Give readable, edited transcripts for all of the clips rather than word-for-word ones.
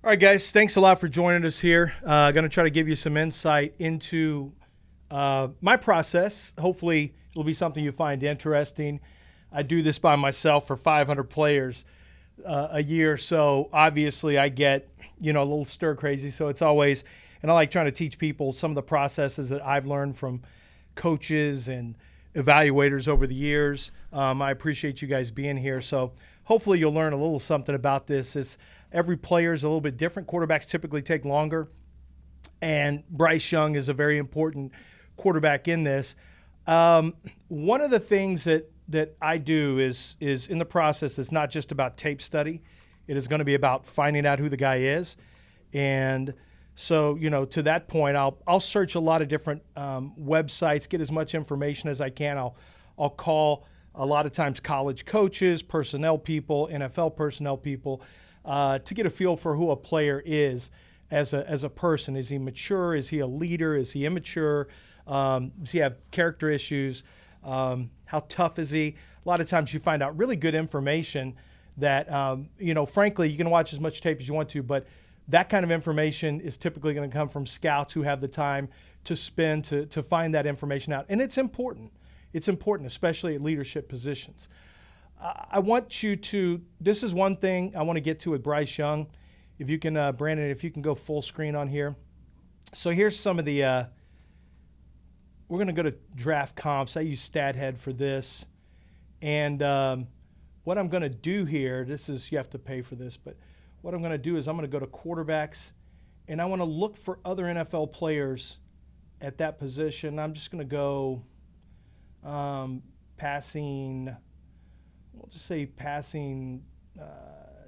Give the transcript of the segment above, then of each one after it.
All right, guys, thanks a lot for joining us here. Going to try to give you some insight into my process. Hopefully, it'll be something you find interesting. I do this by myself for 500 players a year, so obviously I get, a little stir crazy. So it's always, and I like trying to teach people some of the processes that I've learned from coaches and evaluators over the years. I appreciate you guys being here. So hopefully you'll learn a little something about this. Every player is a little bit different. Quarterbacks typically take longer, and Bryce Young is a very important quarterback in this. One of the things that I do is in the process is not just about tape study. It is going to be about finding out who the guy is. And so, to that point, I'll search a lot of different websites, get as much information as I can. I'll call a lot of times college coaches, personnel people, NFL personnel people, to get a feel for who a player is as a person. Is he mature? Is he a leader? Is he immature? Does he have character issues? How tough is he? A lot of times you find out really good information that, frankly, you can watch as much tape as you want to, but that kind of information is typically going to come from scouts who have the time to spend to find that information out. And it's important. It's important, especially at leadership positions. I want you to, this is one thing I want to get to with Bryce Young. If you can, Brandon, if you can go full screen on here. So here's some of the, we're going to go to draft comps. I use StatHead for this. And what I'm going to do here, you have to pay for this, but what I'm going to do is I'm going to go to quarterbacks, and I want to look for other NFL players at that position. I'm just going to go passing, we'll just say passing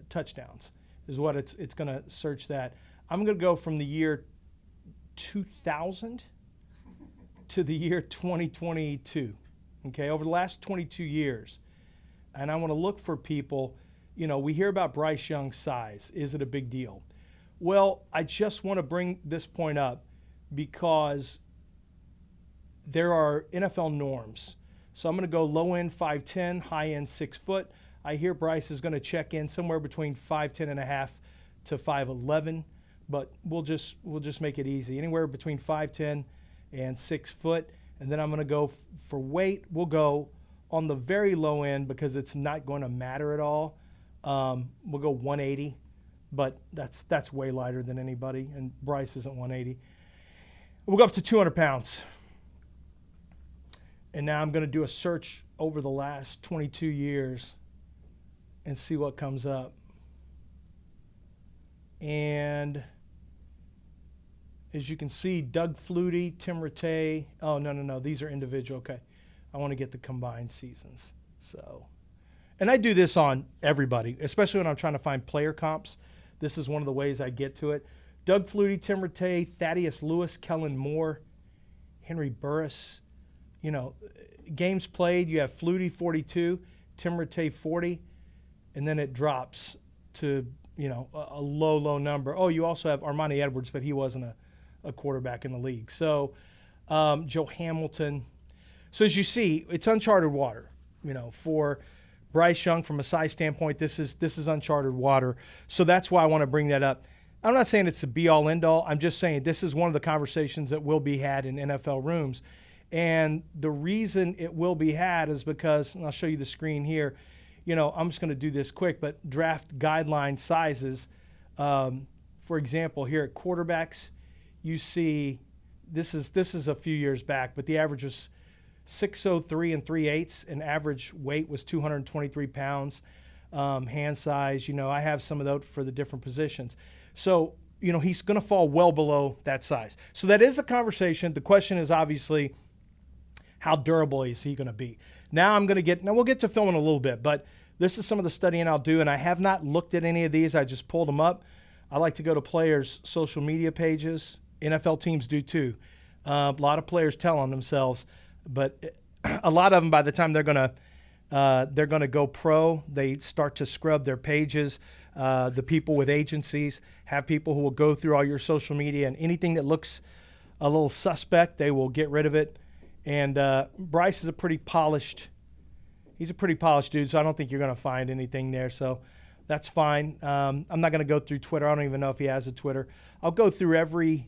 touchdowns is what it's going to search that. I'm going to go from the year 2000 to the year 2022, okay, over the last 22 years. And I want to look for people, we hear about Bryce Young's size. Is it a big deal? Well, I just want to bring this point up because there are NFL norms. So I'm going to go low end 5'10", high end 6 foot. I hear Bryce is going to check in somewhere between 5'10 and a half to 5'11", but we'll just make it easy. Anywhere between 5'10 and 6 foot. And then I'm going to go for weight. We'll go on the very low end because it's not going to matter at all. We'll go 180, but that's way lighter than anybody, and Bryce isn't 180. We'll go up to 200 pounds. And now I'm going to do a search over the last 22 years and see what comes up. And as you can see, Doug Flutie, Tim Rattay. Oh, no. These are individual. Okay. I want to get the combined seasons. So, and I do this on everybody, especially when I'm trying to find player comps. This is one of the ways I get to it. Doug Flutie, Tim Rattay, Thaddeus Lewis, Kellen Moore, Henry Burris. Games played, you have Flutie 42, Tim Rattay 40, and then it drops to, a low number. Oh, you also have Armani Edwards, but he wasn't a quarterback in the league. So Joe Hamilton. So as you see, it's uncharted water. For Bryce Young, from a size standpoint, this is uncharted water. So that's why I want to bring that up. I'm not saying it's the be-all, end-all. I'm just saying this is one of the conversations that will be had in NFL rooms. And the reason it will be had is because, and I'll show you the screen here, I'm just going to do this quick, but draft guideline sizes. For example, here at quarterbacks, you see this is a few years back, but the average was 6'03" and 3/8, and average weight was 223 pounds. Hand size, I have some of those for the different positions. So, he's going to fall well below that size. So that is a conversation. The question is obviously, how durable is he going to be? Now we'll get to film in a little bit, but this is some of the studying I'll do, and I have not looked at any of these. I just pulled them up. I like to go to players' social media pages. NFL teams do too. A lot of players tell on themselves, but a lot of them, by the time they're going to go pro, they start to scrub their pages. The people with agencies have people who will go through all your social media, and anything that looks a little suspect, they will get rid of it. And Bryce is a pretty polished dude, so I don't think you're going to find anything there. So That's fine. I'm not going to go through Twitter. I don't even know if he has a Twitter. I'll go through every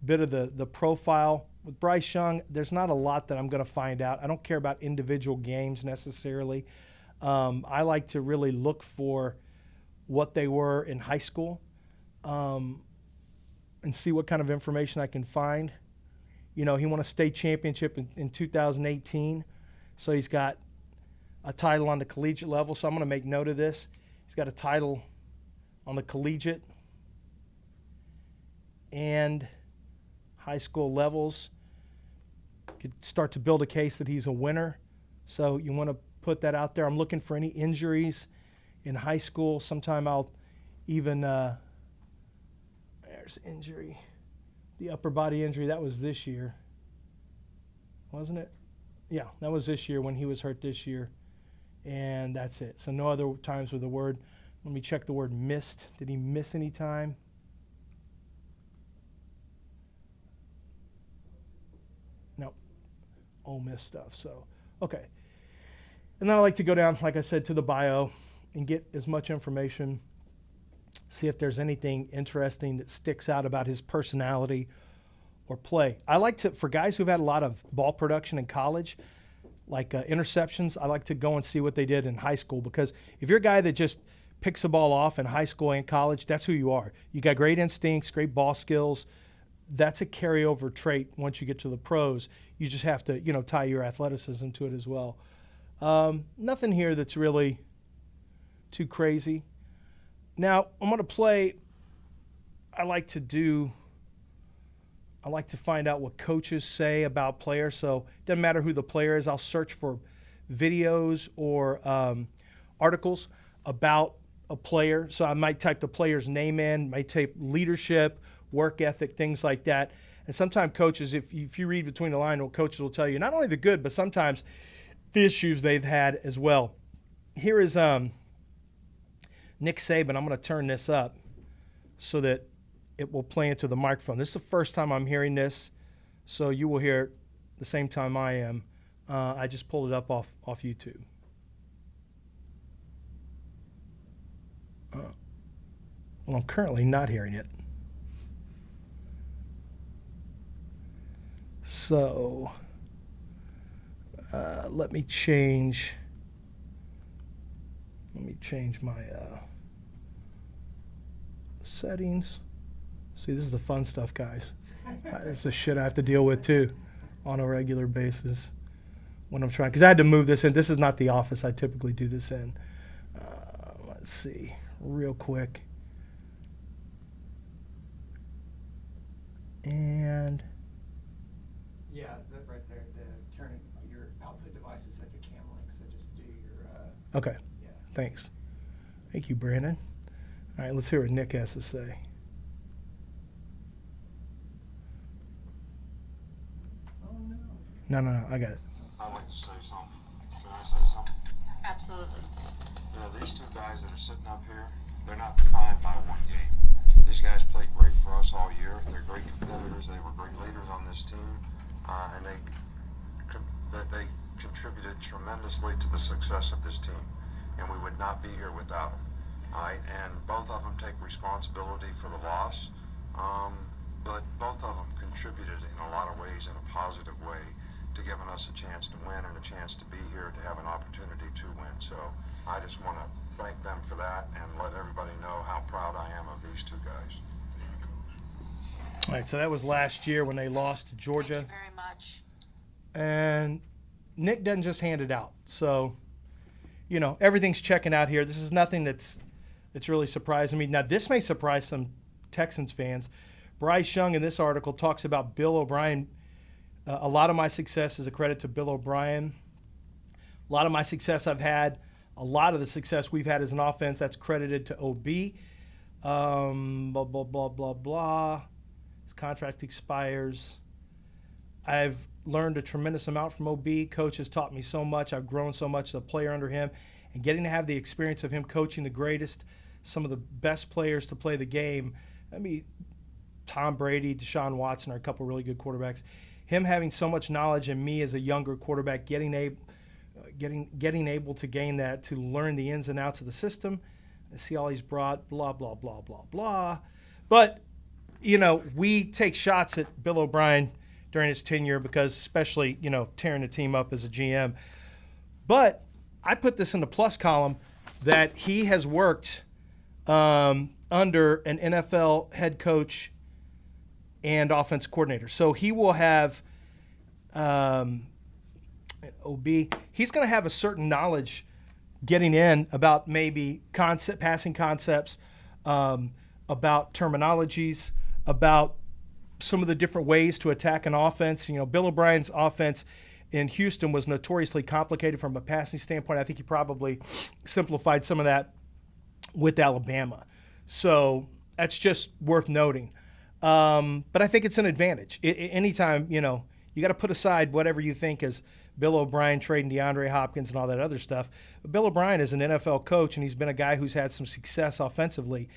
bit of the profile. With Bryce Young, there's not a lot that I'm going to find out. I don't care about individual games necessarily. I like to really look for what they were in high school and see what kind of information I can find. You know, he won a state championship in 2018, so he's got a title on the collegiate level, so I'm going to make note of this. He's got a title on the collegiate and high school levels. Could start to build a case that he's a winner. So you want to put that out there. I'm looking for any injuries in high school. Sometime I'll even there's injury. The upper body injury, that was this year. Wasn't it? Yeah, that was this year when he was hurt this year. And that's it. So no other times with the word. Let me check the word missed. Did he miss any time? No. Ole Miss stuff. So, okay. And then I like to go down, like I said, to the bio and get as much information, see if there's anything interesting that sticks out about his personality or play. I like to, for guys who've had a lot of ball production in college, like interceptions, I like to go and see what they did in high school, because if you're a guy that just picks a ball off in high school and college, that's who you are. You got great instincts, great ball skills. That's a carryover trait once you get to the pros. You just have to, tie your athleticism to it as well. Nothing here that's really too crazy. Now, I'm going to play, I like to find out what coaches say about players. So it doesn't matter who the player is. I'll search for videos or articles about a player. So I might type the player's name in, might type leadership, work ethic, things like that. And sometimes coaches, if you read between the lines, what coaches will tell you, not only the good, but sometimes the issues they've had as well. Here is Nick Saban. I'm going to turn this up so that it will play into the microphone. This is the first time I'm hearing this, so you will hear it the same time I am. I just pulled it up off YouTube. Well, I'm currently not hearing it. So let me change my settings. See, this is the fun stuff, guys. This is the shit I have to deal with too on a regular basis when I'm trying, because I had to move this in. This is not the office I typically do this in. Let's see real quick. And yeah, that right there, turn your output device is set to cam link, so just do your okay. Yeah. Thanks. Thank you, Brandon. All right, let's hear what Nick has to say. Oh no. No, I got it. I'd like to say something. Can I say something? Absolutely. These two guys that are sitting up here, they're not defined by one game. These guys played great for us all year. They're great competitors. They were great leaders on this team, and they contributed tremendously to the success of this team. And we would not be here without them. All right, and both of them take responsibility for the loss, but both of them contributed in a lot of ways in a positive way to giving us a chance to win and a chance to be here to have an opportunity to win. So I just want to thank them for that and let everybody know how proud I am of these two guys. All right, so that was last year when they lost to Georgia. Thank you very much. And Nick doesn't just hand it out. So, everything's checking out here. This is nothing that's really surprising me. Now, this may surprise some Texans fans. Bryce Young in this article talks about Bill O'Brien. A lot of my success is a credit to Bill O'Brien. A lot of my success I've had, a lot of the success we've had as an offense, that's credited to OB. Blah, blah, blah, blah, blah. His contract expires. I've learned a tremendous amount from OB. Coach has taught me so much. I've grown so much as a player under him. And getting to have the experience of him coaching the greatest, some of the best players to play the game. Tom Brady, Deshaun Watson are a couple really good quarterbacks. Him having so much knowledge and me as a younger quarterback, getting getting able to gain that, to learn the ins and outs of the system, and see all he's brought, blah, blah, blah, blah, blah. But, we take shots at Bill O'Brien during his tenure because especially, tearing the team up as a GM. But I put this in the plus column that he has worked under an NFL head coach and offense coordinator. So he will have OB. He's going to have a certain knowledge getting in about maybe passing concepts, about terminologies, about some of the different ways to attack an offense. Bill O'Brien's offense in Houston was notoriously complicated from a passing standpoint. I think he probably simplified some of that with Alabama. So that's just worth noting. But I think it's an advantage. Anytime, you got to put aside whatever you think is Bill O'Brien trading DeAndre Hopkins and all that other stuff. But Bill O'Brien is an NFL coach, and he's been a guy who's had some success offensively.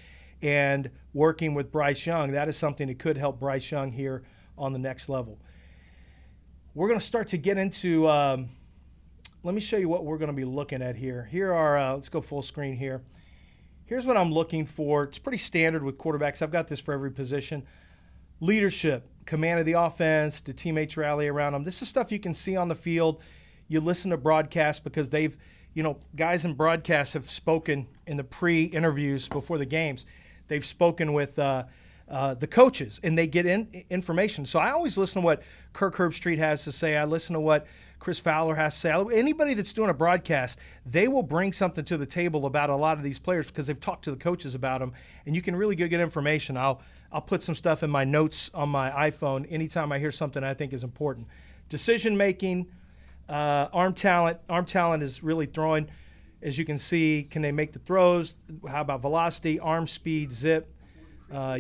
And working with Bryce Young, that is something that could help Bryce Young here on the next level. We're going to start to get into let me show you what we're going to be looking at here. Here are, let's go full screen here. Here's what I'm looking for. It's pretty standard with quarterbacks. I've got this for every position. Leadership, command of the offense, do teammates rally around them. This is stuff you can see on the field. You listen to broadcasts because they've, guys in broadcasts have spoken in the pre-interviews before the games. They've spoken with the coaches, and they get information. So I always listen to what Kirk Herbstreit has to say. I listen to what Chris Fowler has to say. Anybody that's doing a broadcast, they will bring something to the table about a lot of these players because they've talked to the coaches about them, and you can really get good information. I'll put some stuff in my notes on my iPhone anytime I hear something I think is important. Decision-making, arm talent. Arm talent is really throwing. As you can see, can they make the throws? How about velocity, arm speed, zip?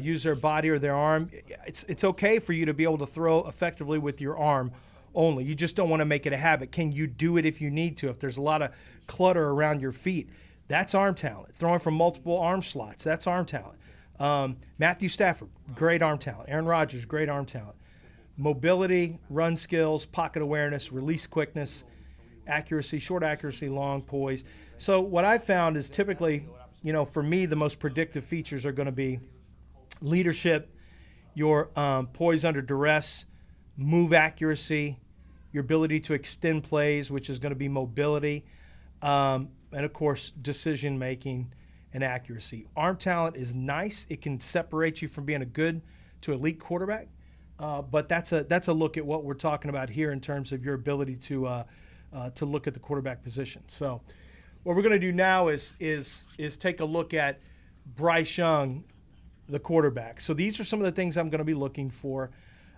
Use their body or their arm. It's okay for you to be able to throw effectively with your arm only. You just don't want to make it a habit. Can you do it if you need to? If there's a lot of clutter around your feet, that's arm talent. Throwing from multiple arm slots, that's arm talent. Matthew Stafford, great arm talent. Aaron Rodgers, great arm talent. Mobility, run skills, pocket awareness, release quickness, accuracy, short accuracy, long poise. So what I found is typically, for me, the most predictive features are going to be leadership, your poise under duress, move accuracy, your ability to extend plays, which is going to be mobility, and, of course, decision-making and accuracy. Arm talent is nice. It can separate you from being a good to elite quarterback, but that's a look at what we're talking about here in terms of your ability to look at the quarterback position. So what we're going to do now is take a look at Bryce Young, the quarterback. So these are some of the things I'm going to be looking for.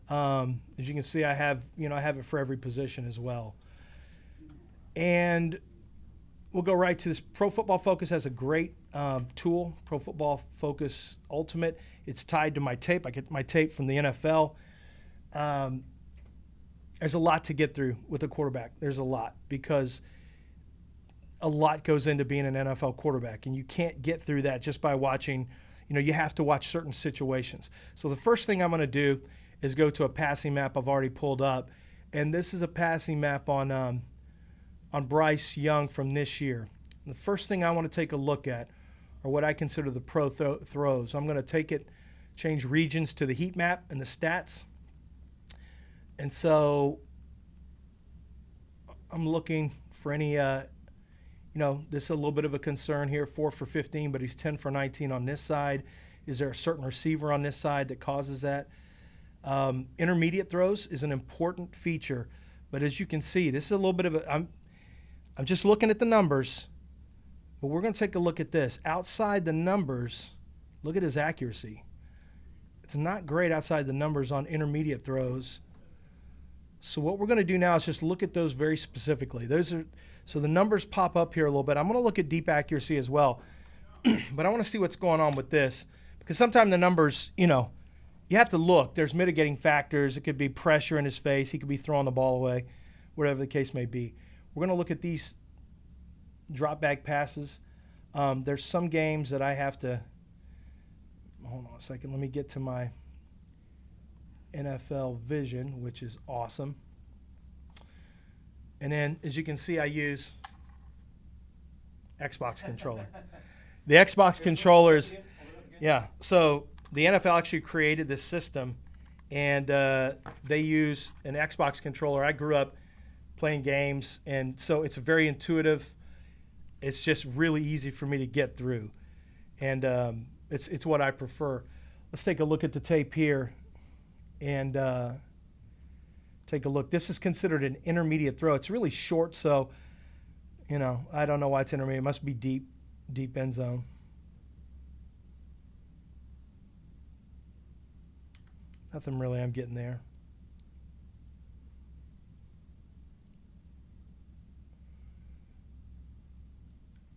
As you can see, I have it for every position as well. And we'll go right to this. Pro Football Focus has a great tool, Pro Football Focus Ultimate. It's tied to my tape. I get my tape from the NFL. There's a lot to get through with a quarterback. There's a lot because a lot goes into being an NFL quarterback, and you can't get through that just by watching. You have to watch certain situations. So the first thing I'm going to do is go to a passing map I've already pulled up, and this is a passing map on Bryce Young from this year. And the first thing I want to take a look at are what I consider the pro throws. I'm going to change regions to the heat map and the stats. And so I'm looking for any, this is a little bit of a concern here, 4 for 15, but he's 10 for 19 on this side. Is there a certain receiver on this side that causes that? Intermediate throws is an important feature, but as you can see, this is a little bit of I'm just looking at the numbers, but we're going to take a look at this. Outside the numbers, look at his accuracy. It's not great outside the numbers on intermediate throws. So what we're going to do now is just look at those very specifically. So the numbers pop up here a little bit. I'm going to look at deep accuracy as well, but I want to see what's going on with this because sometimes the numbers, you have to look. There's mitigating factors. It could be pressure in his face. He could be throwing the ball away, whatever the case may be. We're going to look at these drop back passes. There's some games that I have to – hold on a second. Let me get to my NFL vision, which is awesome. And then, as you can see, I use Xbox controller. The Xbox controllers, yeah. So the NFL actually created this system, and they use an Xbox controller. I grew up playing games, and so it's very intuitive. It's just really easy for me to get through, and it's what I prefer. Let's take a look at the tape here, and take a look. This is considered an intermediate throw. It's really short, so I don't know why it's intermediate. It must be deep end zone. Nothing really I'm getting there.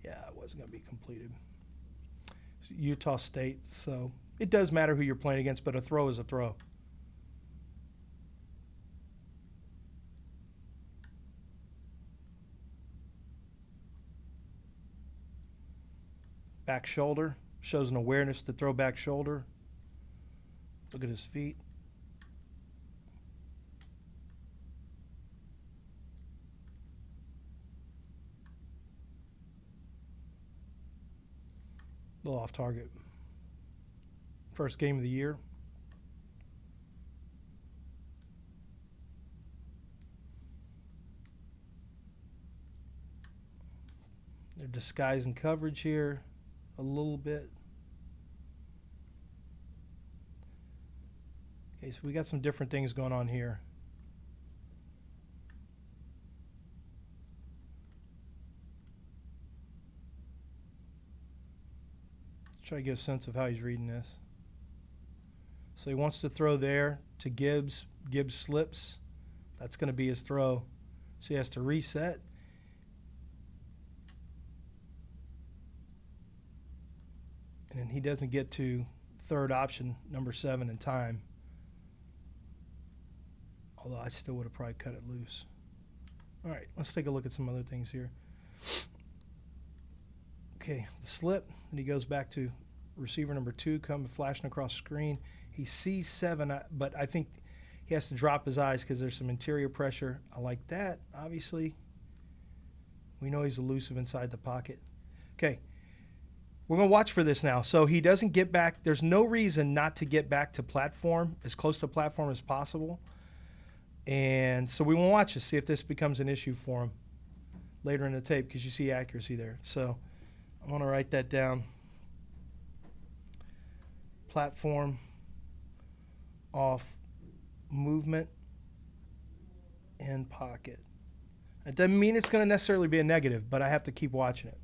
Yeah, it wasn't going to be completed. It's Utah State, so it does matter who you're playing against, but a throw is a throw. Back shoulder, shows an awareness to throw back shoulder. Look at his feet. A little off target. First game of the year. They're disguising coverage here a little bit. Okay, so we got some different things going on here. Try to get a sense of how he's reading this. So he wants to throw there to Gibbs. Gibbs slips. That's going to be his throw. So he has to reset. And then he doesn't get to third option, number 7, in time. Although I still would have probably cut it loose. All right, let's take a look at some other things here. Okay, the slip, and he goes back to receiver number 2, coming flashing across the screen. He sees 7, but I think he has to drop his eyes because there's some interior pressure. I like that, obviously. We know he's elusive inside the pocket. Okay, we're going to watch for this now. So he doesn't get back. There's no reason not to get back to platform, as close to platform as possible. And so we want to watch to see if this becomes an issue for him later in the tape because you see accuracy there. So I want to write that down. Platform, off, movement, and pocket. It doesn't mean it's going to necessarily be a negative, but I have to keep watching it.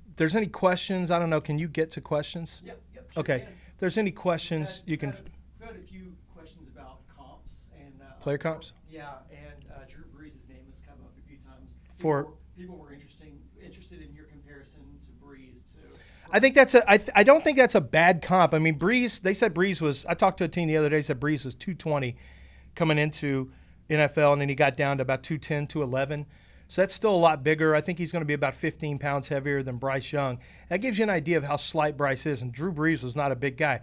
If there's any questions, I don't know, can you get to questions? Yep. Sure Okay. can. If there's any questions, you can. We've had a few questions about comps and Player comps? Yeah, and Drew Brees' name has come up a few times. For People were interested in your comparison to Brees too. I think that's I don't think that's a bad comp. I mean, Brees, they said Brees was, I talked to a team the other day, said Brees was 220 coming into NFL, and then he got down to about 210, 211. So that's still a lot bigger. I think he's going to be about 15 pounds heavier than Bryce Young. That gives you an idea of how slight Bryce is, and Drew Brees was not a big guy.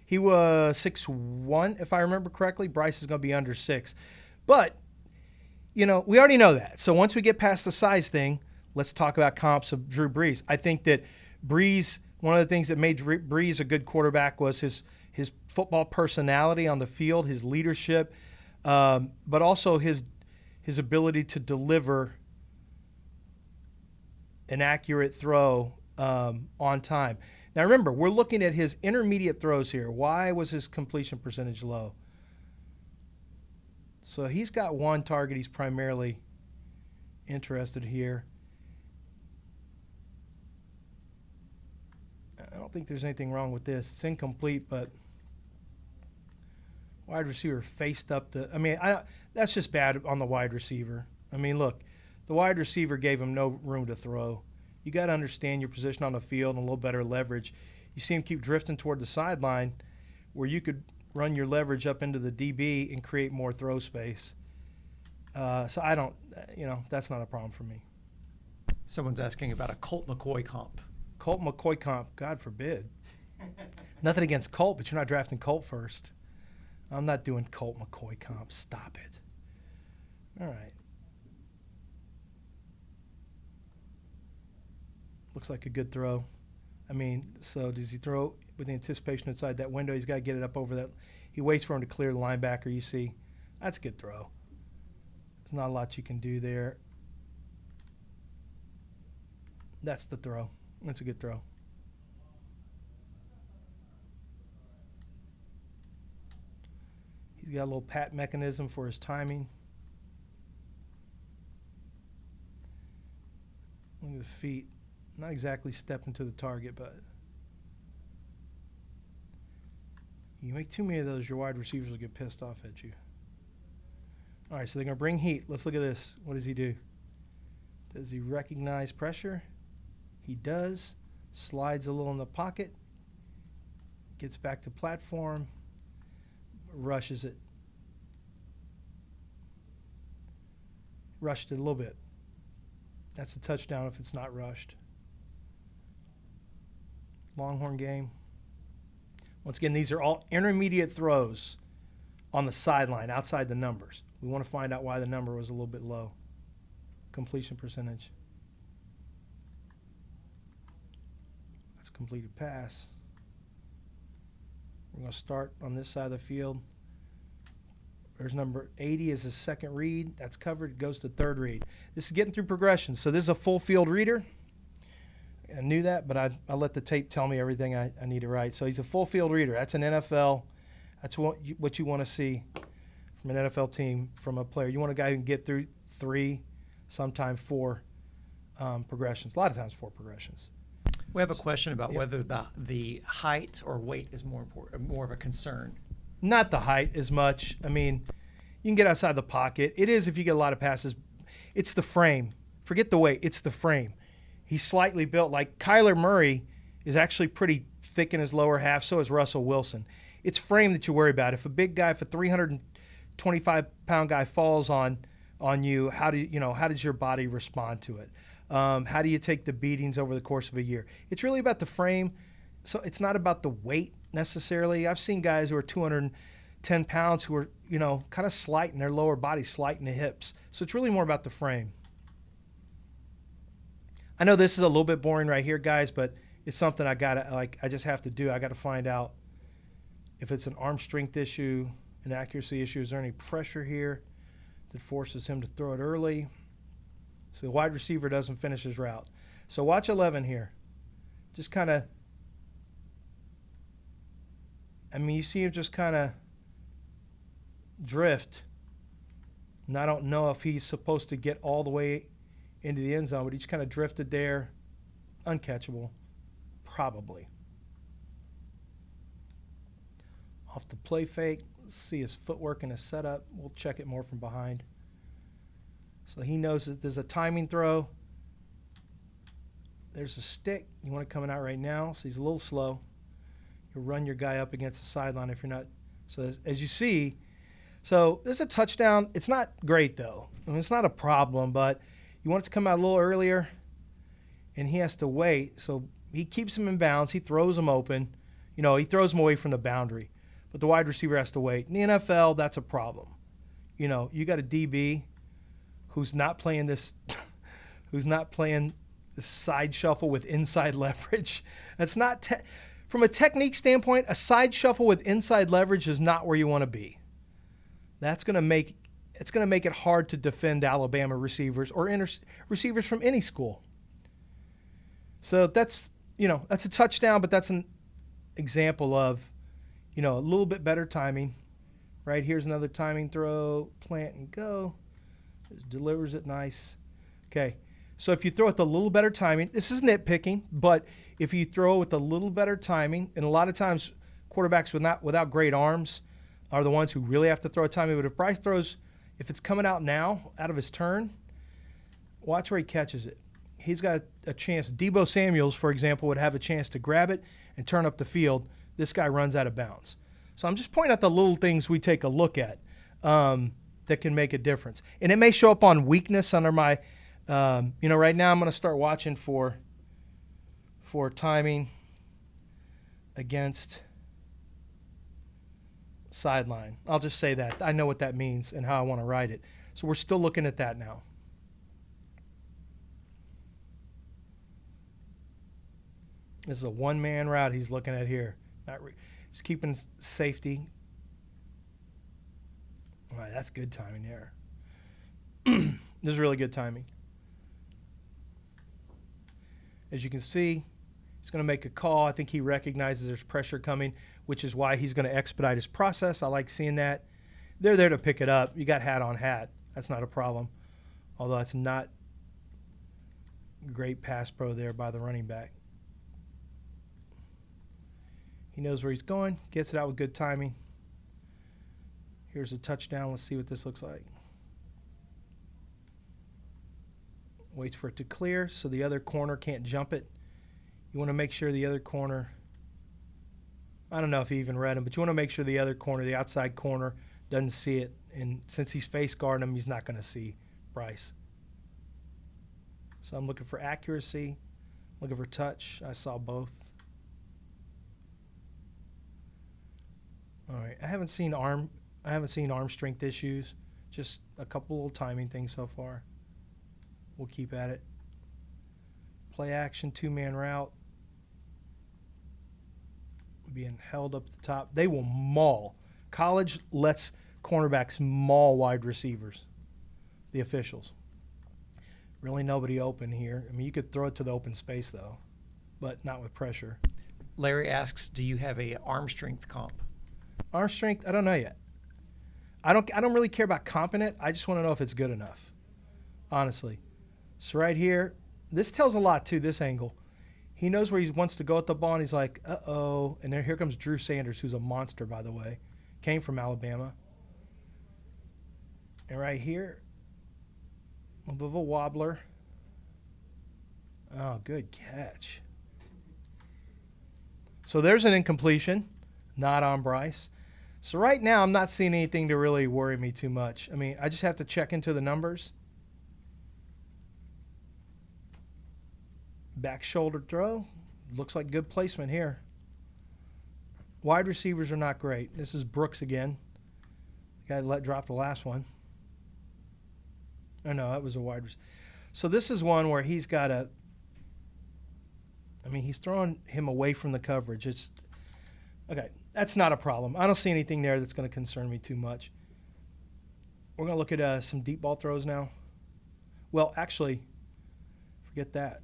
He was 6'1", if I remember correctly. Bryce is going to be under 6. But, we already know that. So once we get past the size thing, let's talk about comps of Drew Brees. I think that Brees, one of the things that made Brees a good quarterback was his football personality on the field, his leadership, but also his ability to deliver an accurate throw on time. Now remember, we're looking at his intermediate throws here. Why was his completion percentage low? So he's got one target he's primarily interested here. I don't think there's anything wrong with this. It's incomplete, but wide receiver faced up that's just bad on the wide receiver. I mean, look, the wide receiver gave him no room to throw. You got to understand your position on the field and a little better leverage. You see him keep drifting toward the sideline where you could run your leverage up into the DB and create more throw space. So I don't, that's not a problem for me. Someone's asking about a Colt McCoy comp. Colt McCoy comp, God forbid. Nothing against Colt, but you're not drafting Colt first. I'm not doing Colt McCoy comp. Stop it. All right. Looks like a good throw. I mean, so does he throw with the anticipation inside that window? He's got to get it up over that. He waits for him to clear the linebacker, you see. That's a good throw. There's not a lot you can do there. That's the throw. That's a good throw. He's got a little pat mechanism for his timing. Look at the feet. Not exactly stepping to the target, but you make too many of those, your wide receivers will get pissed off at you. All right, so they're going to bring heat. Let's look at this. What does he do? Does he recognize pressure? He does. Slides a little in the pocket. Gets back to platform. Rushes it. Rushed it a little bit. That's a touchdown if it's not rushed. Longhorn game. Once again, these are all intermediate throws on the sideline, outside the numbers. We want to find out why the number was a little bit low. Completion percentage. That's completed pass. We're going to start on this side of the field. There's number 80 is his second read. That's covered. It goes to third read. This is getting through progression. So this is a full field reader. I knew that, but I let the tape tell me everything I need to write. So he's a full field reader. That's an NFL. That's what you want to see from an NFL team, from a player. You want a guy who can get through 3, sometimes 4 progressions. A lot of times 4 progressions. We have a question about whether the height or weight is more important, more of a concern. Not the height as much. I mean, you can get outside the pocket. It is if you get a lot of passes. It's the frame. Forget the weight. It's the frame. He's slightly built. Like Kyler Murray is actually pretty thick in his lower half. So is Russell Wilson. It's frame that you worry about. If a big guy, if a 325-pound guy falls on you, how does your body respond to it? How do you take the beatings over the course of a year? It's really about the frame. So it's not about the weight necessarily. I've seen guys who are 210 pounds who are, kind of slight in their lower body, slight in the hips. So it's really more about the frame. I know this is a little bit boring right here, guys, but it's something I just have to do. I got to find out if it's an arm strength issue, an accuracy issue. Is there any pressure here that forces him to throw it early? So the wide receiver doesn't finish his route. So watch 11 here. Just kind of, you see him just kind of drift. And I don't know if he's supposed to get all the way into the end zone, but he just kind of drifted there. Uncatchable, probably. Off the play fake, let's see his footwork and his setup. We'll check it more from behind. So he knows that there's a timing throw. There's a stick. You want it coming out right now, so he's a little slow. You'll run your guy up against the sideline if you're not. So as you see, so there's a touchdown. It's not great, though. It's not a problem, but you want it to come out a little earlier, and he has to wait. So he keeps him in bounds. He throws him open. He throws him away from the boundary. But the wide receiver has to wait. In the NFL, that's a problem. You got a DB who's not playing this side shuffle with inside leverage. That's not from a technique standpoint, a side shuffle with inside leverage is not where you want to be. That's going to make it hard to defend Alabama receivers or receivers from any school. So that's a touchdown, but that's an example of a little bit better timing. Right here's another timing throw, plant and go. Just delivers it nice. Okay, so if you throw with a little better timing, this is nitpicking, but if you throw with a little better timing, and a lot of times quarterbacks without great arms are the ones who really have to throw a timing, but if Bryce throws, if it's coming out now, out of his turn, watch where he catches it. He's got a chance. Deebo Samuels, for example, would have a chance to grab it and turn up the field. This guy runs out of bounds. So I'm just pointing out the little things we take a look at that can make a difference. And it may show up on weakness under my, right now I'm going to start watching for timing against sideline. I'll just say that. I know what that means and how I want to write it. So we're still looking at that now. This is a one-man route he's looking at here. He's keeping safety. All right, that's good timing there. This is really good timing. As you can see, he's going to make a call. I think he recognizes there's pressure coming, which is why he's going to expedite his process. I like seeing that. They're there to pick it up. You got hat on hat. That's not a problem. Although it's not great pass pro there by the running back. He knows where he's going, gets it out with good timing. Here's a touchdown. Let's see what this looks like. Waits for it to clear so the other corner can't jump it. You want to make sure the other corner, I don't know if he even read him, but you want to make sure the other corner, the outside corner, doesn't see it. And since he's face guarding him, he's not going to see Bryce. So I'm looking for accuracy, looking for touch. I saw both. All right, I haven't seen arm strength issues. Just a couple little timing things so far. We'll keep at it. Play action, two-man route. Being held up at the top. They will maul. College lets cornerbacks maul wide receivers. The officials. Really nobody open here. I mean, you could throw it to the open space, though, but not with pressure. Larry asks, do you have a arm strength comp? Arm strength, I don't know yet. I don't really care about comping it. I just want to know if it's good enough, honestly. So right here, this tells a lot, too, this angle. He knows where he wants to go at the ball, and he's like, uh-oh. And here comes Drew Sanders, who's a monster, by the way. Came from Alabama. And right here, a little bit of a wobbler. Oh, good catch. So there's an incompletion, not on Bryce. So right now, I'm not seeing anything to really worry me too much. I mean, I just have to check into the numbers. Back shoulder throw. Looks like good placement here. Wide receivers are not great. This is Brooks again. The guy let drop the last one. Oh, no, that was a wide receiver. So this is one where he's got to, I mean, he's throwing him away from the coverage. It's, okay, that's not a problem. I don't see anything there that's going to concern me too much. We're going to look at some deep ball throws now. Well, actually, forget that.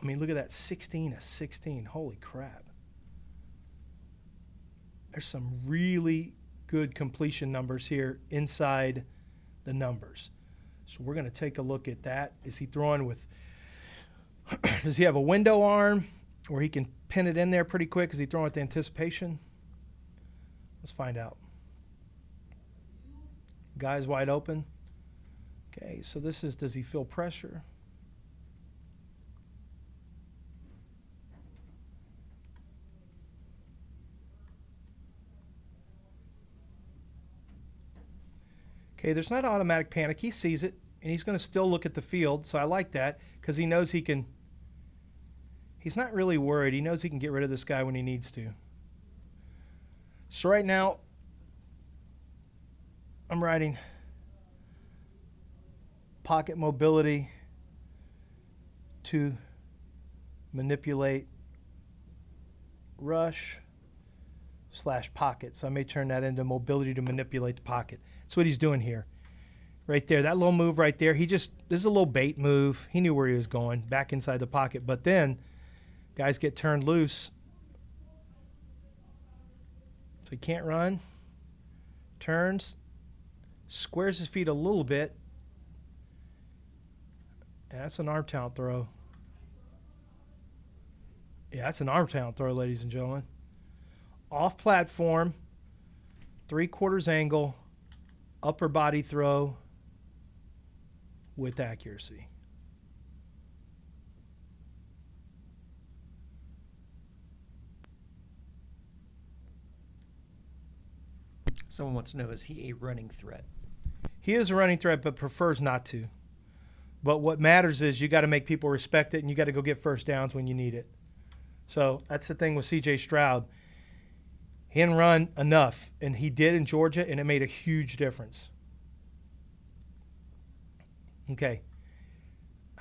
I mean, look at that, 16-16. Holy crap. There's some really good completion numbers here inside the numbers. So we're going to take a look at that. Is he throwing with – does he have a window arm where he can pin it in there pretty quick? Is he throwing with the anticipation? Let's find out. Guy's wide open. Okay, so this is, does he feel pressure? Okay, there's not automatic panic. He sees it, and he's going to still look at the field. So I like that because he knows he can – he's not really worried. He knows he can get rid of this guy when he needs to. So right now, I'm writing pocket mobility to manipulate rush / pocket. So I may turn that into mobility to manipulate the pocket. That's what he's doing here. Right there, that little move right there. This is a little bait move. He knew where he was going, back inside the pocket. But then guys get turned loose. So he can't run. Turns. Squares his feet a little bit. And that's an arm talent throw. Yeah, that's an arm talent throw, ladies and gentlemen. Off platform, 3/4 angle, upper body throw with accuracy. Someone wants to know, is he a running threat? He is a running threat, but prefers not to. But what matters is you got to make people respect it, and you got to go get first downs when you need it. So that's the thing with C.J. Stroud. He didn't run enough, and he did in Georgia, and it made a huge difference. Okay.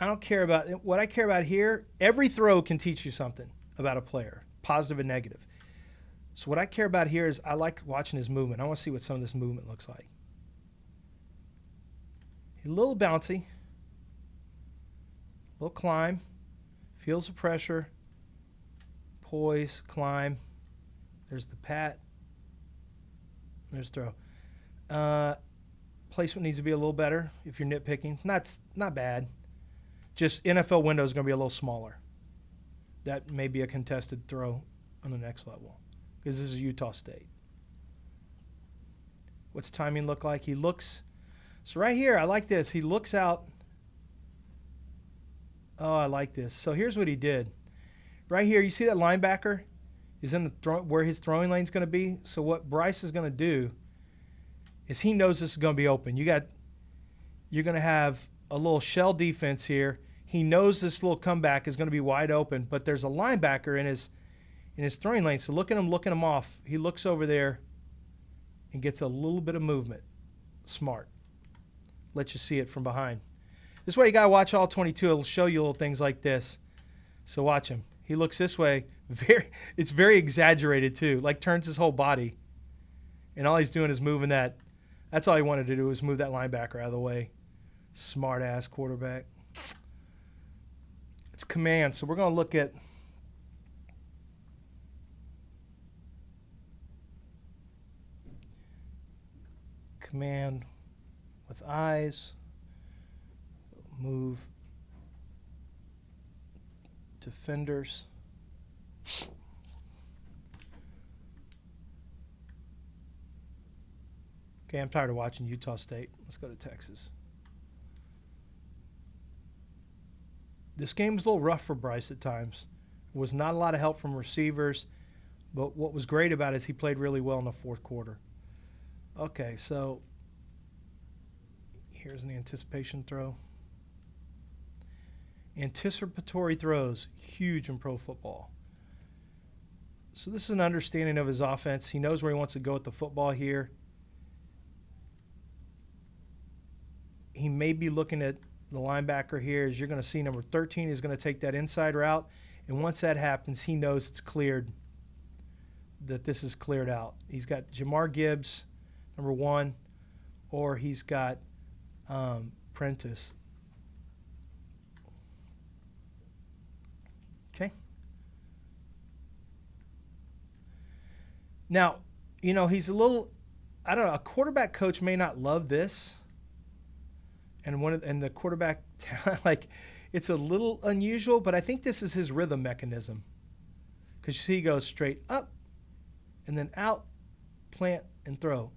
I don't care about what I care about here. Every throw can teach you something about a player, positive and negative. So what I care about here is I like watching his movement. I want to see what some of this movement looks like. A little bouncy, a little climb, feels the pressure, poise, climb. There's the pat. There's throw. Placement needs to be a little better if you're nitpicking. Not bad. Just NFL window is going to be a little smaller. That may be a contested throw on the next level because this is Utah State. What's timing look like? He looks. So right here, I like this. He looks out. Oh, I like this. So here's what he did. Right here, you see that linebacker is in the where his throwing lane is going to be. So what Bryce is going to do is he knows this is going to be open. You're going to have a little shell defense here. He knows this little comeback is going to be wide open, but there's a linebacker in his throwing lane. So look at him looking him off. He looks over there and gets a little bit of movement. Smart. Let you see it from behind. This is why you got to watch all 22. It'll show you little things like this. So watch him. He looks this way. It's very exaggerated too. Like turns his whole body. And all he's doing is moving that. That's all he wanted to do was move that linebacker out of the way. Smart ass quarterback. It's command. So we're going to look at command with eyes. Move defenders. Okay, I'm tired of watching Utah State. Let's go to Texas. This game was a little rough for Bryce at times. There was not a lot of help from receivers, but what was great about it is he played really well in the fourth quarter. Okay, so here's an anticipation throw. Anticipatory throws, huge in pro football. So this is an understanding of his offense. He knows where he wants to go with the football here. He may be looking at the linebacker here. As you're going to see, number 13 is going to take that inside route. And once that happens, he knows it's cleared, that this is cleared out. He's got Jamar Gibbs, number 1, or he's got Prentice. Okay. Now, he's a little, I don't know, a quarterback coach may not love this. And the quarterback, like, it's a little unusual, but I think this is his rhythm mechanism. Because you see he goes straight up and then out, plant, and throw.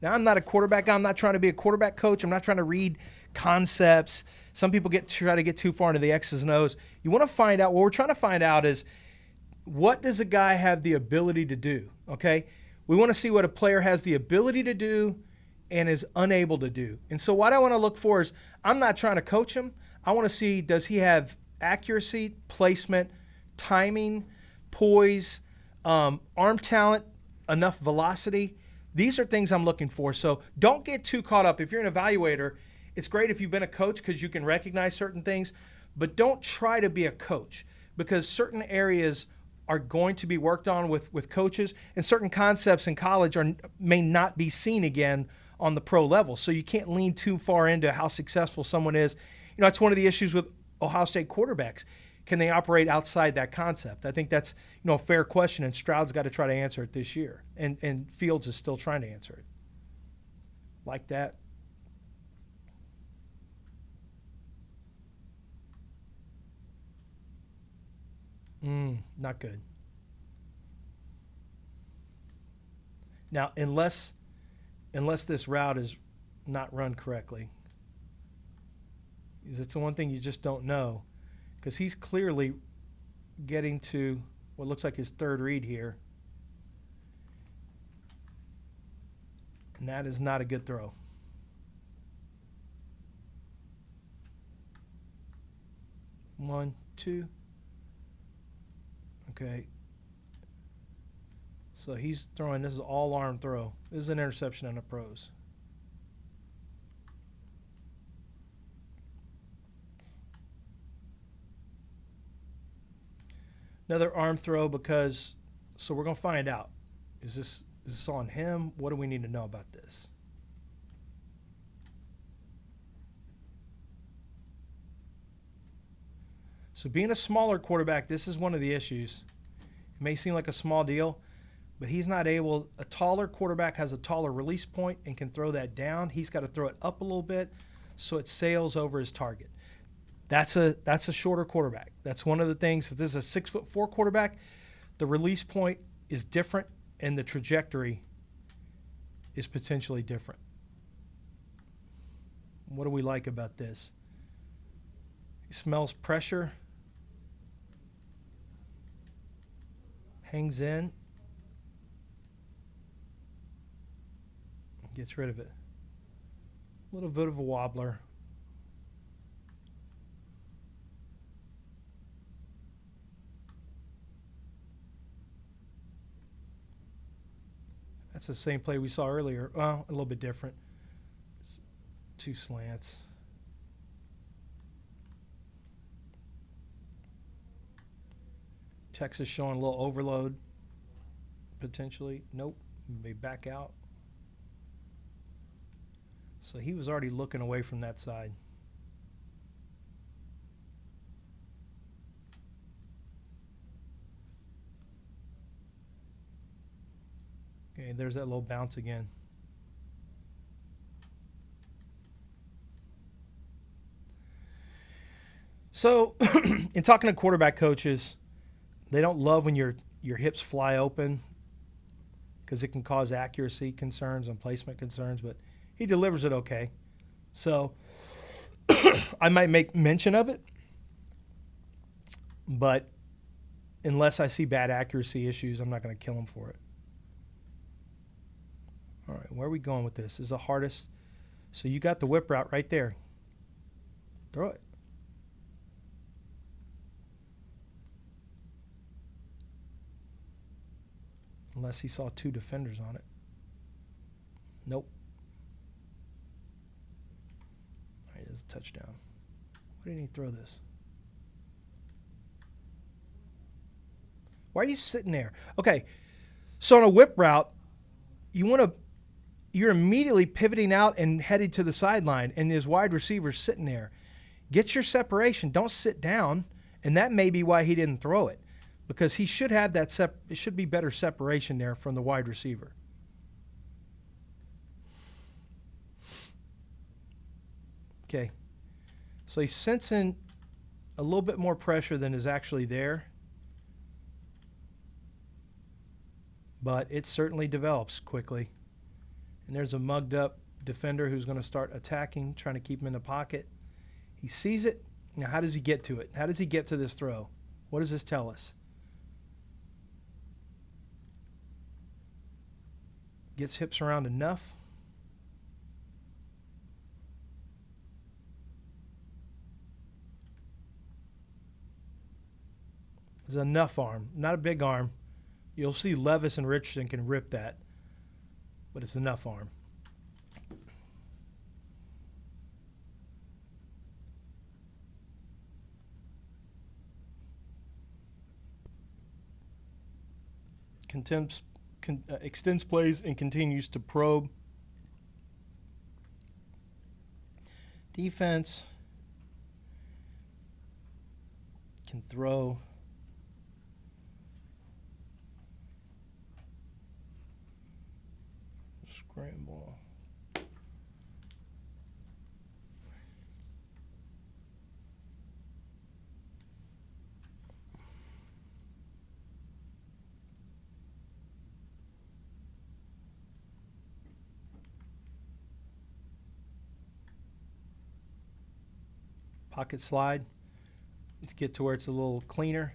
Now, I'm not a quarterback. I'm not trying to be a quarterback coach. I'm not trying to read concepts. Some people try to get too far into the X's and O's. You want to find out, what we're trying to find out is, what does a guy have the ability to do, okay? We want to see what a player has the ability to do and is unable to do. And so what I want to look for is, I'm not trying to coach him. I want to see, does he have accuracy, placement, timing, poise, arm talent, enough velocity? These are things I'm looking for. So don't get too caught up. If you're an evaluator, it's great if you've been a coach because you can recognize certain things, but don't try to be a coach because certain areas are going to be worked on with coaches, and certain concepts in college may not be seen again on the pro level. So you can't lean too far into how successful someone is. That's one of the issues with Ohio State quarterbacks. Can they operate outside that concept? I think that's a fair question, and Stroud's got to try to answer it this year, and Fields is still trying to answer it. Like that. Not good. Now, unless this route is not run correctly, it's the one thing you just don't know, because he's clearly getting to what looks like his third read here, and that is not a good throw. One, two. Okay. So he's throwing, this is all arm throw. This is an interception in the pros. Another arm throw because, so we're going to find out. Is this on him? What do we need to know about this? So being a smaller quarterback, this is one of the issues. It may seem like a small deal, but he's not able. A taller quarterback has a taller release point and can throw that down. He's got to throw it up a little bit so it sails over his target. That's a shorter quarterback. That's one of the things. If this is a 6'4" quarterback, the release point is different and the trajectory is potentially different. What do we like about this? He smells pressure. Hangs in. Gets rid of it. A little bit of a wobbler. That's the same play we saw earlier. Well, a little bit different. Two slants. Texas showing a little overload, potentially. Nope, may back out. So he was already looking away from that side. Okay, there's that little bounce again. So, in talking to quarterback coaches, they don't love when your hips fly open because it can cause accuracy concerns and placement concerns, but he delivers it okay. So I might make mention of it, but unless I see bad accuracy issues, I'm not going to kill him for it. All right, where are we going with this? This is the hardest. So you got the whip route right there. Throw it. Unless he saw two defenders on it. Nope. All right, there's a touchdown. Why didn't he throw this? Why are you sitting there? Okay, so on a whip route, you're immediately pivoting out and headed to the sideline, and there's wide receivers sitting there. Get your separation. Don't sit down, and that may be why he didn't throw it. Because he should have that it should be better separation there from the wide receiver. Okay. So he's sensing a little bit more pressure than is actually there. But it certainly develops quickly. And there's a mugged up defender who's going to start attacking, trying to keep him in the pocket. He sees it. Now, how does he get to it? How does he get to this throw? What does this tell us? Gets hips around enough. It's enough arm, not a big arm. You'll see Levis and Richardson can rip that, but it's enough arm. Extends plays and continues to probe. Defense can throw. Scramble. Pocket slide. Let's get to where it's a little cleaner.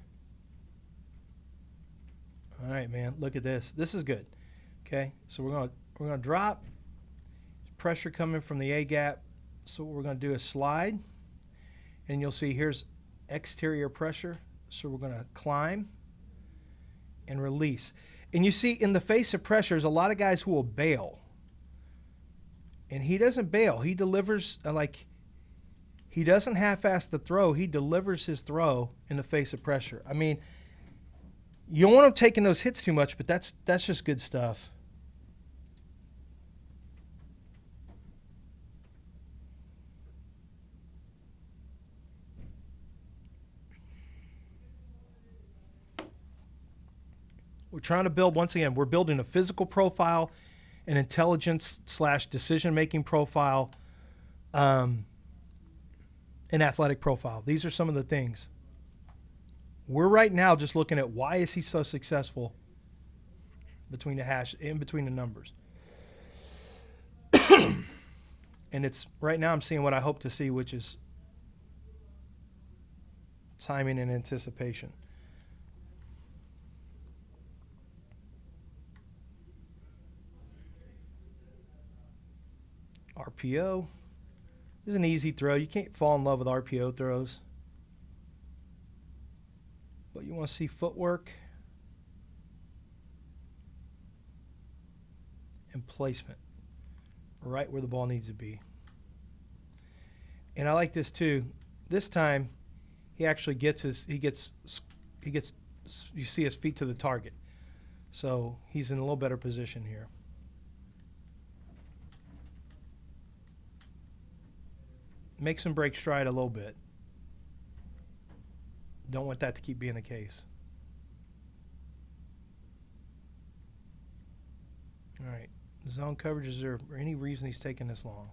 All right, man. Look at this. This is good. Okay, so we're gonna drop. Pressure coming from the A gap. So what we're gonna do is slide, and you'll see here's exterior pressure. So we're gonna climb and release. And you see in the face of pressure, there's a lot of guys who will bail, and he doesn't bail. He delivers he doesn't half-ass the throw. He delivers his throw in the face of pressure. I mean, You don't want him taking those hits too much, but that's just good stuff. We're trying to build, once again, we're building a physical profile, an intelligence / decision-making profile, an athletic profile. These are some of the things. We're right now just looking at why is he so successful between the hash, in between the numbers. And it's, right now I'm seeing what I hope to see, which is timing and anticipation. RPO. This is an easy throw. You can't fall in love with RPO throws. But you want to see footwork and placement right where the ball needs to be. And I like this too. This time he actually gets you see his feet to the target. So he's in a little better position here. Makes him break stride a little bit. Don't want that to keep being the case. All right. Zone coverage, is there any reason he's taking this long?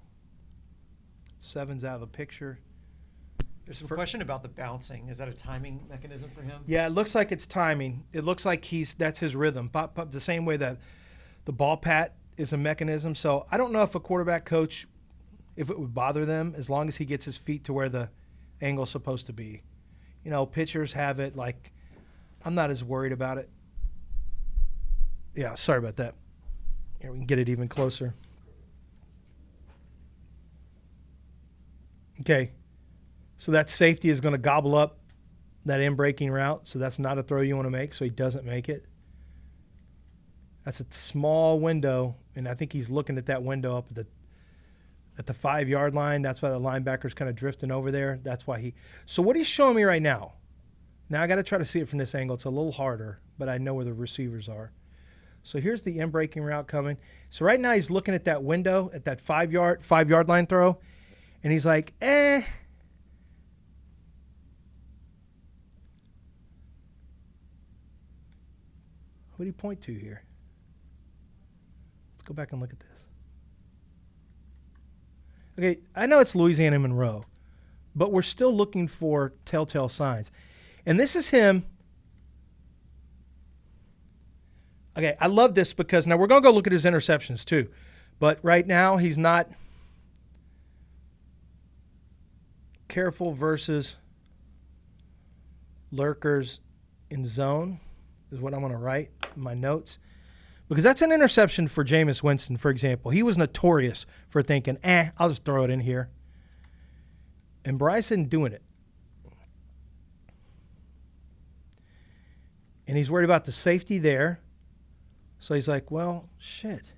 7's out of the picture. There's some question about the bouncing. Is that a timing mechanism for him? Yeah, it looks like it's timing. It looks like that's his rhythm. Pop, pop, the same way that the ball pat is a mechanism. So I don't know if a quarterback coach, if it would bother them, as long as he gets his feet to where the angle's supposed to be. You know, pitchers have it, like, I'm not as worried about it. Yeah, sorry about that. Here, we can get it even closer. Okay, so that safety is going to gobble up that in-breaking route, so that's not a throw you want to make, so he doesn't make it. That's a small window, and I think he's looking at that window up at the 5-yard line. That's why the linebacker's kind of drifting over there. That's why he – so what he's showing me right now, I got to try to see it from this angle. It's a little harder, but I know where the receivers are. So here's the in-breaking route coming. So right now he's looking at that window, at that 5-yard line throw, and he's like, What do you point to here? Let's go back and look at this. Okay, I know it's Louisiana Monroe, but we're still looking for telltale signs. And this is him. Okay, I love this because now we're going to go look at his interceptions too. But right now he's not careful versus lurkers in zone is what I'm going to write in my notes. Because that's an interception for Jameis Winston, for example. He was notorious for thinking, I'll just throw it in here. And Bryce isn't doing it. And he's worried about the safety there. So he's like, well, shit.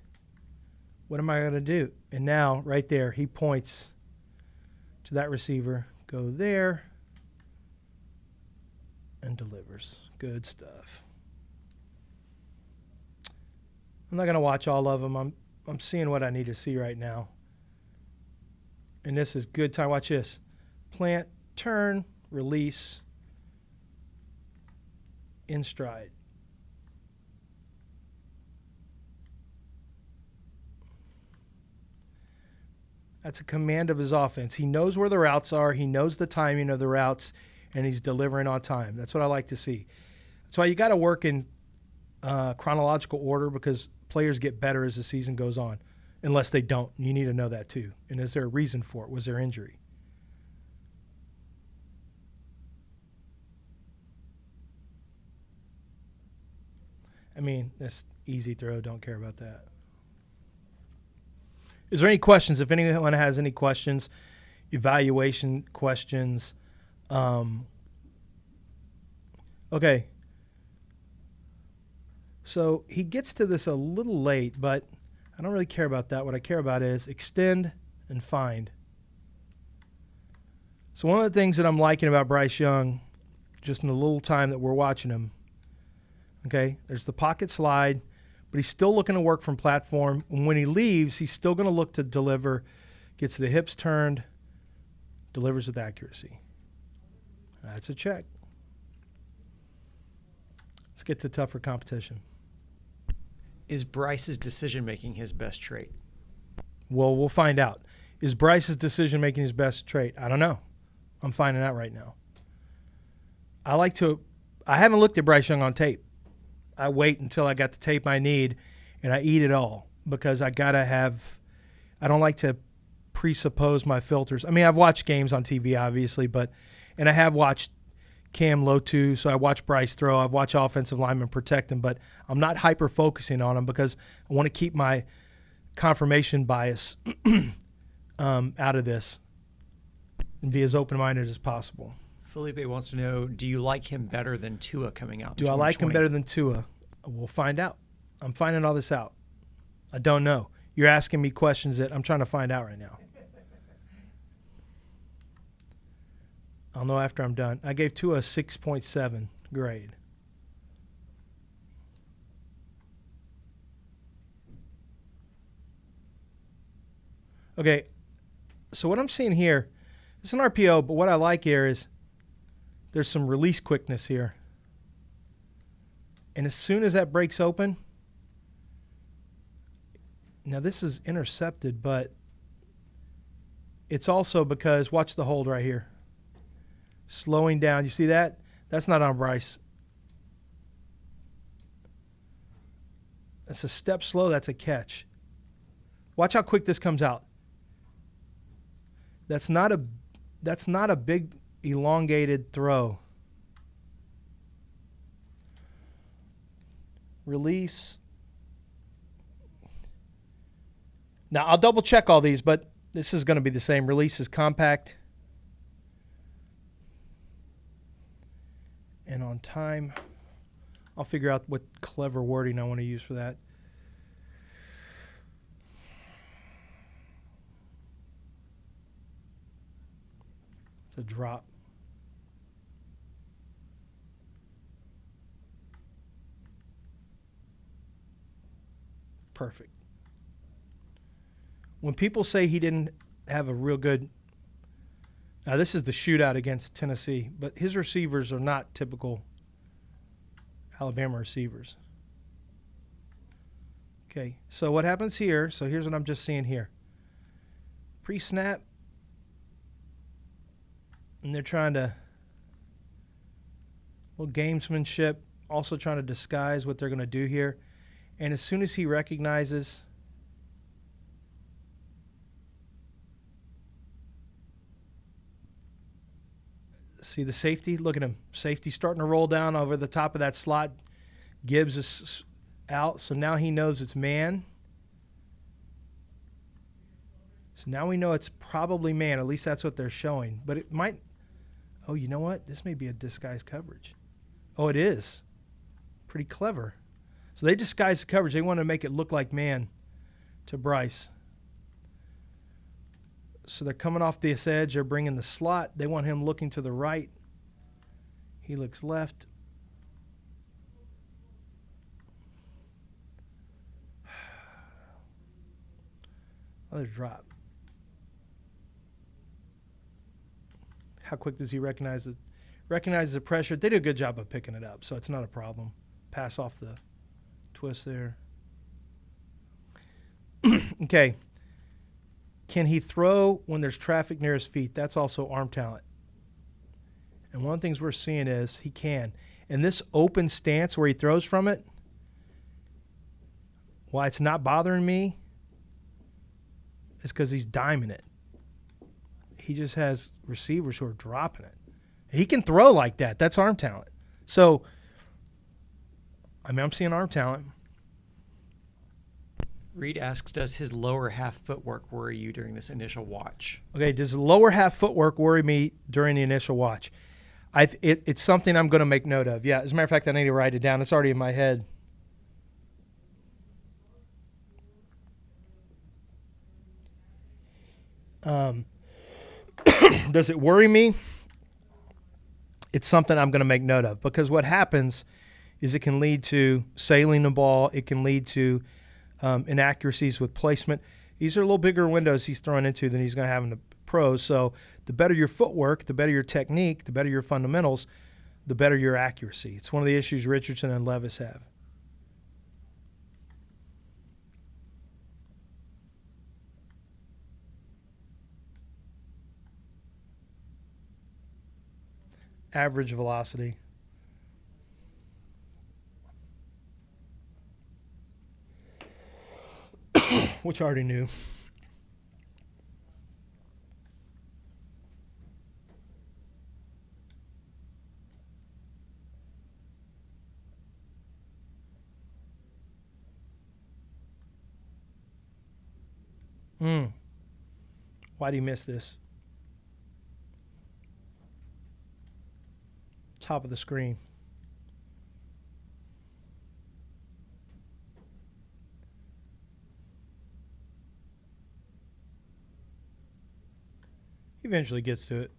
What am I going to do? And now, right there, he points to that receiver. Go there. And delivers. Good stuff. I'm not going to watch all of them. I'm seeing what I need to see right now. And this is good time. Watch this. Plant, turn, release, in stride. That's a command of his offense. He knows where the routes are. He knows the timing of the routes, and he's delivering on time. That's what I like to see. That's why you got to work in chronological order, because players get better as the season goes on, unless they don't. You need to know that too. And is there a reason for it? Was there injury? I mean, that's easy throw. Don't care about that. Is there any questions? If anyone has any questions, evaluation questions. Okay. So he gets to this a little late, but I don't really care about that. What I care about is extend and find. So one of the things that I'm liking about Bryce Young, just in the little time that we're watching him, Okay, there's the pocket slide, but he's still looking to work from platform. And when he leaves, he's still going to look to deliver, gets the hips turned, delivers with accuracy. That's a check. Let's get to tougher competition. Is Bryce's decision-making his best trait? Well, we'll find out. Is Bryce's decision-making his best trait? I don't know. I'm finding out right now. I haven't looked at Bryce Young on tape. I wait until I got the tape I need, and I eat it all because I don't like to presuppose my filters. I mean, I've watched games on TV, obviously, and I have watched Cam Lotu, so I watch Bryce throw. I've watched offensive linemen protect him, but I'm not hyper-focusing on him because I want to keep my confirmation bias out of this and be as open-minded as possible. Felipe wants to know, do you like him better than Tua coming out? Do I like him better than Tua? We'll find out. I'm finding all this out. I don't know. You're asking me questions that I'm trying to find out right now. I'll know after I'm done. I gave Tua a 6.7 grade. Okay, so what I'm seeing here, it's an RPO, but what I like here is there's some release quickness here. And as soon as that breaks open, now this is intercepted, but it's also because, watch the hold right here. Slowing down. You see that? That's not on Bryce. That's a step slow. That's a catch. Watch how quick this comes out. That's not a big elongated throw. Release. Now, I'll double check all these, but this is going to be the same. Release is compact. And on time, I'll figure out what clever wording I want to use for that. It's a drop. Perfect. When people say he didn't have a real good, now this is the shootout against Tennessee, but his receivers are not typical Alabama receivers. Okay, so what happens here, so here's what I'm just seeing here. Pre-snap, and they're trying to, little gamesmanship, also trying to disguise what they're going to do here. And as soon as he recognizes, see the safety? Look at him. Safety starting to roll down over the top of that slot. Gibbs is out, so now he knows it's man. So now we know it's probably man. At least that's what they're showing. But it might – oh, you know what? This may be a disguised coverage. Oh, it is. Pretty clever. So they disguised the coverage. They want to make it look like man to Bryce. So they're coming off this edge. They're bringing the slot. They want him looking to the right. He looks left. Another drop. How quick does he recognize it? Recognizes the pressure. They do a good job of picking it up, so it's not a problem. Pass off the twist there. Okay. Can he throw when there's traffic near his feet? That's also arm talent. And one of the things we're seeing is he can. And this open stance where he throws from it, why it's not bothering me is because he's diming it. He just has receivers who are dropping it. He can throw like that. That's arm talent. So, I mean, I'm seeing arm talent. Reed asks, does his lower half footwork worry you during this initial watch? Okay, does the lower half footwork worry me during the initial watch? It's something I'm going to make note of. Yeah, as a matter of fact, I need to write it down. It's already in my head. Does it worry me? It's something I'm going to make note of because what happens is it can lead to sailing the ball. It can lead to inaccuracies with placement. These are a little bigger windows he's throwing into than he's going to have in the pros. So the better your footwork, the better your technique, the better your fundamentals, the better your accuracy. It's one of the issues Richardson and Levis have. Average velocity. Which I already knew. Why do you miss this? Top of the screen. He eventually gets to it.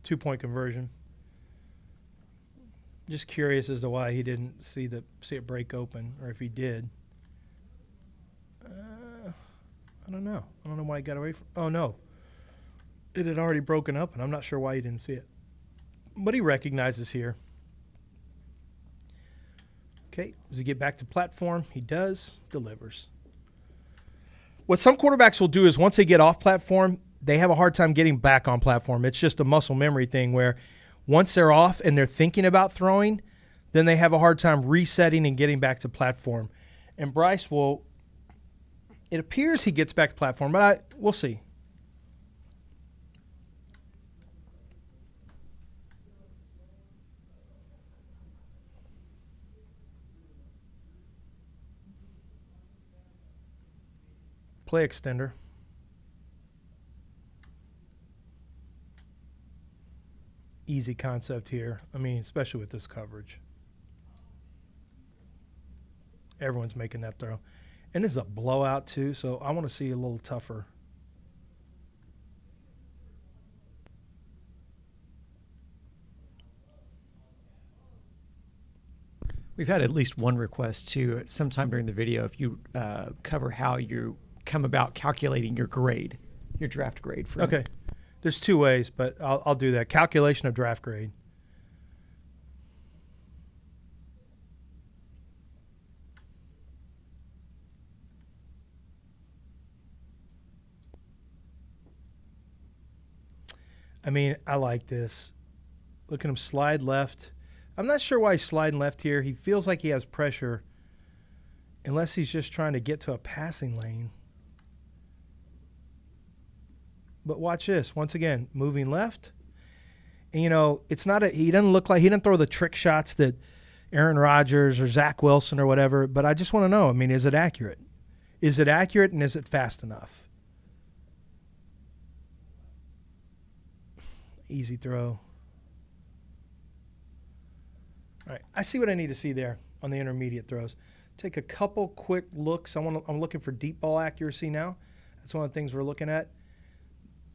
2-point conversion. Just curious as to why he didn't see it break open, or if he did. I don't know. I don't know why he got away from. Oh no, it had already broken up, and I'm not sure why he didn't see it. But he recognizes here. Okay, does he get back to platform? He does. Delivers. What some quarterbacks will do is once they get off platform, they have a hard time getting back on platform. It's just a muscle memory thing where once they're off and they're thinking about throwing, then they have a hard time resetting and getting back to platform. And Bryce will, it appears he gets back to platform, but we'll see. Play extender. Easy concept here. I mean, especially with this coverage. Everyone's making that throw. And it's a blowout too, so I want to see a little tougher. We've had at least one request to sometime during the video if you cover how you come about calculating your grade, your draft grade. For Okay. There's two ways, but I'll do that. Calculation of draft grade. I mean, I like this. Look at him slide left. I'm not sure why he's sliding left here. He feels like he has pressure unless he's just trying to get to a passing lane. But watch this. Once again, moving left. And, you know, it's not he doesn't look like he didn't throw the trick shots that Aaron Rodgers or Zach Wilson or whatever. But I just want to know, I mean, is it accurate? Is it accurate and is it fast enough? Easy throw. All right, I see what I need to see there on the intermediate throws. Take a couple quick looks. I'm looking for deep ball accuracy now. That's one of the things we're looking at.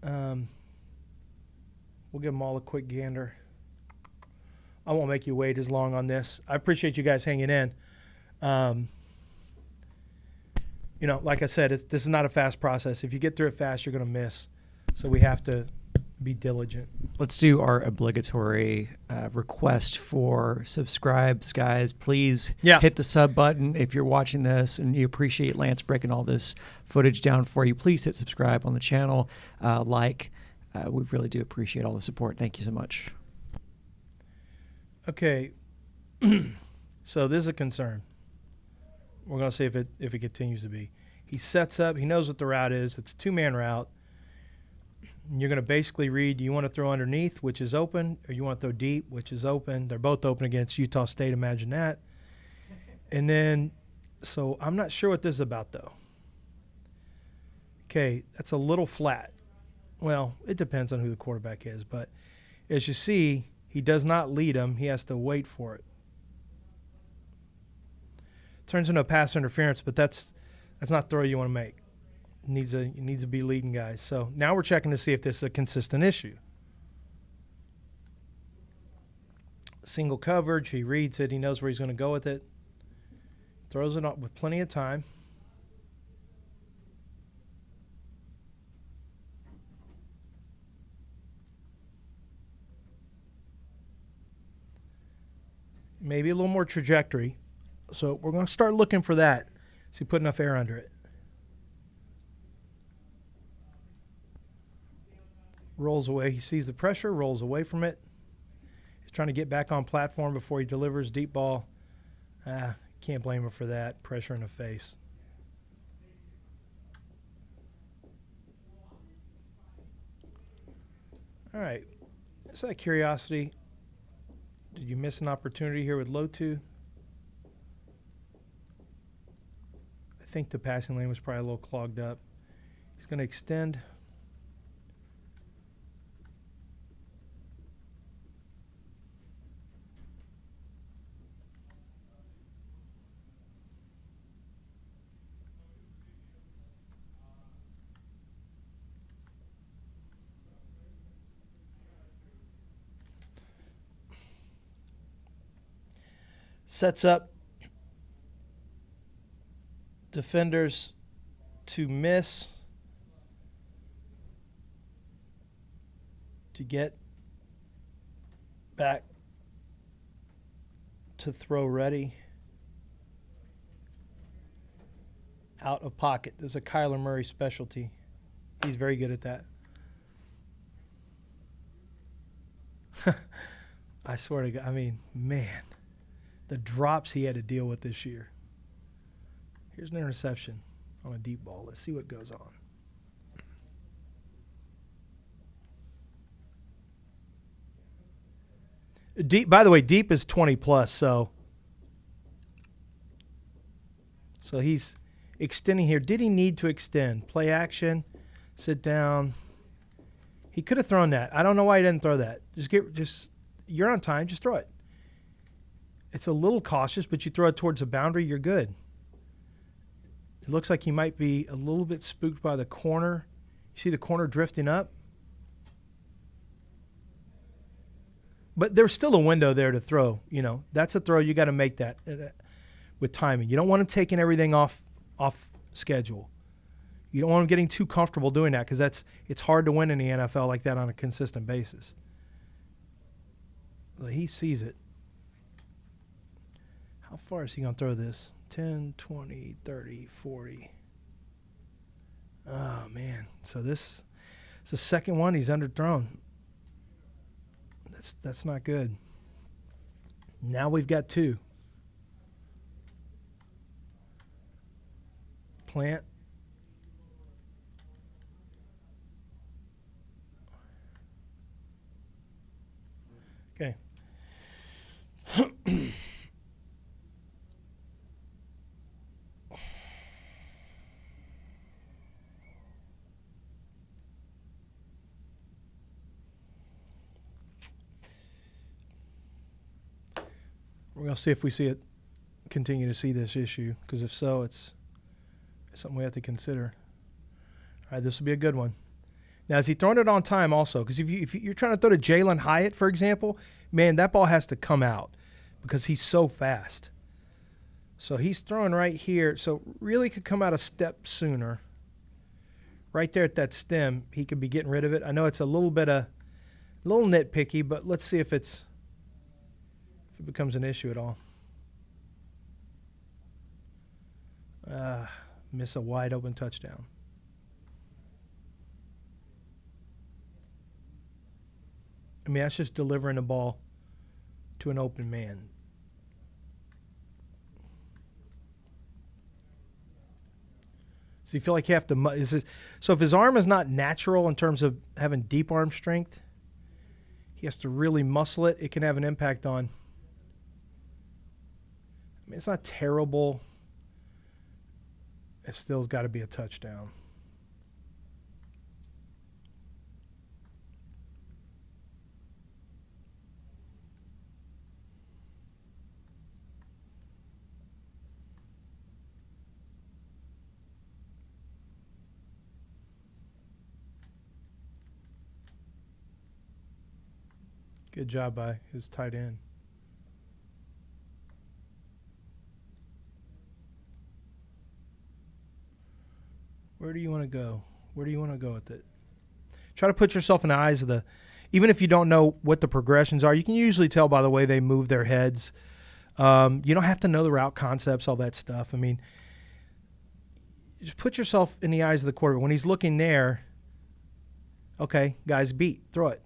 We'll give them all a quick gander. I won't make you wait as long on this. I appreciate you guys hanging in. You know, like I said, this is not a fast process. If you get through it fast, you're going to miss. So we have to be diligent. Let's do our obligatory request for subscribes, guys. Please hit the sub button if you're watching this and you appreciate Lance breaking all this footage down for you. Please hit subscribe on the channel. We really do appreciate all the support. Thank you so much. Okay, so this is a concern. We're going to see if it continues to be. He sets up. He knows what the route is. It's a two-man route. You're going to basically read, do you want to throw underneath, which is open, or you want to throw deep, which is open. They're both open against Utah State. Imagine that. And then, so I'm not sure what this is about, though. Okay, that's a little flat. Well, it depends on who the quarterback is. But as you see, he does not lead him. He has to wait for it. Turns into a pass interference, but that's not the throw you want to make. It needs to be leading guys. So now we're checking to see if this is a consistent issue. Single coverage. He reads it. He knows where he's going to go with it. Throws it up with plenty of time. Maybe a little more trajectory. So we're going to start looking for that. So you put enough air under it. Rolls away. He sees the pressure, rolls away from it. He's trying to get back on platform before he delivers deep ball. Can't blame him for that. Pressure in the face. All right. Just out of curiosity, did you miss an opportunity here with Lotu? I think the passing lane was probably a little clogged up. He's going to extend. Sets up defenders to miss, to get back to throw ready. Out of pocket. This is a Kyler Murray specialty. He's very good at that. I swear to God, I mean, man, the drops he had to deal with this year. Here's an interception on a deep ball. Let's see what goes on. Deep, by the way, deep is 20 plus, so he's extending here. Did he need to extend? Play action, sit down. He could have thrown that. I don't know why he didn't throw that. You're on time, just throw it. It's a little cautious, but you throw it towards the boundary, you're good. It looks like he might be a little bit spooked by the corner. You see the corner drifting up? But there's still a window there to throw. You know, that's a throw. You got to make that with timing. You don't want him taking everything off schedule. You don't want him getting too comfortable doing that because it's hard to win in the NFL like that on a consistent basis. Well, he sees it. How far is he going to throw this? 10, 20, 30, 40. Oh, man. So this is the second one he's underthrown. That's not good. Now we've got two. Plant. Okay. We're going to see if we continue to see this issue, because if so, it's something we have to consider. All right, this will be a good one. Now, is he throwing it on time also? Because if you're trying to throw to Jalen Hyatt, for example, man, that ball has to come out because he's so fast. So he's throwing right here. So really could come out a step sooner. Right there at that stem, he could be getting rid of it. I know it's a little nitpicky, but let's see if it becomes an issue at all. Miss a wide open touchdown. I mean, that's just delivering the ball to an open man. So you feel like you have to so if his arm is not natural in terms of having deep arm strength, he has to really muscle it. It can have an impact on. I mean, it's not terrible. It still's got to be a touchdown. Good job by his tight end. Where do you want to go? Where do you want to go with it? Try to put yourself in the eyes of the, even if you don't know what the progressions are, you can usually tell by the way they move their heads. You don't have to know the route concepts, all that stuff. I mean, just put yourself in the eyes of the quarterback. When he's looking there, okay, guys, beat, throw it.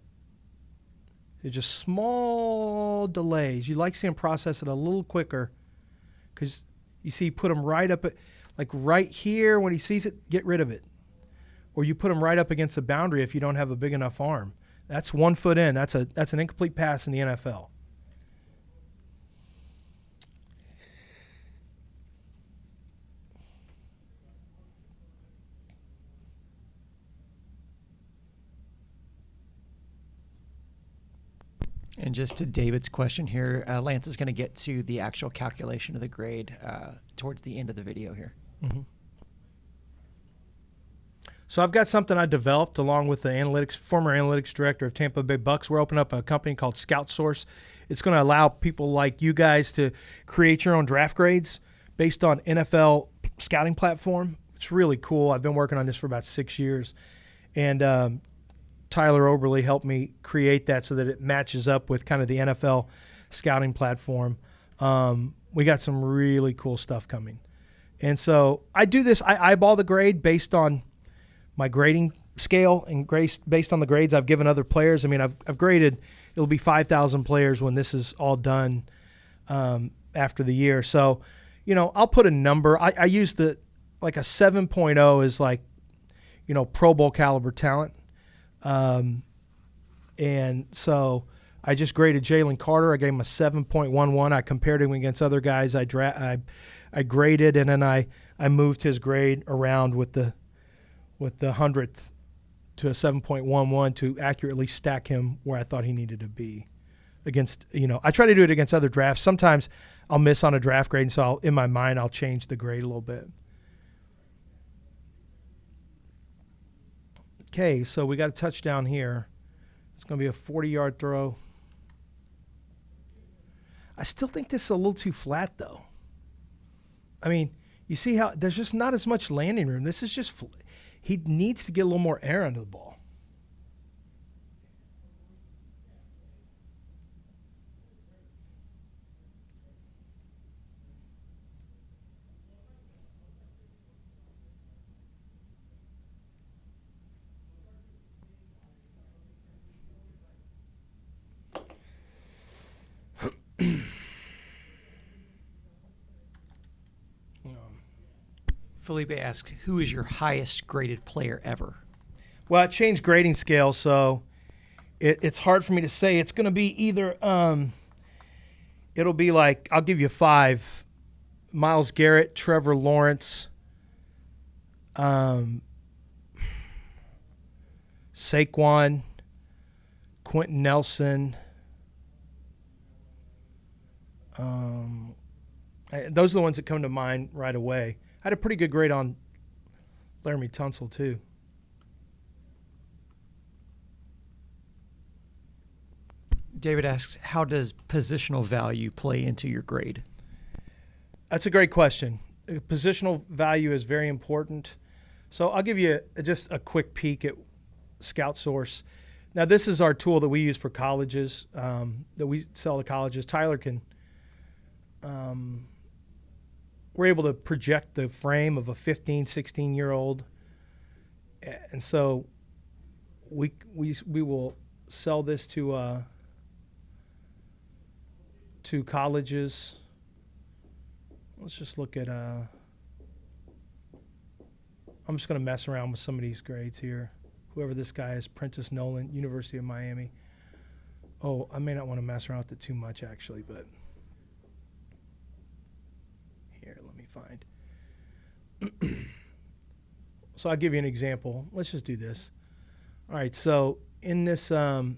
They're just small delays. You like seeing him process it a little quicker because you see, put him right up at, like right here when he sees it, get rid of it. Or you put him right up against the boundary if you don't have a big enough arm. That's 1 foot in. That's an incomplete pass in the NFL. And just to David's question here, Lance is going to get to the actual calculation of the grade towards the end of the video here. Mm-hmm. So I've got something I developed along with the former analytics director of Tampa Bay Bucks. We're opening up a company called Scout Source. It's going to allow people like you guys to create your own draft grades based on NFL scouting platform. It's really cool. I've been working on this for about 6 years. And Tyler Oberle helped me create that so that it matches up with kind of the NFL scouting platform. We got some really cool stuff coming. And so I do this. I eyeball the grade based on my grading scale and based on the grades I've given other players. I mean, I've graded, it'll be 5,000 players when this is all done after the year. So, you know, I'll put a number. I use like a 7.0 is like, you know, Pro Bowl caliber talent. And so I just graded Jalen Carter. I gave him a 7.11. I compared him against other guys I graded, and then I moved his grade around with the 100th to a 7.11 to accurately stack him where I thought he needed to be against, you know, I try to do it against other drafts. Sometimes I'll miss on a draft grade, and so in my mind I'll change the grade a little bit. Okay, so we got a touchdown here. It's going to be a 40-yard throw. I still think this is a little too flat, though. I mean, you see how there's just not as much landing room. This is just he needs to get a little more air under the ball. Felipe asks, who is your highest graded player ever? Well, I changed grading scale, so it's hard for me to say. It's going to be either it'll be like, I'll give you 5. Myles Garrett, Trevor Lawrence, Saquon, Quentin Nelson. Those are the ones that come to mind right away. I had a pretty good grade on Laramie Tunsil, too. David asks, how does positional value play into your grade? That's a great question. Positional value is very important. So I'll give you just a quick peek at Scout Source. Now, this is our tool that we use for colleges, that we sell to colleges. Tyler can we're able to project the frame of a 15, 16-year-old. And so we will sell this to colleges. Let's just look at I'm just going to mess around with some of these grades here. Whoever this guy is, Prentice Nolan, University of Miami. Oh, I may not want to mess around with it too much, actually, but here, let me find. So I'll give you an example. Let's just do this. All right, so in this, in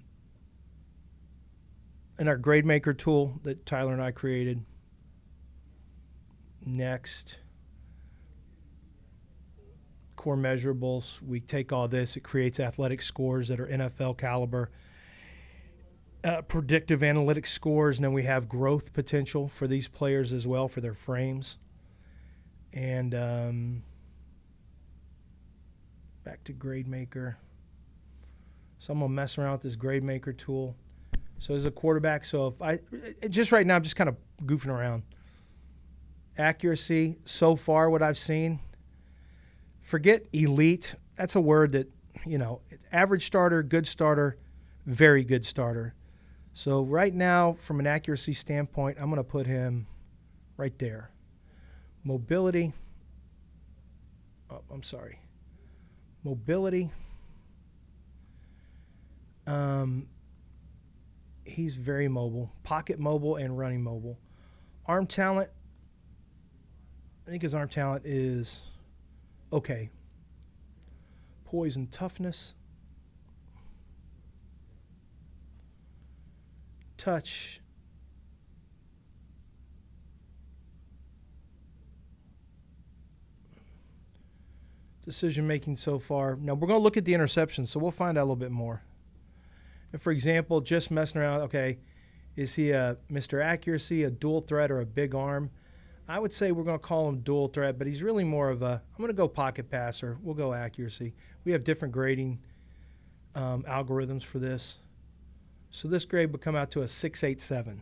our grade maker tool that Tyler and I created, next, core measurables, we take all this, it creates athletic scores that are NFL caliber, predictive analytics scores, and then we have growth potential for these players as well for their frames. And Back to Grade Maker. So I'm going to mess around with this Grade Maker tool. So as a quarterback, so if just right now I'm just kind of goofing around. Accuracy, so far what I've seen, forget elite. That's a word that, average starter, good starter, very good starter. So right now, from an accuracy standpoint, I'm going to put him right there. Mobility. Mobility. He's very mobile. Pocket mobile and running mobile. Arm talent. I think his arm talent is okay. Poise and toughness. Touch. Decision making so far. Now we're going to look at the interceptions, so we'll find out a little bit more. And for example, just messing around, okay, is he a Mr. Accuracy, a dual threat, or a big arm? I would say we're going to call him dual threat, but he's really more of a, I'm going to go pocket passer. We'll go accuracy. We have different grading algorithms for this. So this grade would come out to a 6.87,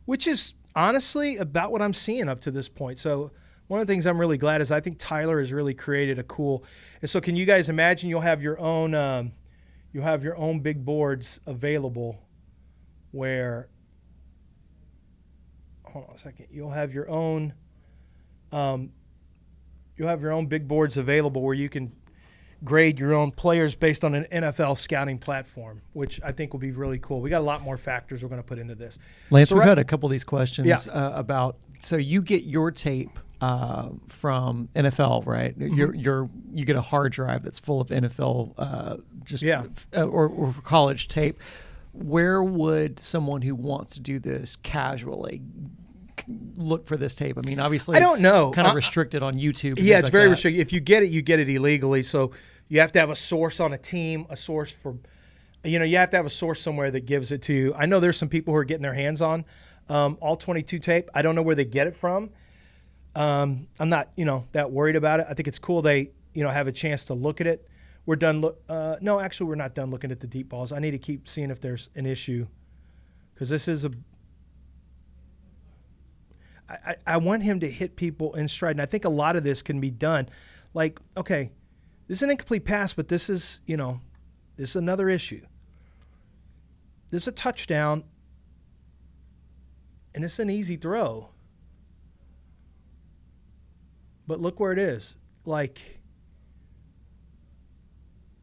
which is honestly about what I'm seeing up to this point. So one of the things I'm really glad is I think Tyler has really created a cool. And so can you guys imagine you'll have your own big boards available where, hold on a second, you'll have your own big boards available where you can grade your own players based on an NFL scouting platform, which I think will be really cool. We got a lot more factors we're going to put into this. Lance, we've had a couple of these questions about, so you get your tape from NFL, right? Mm-hmm. You get a hard drive that's full of NFL or college tape. Where would someone who wants to do this casually look for this tape? I mean, obviously, I don't know. Kind of restricted on YouTube. Yeah, it's very restricted. If you get it illegally. So you have to have a source on a team, a source for, you have to have a source somewhere that gives it to you. I know there's some people who are getting their hands on all 22 tape. I don't know where they get it from. I'm not, that worried about it. I think it's cool they, have a chance to look at it. We're done. No, actually, we're not done looking at the deep balls. I need to keep seeing if there's an issue because this is I want him to hit people in stride, and I think a lot of this can be done. Like, okay, this is an incomplete pass, but this is, this is another issue. There's a touchdown, and it's an easy throw. But look where it is. Like,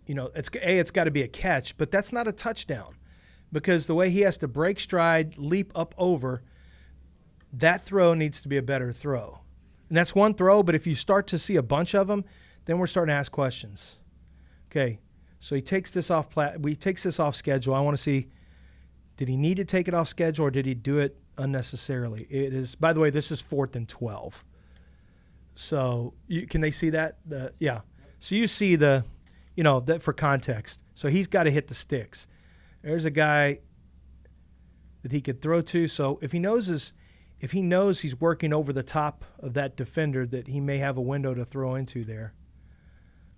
it's got to be a catch, but that's not a touchdown because the way he has to break stride, leap up over, that throw needs to be a better throw. And that's one throw, but if you start to see a bunch of them, then we're starting to ask questions. Okay, so he takes this off schedule. I want to see, did he need to take it off schedule or did he do it unnecessarily? It is, by the way, this is 4th and 12. So can they see that? So you see the, that for context. So he's got to hit the sticks. There's a guy that he could throw to. So if he knows he's working over the top of that defender, that he may have a window to throw into there,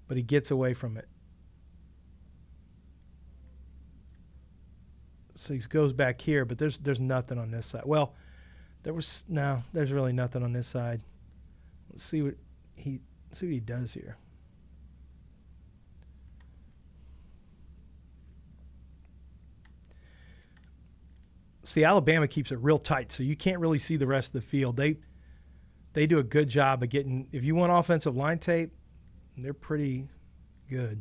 but he gets away from it. So he goes back here, but there's nothing on this side. Well, there's really nothing on this side. Let's see what he does here. See, Alabama keeps it real tight, so you can't really see the rest of the field. They do a good job of getting, if you want offensive line tape, they're pretty good.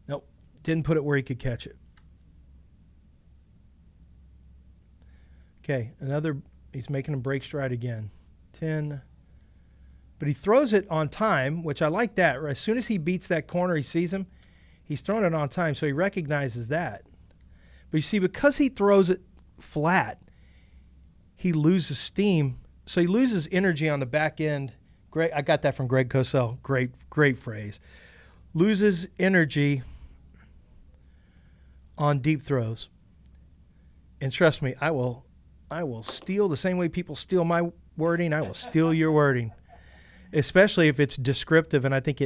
Nope, didn't put it where he could catch it. Okay, he's making him break stride again. 10. But he throws it on time, which I like that. As soon as he beats that corner, he sees him, he's throwing it on time, so he recognizes that. But you see, because he throws it flat, he loses steam, so he loses energy on the back end. Great, I got that from Greg Cosell. Great phrase. Loses energy on deep throws. And trust me, I will steal the same way people steal my wording. I will steal your wording, especially if it's descriptive, and I think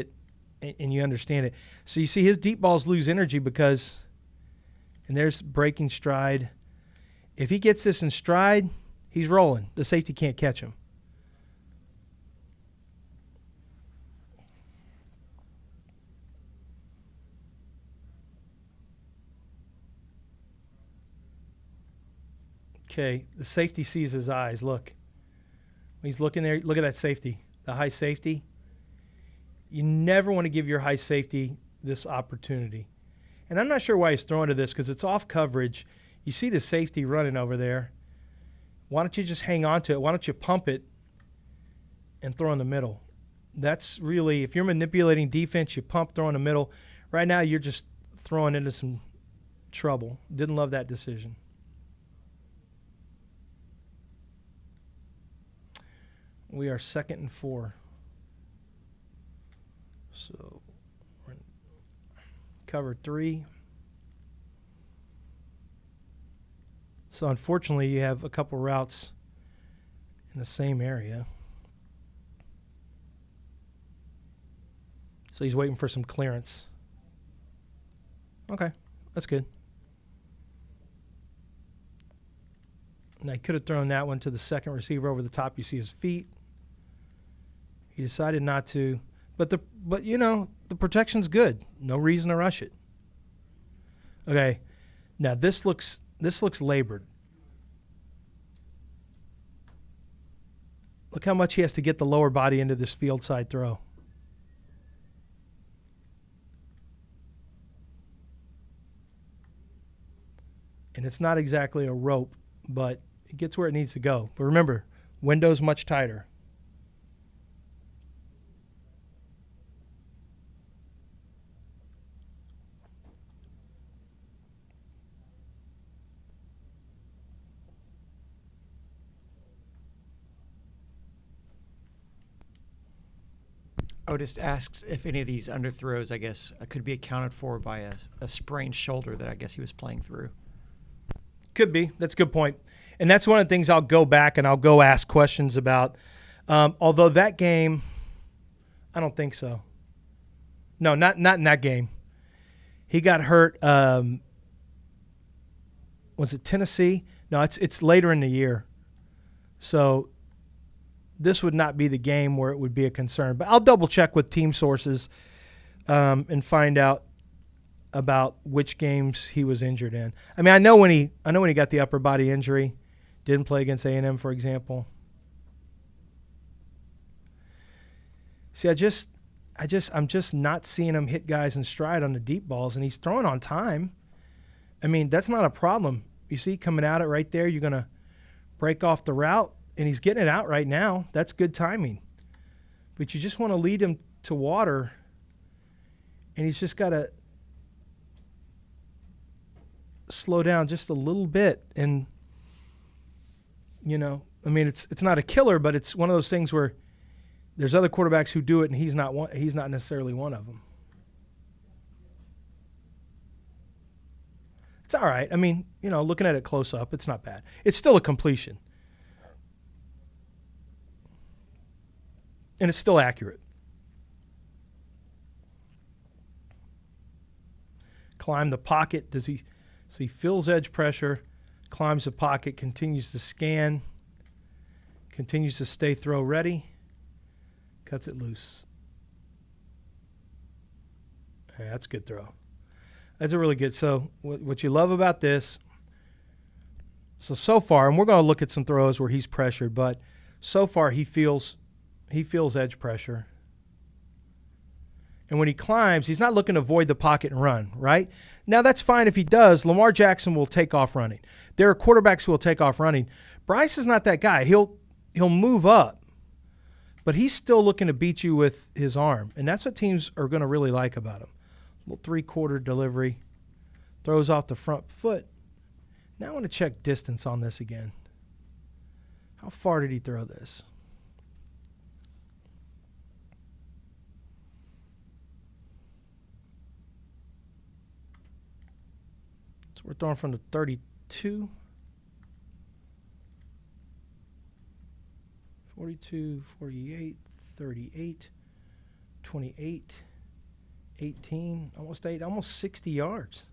and you understand it. So you see his deep balls lose energy because, and there's breaking stride. If he gets this in stride, he's rolling. The safety can't catch him. Okay, the safety sees his eyes. Look. He's looking there. Look at that safety, the high safety. You never want to give your high safety this opportunity. And I'm not sure why he's throwing to this because it's off coverage. You see the safety running over there. Why don't you just hang on to it? Why don't you pump it and throw in the middle? That's really, if you're manipulating defense, you pump, throw in the middle. Right now, you're just throwing into some trouble. Didn't love that decision. We are 2nd and 4. So we're in cover 3. So unfortunately, you have a couple routes in the same area. So he's waiting for some clearance. Okay, that's good. Now he could have thrown that one to the second receiver over the top. You see his feet. He decided not to, but you know, the protection's good. No reason to rush it. Okay, now this looks labored. Look how much he has to get the lower body into this field side throw. And it's not exactly a rope, but it gets where it needs to go. But remember, window's much tighter. Otis asks if any of these underthrows, I guess, could be accounted for by a sprained shoulder that I guess he was playing through. Could be. That's a good point. And that's one of the things I'll go back and I'll go ask questions about. Although that game, I don't think so. No, not in that game. He got hurt. Was it Tennessee? No, it's later in the year. So this would not be the game where it would be a concern. But I'll double check with team sources and find out about which games he was injured in. I mean, I know when he got the upper body injury, didn't play against A&M, for example. See, I'm just not seeing him hit guys in stride on the deep balls, and he's throwing on time. I mean, that's not a problem. You see, coming at it right there, you're going to break off the route, and he's getting it out right now. That's good timing. But you just want to lead him to water, and he's just got to slow down just a little bit. And, you know, I mean, it's not a killer, but it's one of those things where there's other quarterbacks who do it, and he's not necessarily one of them. It's all right. I mean, you know, looking at it close up, it's not bad. It's still a completion. And it's still accurate. Climb the pocket. So he feels edge pressure, climbs the pocket, continues to scan, continues to stay throw ready, cuts it loose. Yeah, that's a good throw. That's a really good. So what you love about this, so far, and we're going to look at some throws where he's pressured, but so far he feels edge pressure. And when he climbs, he's not looking to avoid the pocket and run, right? Now, that's fine if he does. Lamar Jackson will take off running. There are quarterbacks who will take off running. Bryce is not that guy. He'll move up, but he's still looking to beat you with his arm, and that's what teams are going to really like about him. Little three-quarter delivery, throws off the front foot. Now I want to check distance on this again. How far did he throw this? So we're throwing from the 32. 42, 48, 38, 28, 18, almost 60 yards.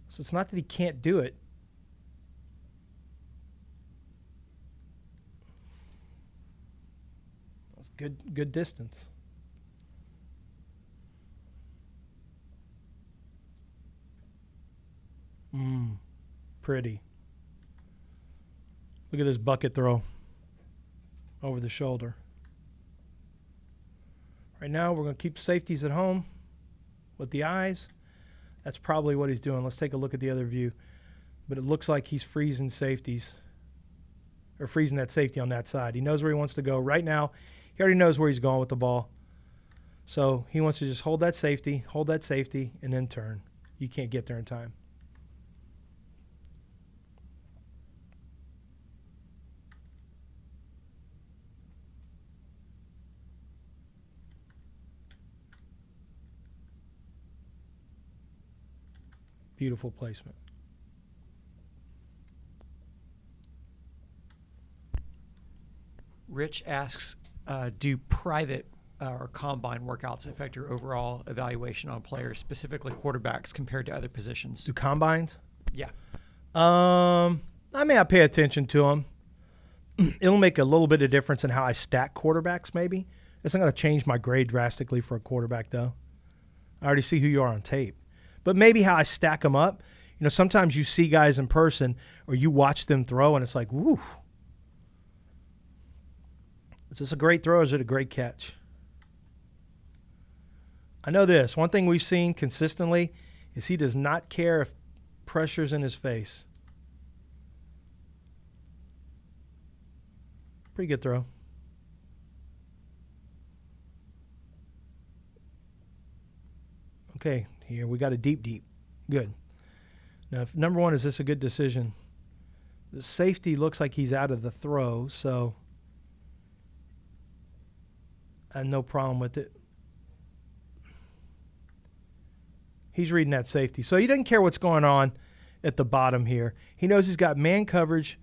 So it's not that he can't do it. That's good distance. Pretty. Look at this bucket throw over the shoulder. Right now, we're going to keep safeties at home with the eyes. That's probably what he's doing. Let's take a look at the other view. But it looks like he's freezing safeties, or freezing that safety on that side. He knows where he wants to go. Right now, he already knows where he's going with the ball. So he wants to just hold that safety, and then turn. You can't get there in time. Beautiful placement. Rich asks, do private or combine workouts affect your overall evaluation on players, specifically quarterbacks, compared to other positions? Do combines? Yeah. I may not pay attention to them. It'll make a little bit of difference in how I stack quarterbacks, maybe. It's not going to change my grade drastically for a quarterback, though. I already see who you are on tape. But maybe how I stack them up. You know, sometimes you see guys in person or you watch them throw, and it's like, woo. Is this a great throw or is it a great catch? I know this. One thing we've seen consistently is he does not care if pressure's in his face. Pretty good throw. Okay, here we got a deep. Good. Now, number one, is this a good decision? The safety looks like he's out of the throw, so I have no problem with it. He's reading that safety. So he doesn't care what's going on at the bottom here. He knows he's got man coverage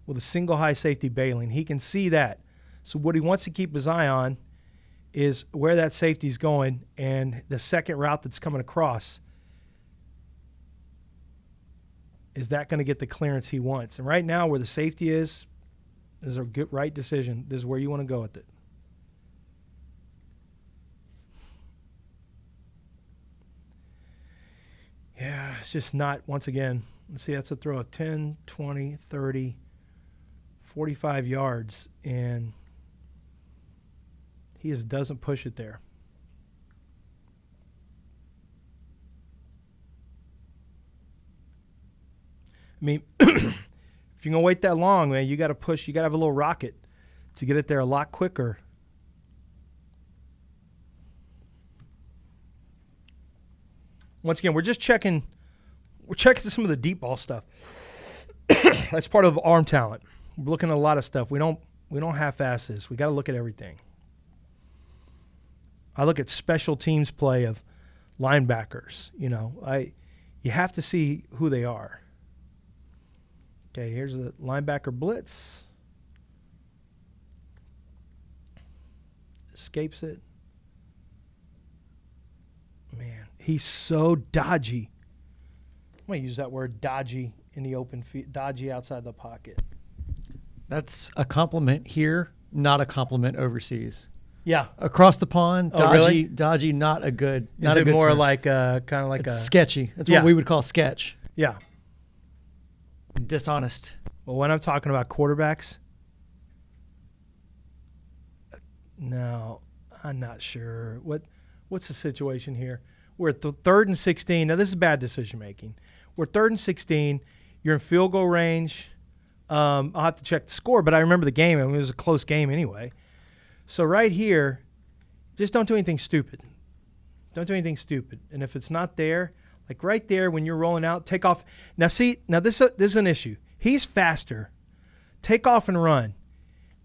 with a single high safety bailing. He can see that. So what he wants to keep his eye on is where that safety's going and the second route that's coming across. Is that going to get the clearance he wants? And right now, where the safety is a good right decision. This is where you want to go with it. Yeah, it's just not, once again, let's see, that's a throw of 10, 20, 30, 45 yards, and he just doesn't push it there. I mean, if you're going to wait that long, man, you got to push. You got to have a little rocket to get it there a lot quicker. Once again, we're just checking. We're checking some of the deep ball stuff. That's part of arm talent. We're looking at a lot of stuff. We don't half-ass this. We got to look at everything. I look at special teams play of linebackers. You know, you have to see who they are. Okay, here's the linebacker blitz. Escapes it. Man, he's so dodgy. I'm going to use that word dodgy in the open field, dodgy outside the pocket. That's a compliment here, not a compliment overseas. Yeah. Across the pond, dodgy, really? dodgy, not a good. Is it more like kind of like it's sketchy? That's what we would call sketch. Yeah. Dishonest. Well, when I'm talking about quarterbacks, no, I'm not sure. What's the situation here? We're at the 3rd and 16. Now, this is bad decision making. We're 3rd and 16. You're in field goal range. I'll have to check the score, but I remember the game. I mean, it was a close game anyway. So right here, just don't do anything stupid. Don't do anything stupid. And if it's not there, like right there when you're rolling out, take off. Now, see, this is an issue. He's faster. Take off and run.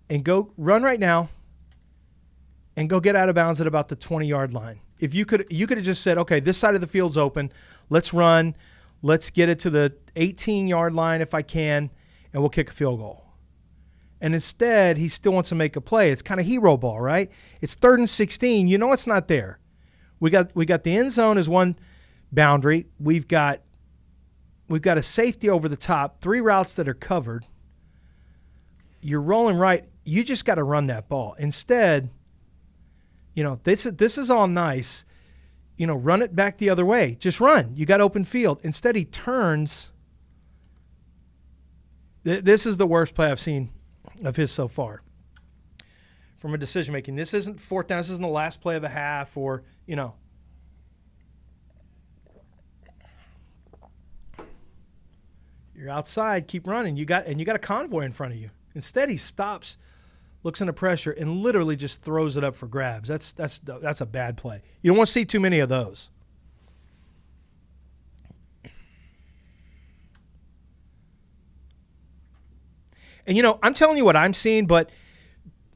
And go run right now and go get out of bounds at about the 20-yard line. If you could have just said, okay, this side of the field's open. Let's run. Let's get it to the 18-yard line if I can, and we'll kick a field goal. And instead, he still wants to make a play. It's kind of hero ball, right? It's 3rd and 16. You know it's not there. We got the end zone as one boundary. We've got a safety over the top, 3 routes that are covered. You're rolling right. You just got to run that ball. Instead, this is all nice. Run it back the other way. Just run. You got open field. Instead, he turns. This is the worst play I've seen of his so far. From a decision making. This isn't fourth down. This isn't the last play of the half, or You're outside, keep running. You got a convoy in front of you. Instead, he stops, looks into pressure, and literally just throws it up for grabs. That's a bad play. You don't want to see too many of those. And I'm telling you what I'm seeing, but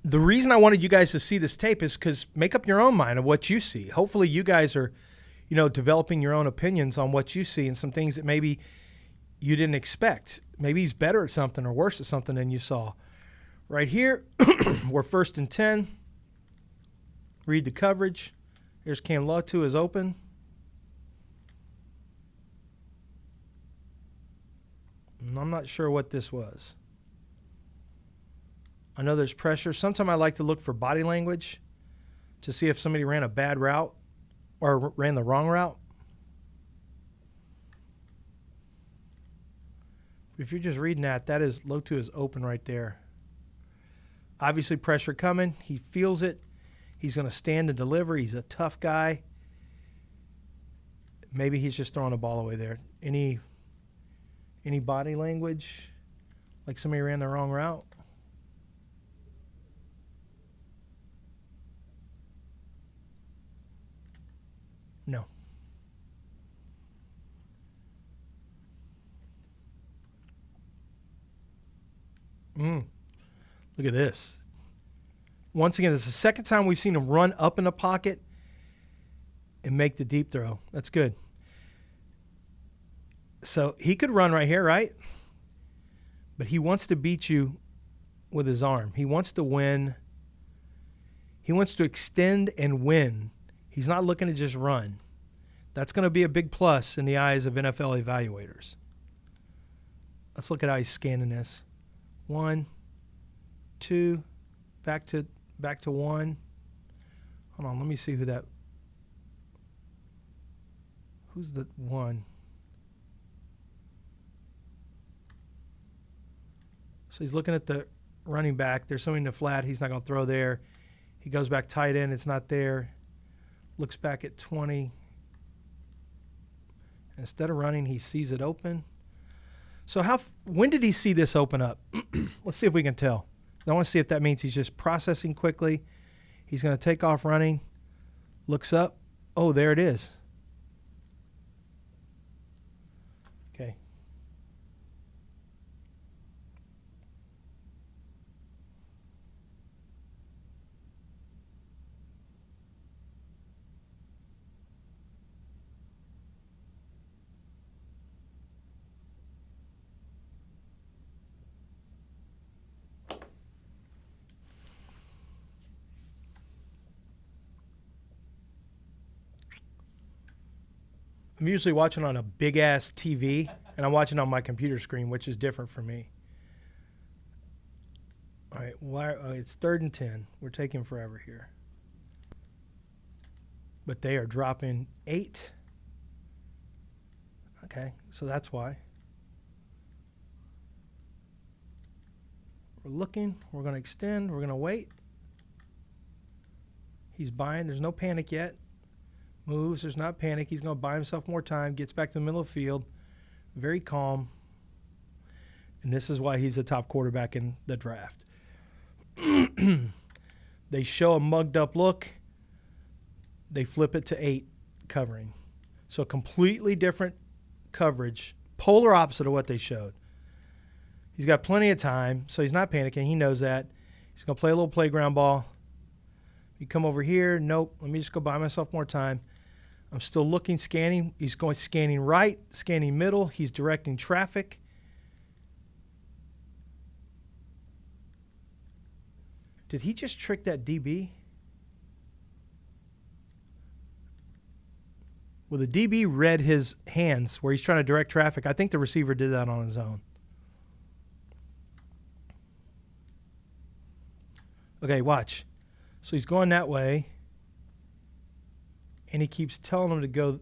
the reason I wanted you guys to see this tape is because make up your own mind of what you see. Hopefully you guys are, developing your own opinions on what you see and some things that maybe you didn't expect. Maybe he's better at something or worse at something than you saw. Right here, we're 1st and 10. Read the coverage. Here's Cam Latu is open. And I'm not sure what this was. I know there's pressure. Sometimes I like to look for body language to see if somebody ran a bad route or ran the wrong route. If you're just reading that is Latu is open right there. Obviously pressure coming. He feels it. He's going to stand and deliver. He's a tough guy. Maybe he's just throwing the ball away there. Any body language? Like somebody ran the wrong route? No. Look at this. Once again, this is the second time we've seen him run up in the pocket and make the deep throw. That's good. So he could run right here, right? But he wants to beat you with his arm. He wants to win. He wants to extend and win. He's not looking to just run. That's going to be a big plus in the eyes of NFL evaluators. Let's look at how he's scanning this. 1, 2, back to 1. Hold on, let me see who's the 1? So he's looking at the running back. There's something in the flat. He's not going to throw there. He goes back tight end. It's not there. Looks back at 20. Instead of running, he sees it open. So when did he see this open up? Let's see if we can tell. I want to see if that means he's just processing quickly. He's going to take off running. Looks up. Oh, there it is. Okay. I'm usually watching on a big-ass TV, and I'm watching on my computer screen, which is different for me. All right, it's 3rd and 10. We're taking forever here. But they are dropping 8. Okay, so that's why. We're looking. We're going to extend. We're going to wait. He's buying. There's no panic yet. Moves. There's not panic. He's going to buy himself more time. Gets back to the middle of the field. Very calm. And this is why he's a top quarterback in the draft. They show a mugged up look. They flip it to 8 covering. So completely different coverage. Polar opposite of what they showed. He's got plenty of time, so he's not panicking. He knows that. He's going to play a little playground ball. You come over here. Nope. Let me just go buy myself more time. I'm still looking, scanning. He's going scanning right, scanning middle. He's directing traffic. Did he just trick that DB? Well, the DB read his hands where he's trying to direct traffic. I think the receiver did that on his own. Okay, watch. So he's going that way, and he keeps telling him to go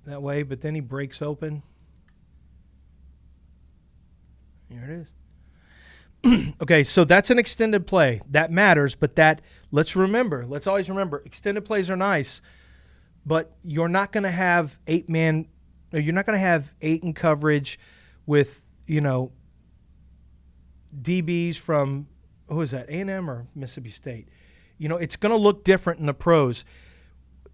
that way, but then he breaks open. Here it is. Okay, so that's an extended play. That matters, but let's always remember, extended plays are nice, but you're not going to have you're not going to have 8 in coverage with, DBs from, who is that, A&M or Mississippi State? It's going to look different in the pros.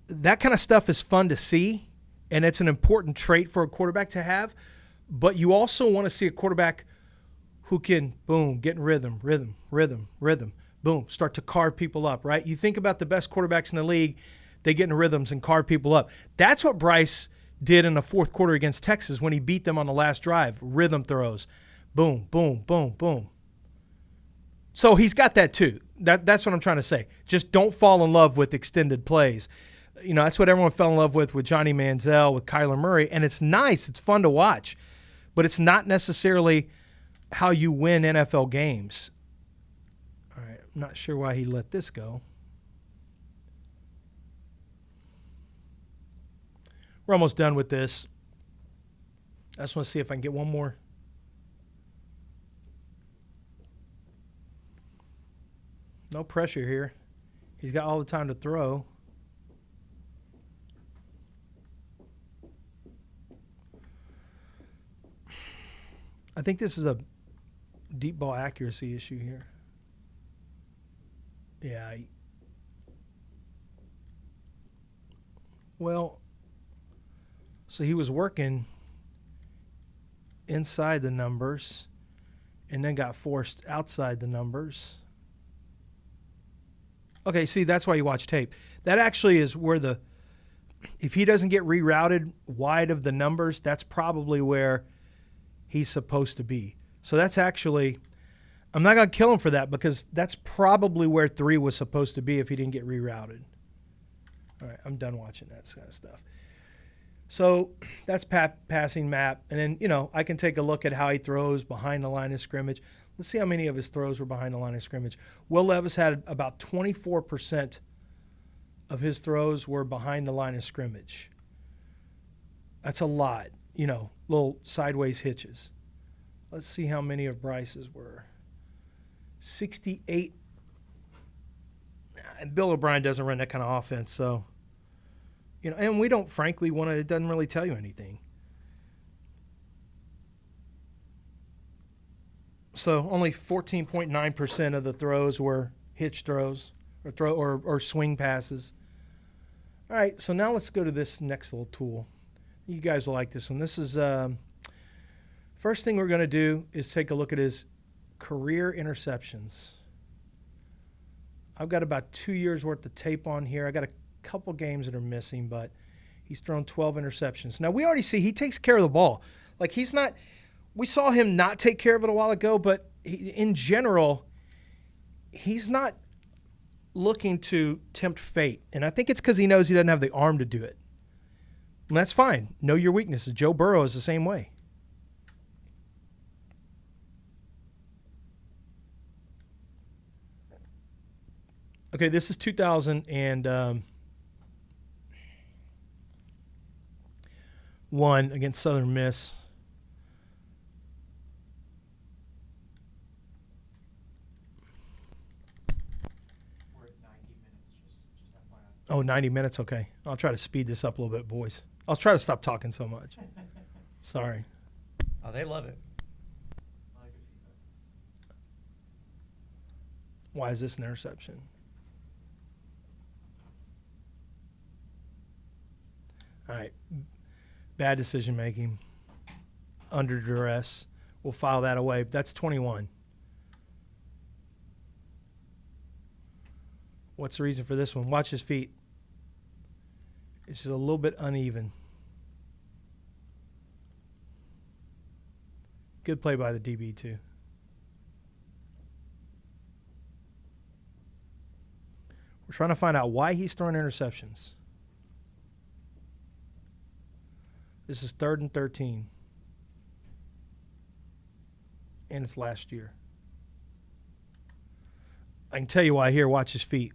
That kind of stuff is fun to see, and it's an important trait for a quarterback to have, but you also want to see a quarterback who can, boom, get in rhythm, boom, start to carve people up, right? You think about the best quarterbacks in the league, they get in rhythms and carve people up. That's what Bryce did in the fourth quarter against Texas when he beat them on the last drive. Rhythm throws. Boom, boom, boom, boom. So he's got that too. That's what I'm trying to say. Just don't fall in love with extended plays. That's what everyone fell in love with Johnny Manziel, with Kyler Murray, and it's nice. It's fun to watch. But it's not necessarily how you win NFL games. All right, I'm not sure why he let this go. We're almost done with this. I just want to see if I can get one more. No pressure here. He's got all the time to throw. I think this is a deep ball accuracy issue here. Yeah. Well, so he was working inside the numbers and then got forced outside the numbers. Okay, see, that's why you watch tape. That actually is where if he doesn't get rerouted wide of the numbers, that's probably where he's supposed to be. So that's actually, I'm not going to kill him for that because that's probably where 3 was supposed to be if he didn't get rerouted. All right, I'm done watching that kind of stuff. So that's passing map. And then, I can take a look at how he throws behind the line of scrimmage. Let's see how many of his throws were behind the line of scrimmage. Will Levis had about 24% of his throws were behind the line of scrimmage. That's a lot, little sideways hitches. Let's see how many of Bryce's were. 68. And Bill O'Brien doesn't run that kind of offense, so, and we don't frankly want to, it doesn't really tell you anything. So only 14.9% of the throws were hitch throws or swing passes. All right, so now let's go to this next little tool. You guys will like this one. This is first thing we're going to do is take a look at his career interceptions. I've got about 2 years worth of tape on here. I got a couple games that are missing, but he's thrown 12 interceptions. Now we already see he takes care of the ball. Like he's not. We saw him not take care of it a while ago, but in general, he's not looking to tempt fate. And I think it's because he knows he doesn't have the arm to do it. And that's fine. Know your weaknesses. Joe Burrow is the same way. Okay, this is 2001 against Southern Miss. Oh, 90 minutes? Okay. I'll try to speed this up a little bit, boys. I'll try to stop talking so much. Sorry. Oh, they love it. Why is this an interception? All right. Bad decision making. Under duress. We'll file that away. That's 21. What's the reason for this one? Watch his feet. It's just a little bit uneven. Good play by the DB, too. We're trying to find out why he's throwing interceptions. This is 3rd and 13. And it's last year. I can tell you why here. Watch his feet.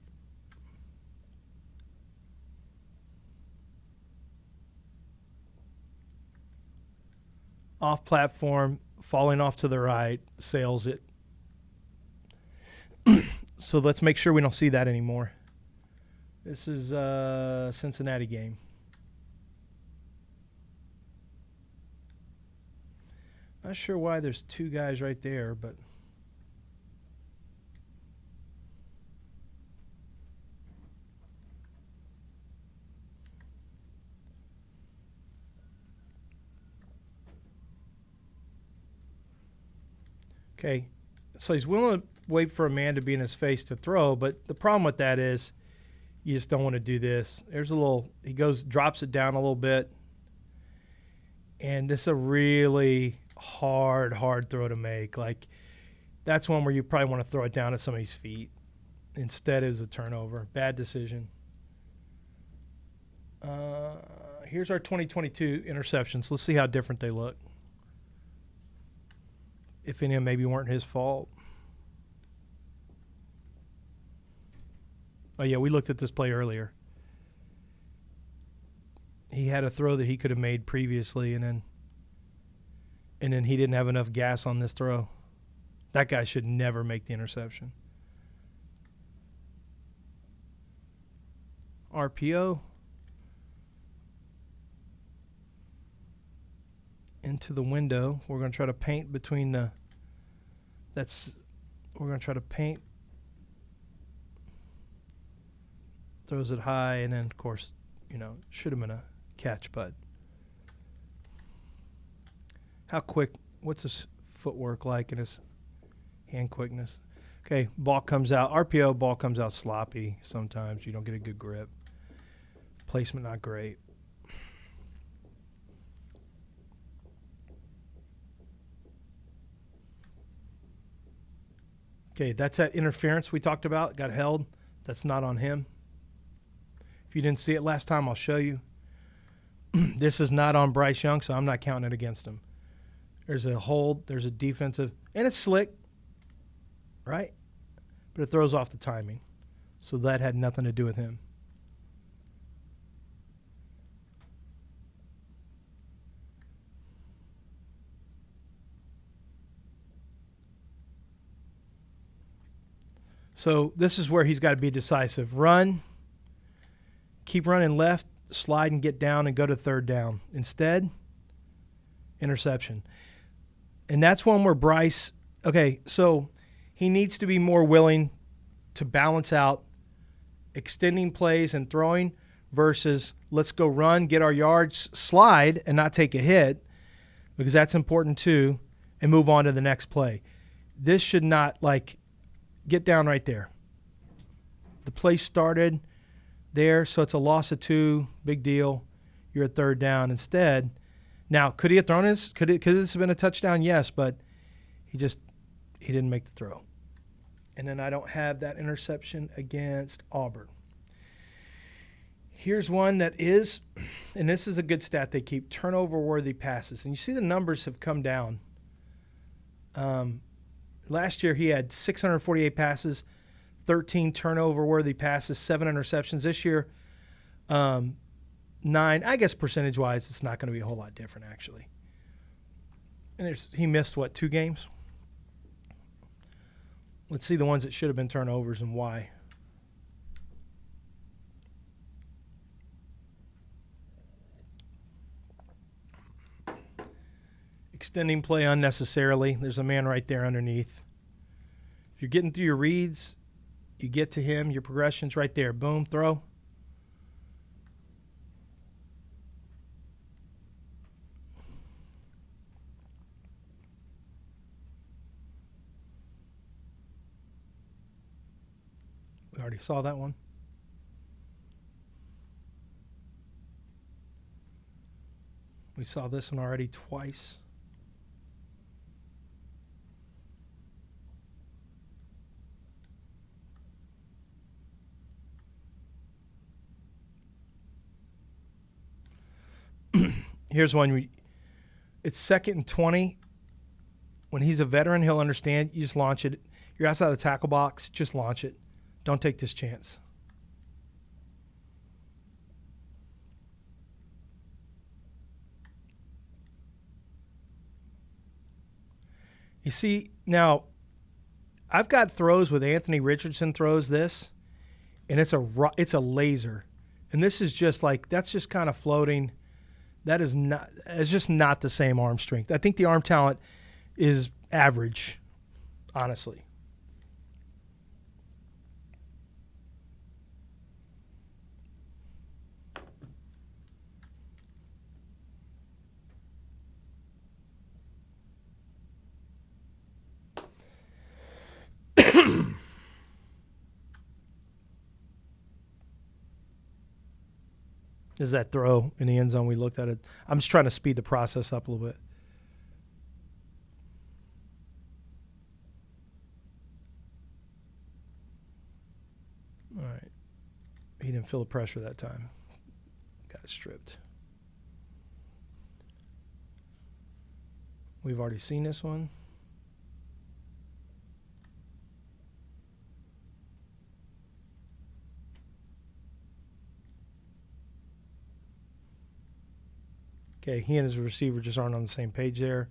Off platform, falling off to the right, sails it. So let's make sure we don't see that anymore. This is a Cincinnati game. Not sure why there's two guys right there, but okay. So he's willing to wait for a man to be in his face to throw, but the problem with that is you just don't want to do this. There's a little, he goes, drops it down a little bit, and this is a really hard throw to make. Like, that's one where you probably want to throw it down at somebody's feet. Instead, it was a turnover. Bad decision. Here's our 2022 interceptions. Let's see how different they look. If any of them maybe weren't his fault. Oh, yeah, we looked at this play earlier. He had a throw that he could have made previously, and then he didn't have enough gas on this throw. That guy should never make the interception. RPO. Into the window. We're going to try to paint between the... We're going to try to paint. Throws it high, and then, of course, should have been a catch, but how quick, what's his footwork like and his hand quickness? Okay, ball comes out. RPO, ball comes out sloppy sometimes. You don't get a good grip. Placement not great. Okay, that's that interference we talked about. Got held. That's not on him. If you didn't see it last time, I'll show you. This is not on Bryce Young, so I'm not counting it against him. There's a hold. There's a defensive. And it's slick, right? But it throws off the timing. So that had nothing to do with him. So this is where he's got to be decisive. Run. Keep running left, slide and get down and go to 3rd down. Instead, interception. And that's one where Bryce, okay, so he needs to be more willing to balance out extending plays and throwing versus let's go run, get our yards, slide, and not take a hit, because that's important too, and move on to the next play. This should not, get down right there. The play started there, so it's a loss of 2, big deal. You're at 3rd down instead. Now, could he have thrown this? Could this have been a touchdown? Yes, but he didn't make the throw. And then I don't have that interception against Auburn. Here's one that is, and this is a good stat they keep, turnover-worthy passes. And you see the numbers have come down. Last year he had 648 passes, 13 turnover-worthy passes, 7 interceptions. This year, 9. I guess percentage-wise, it's not going to be a whole lot different, actually. And he missed, 2 games? Let's see the ones that should have been turnovers and why. Extending play unnecessarily. There's a man right there underneath. If you're getting through your reads, you get to him, your progression's right there. Boom, throw. We already saw that one. We saw this one already twice. Here's one. It's 2nd and 20. When he's a veteran, he'll understand. You just launch it. You're outside the tackle box. Just launch it. Don't take this chance. You see, now, I've got throws with Anthony Richardson throws this, and it's a laser. And this is just like, that's just kind of floating. That is not, it's just not the same arm strength. I think the arm talent is average, honestly. Is that throw in the end zone? We looked at it. I'm just trying to speed the process up a little bit. All right. He didn't feel the pressure that time. Got it stripped. We've already seen this one. Okay, he and his receiver just aren't on the same page there.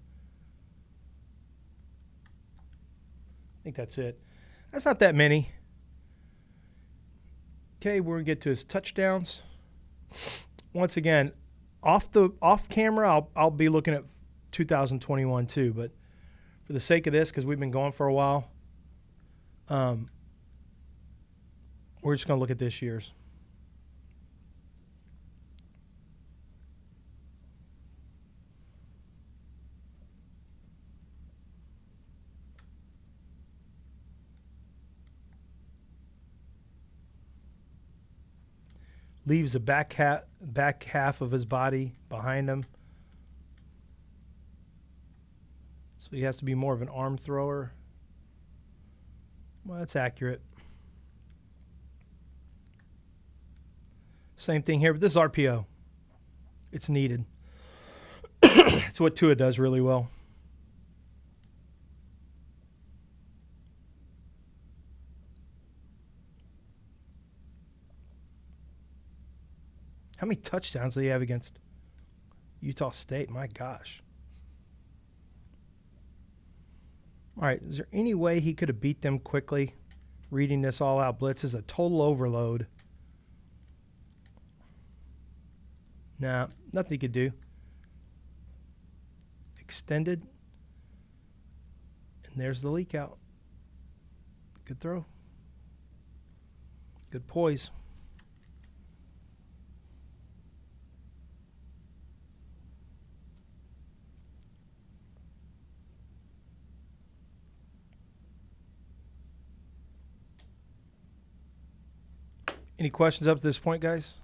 I think that's it. That's not that many. Okay, we're going to get to his touchdowns. Once again, off camera, I'll be looking at 2021 too, but for the sake of this, because we've been going for a while, we're just going to look at this year's. Leaves the back half of his body behind him. So he has to be more of an arm thrower. Well, that's accurate. Same thing here, but this is RPO. It's needed. It's what Tua does really well. How many touchdowns do you have against Utah State? My gosh. All right, is there any way he could have beat them quickly? Reading this all-out blitz is a total overload. Nah, nothing he could do. Extended. And there's the leak out. Good throw. Good poise. Any questions up to this point, guys?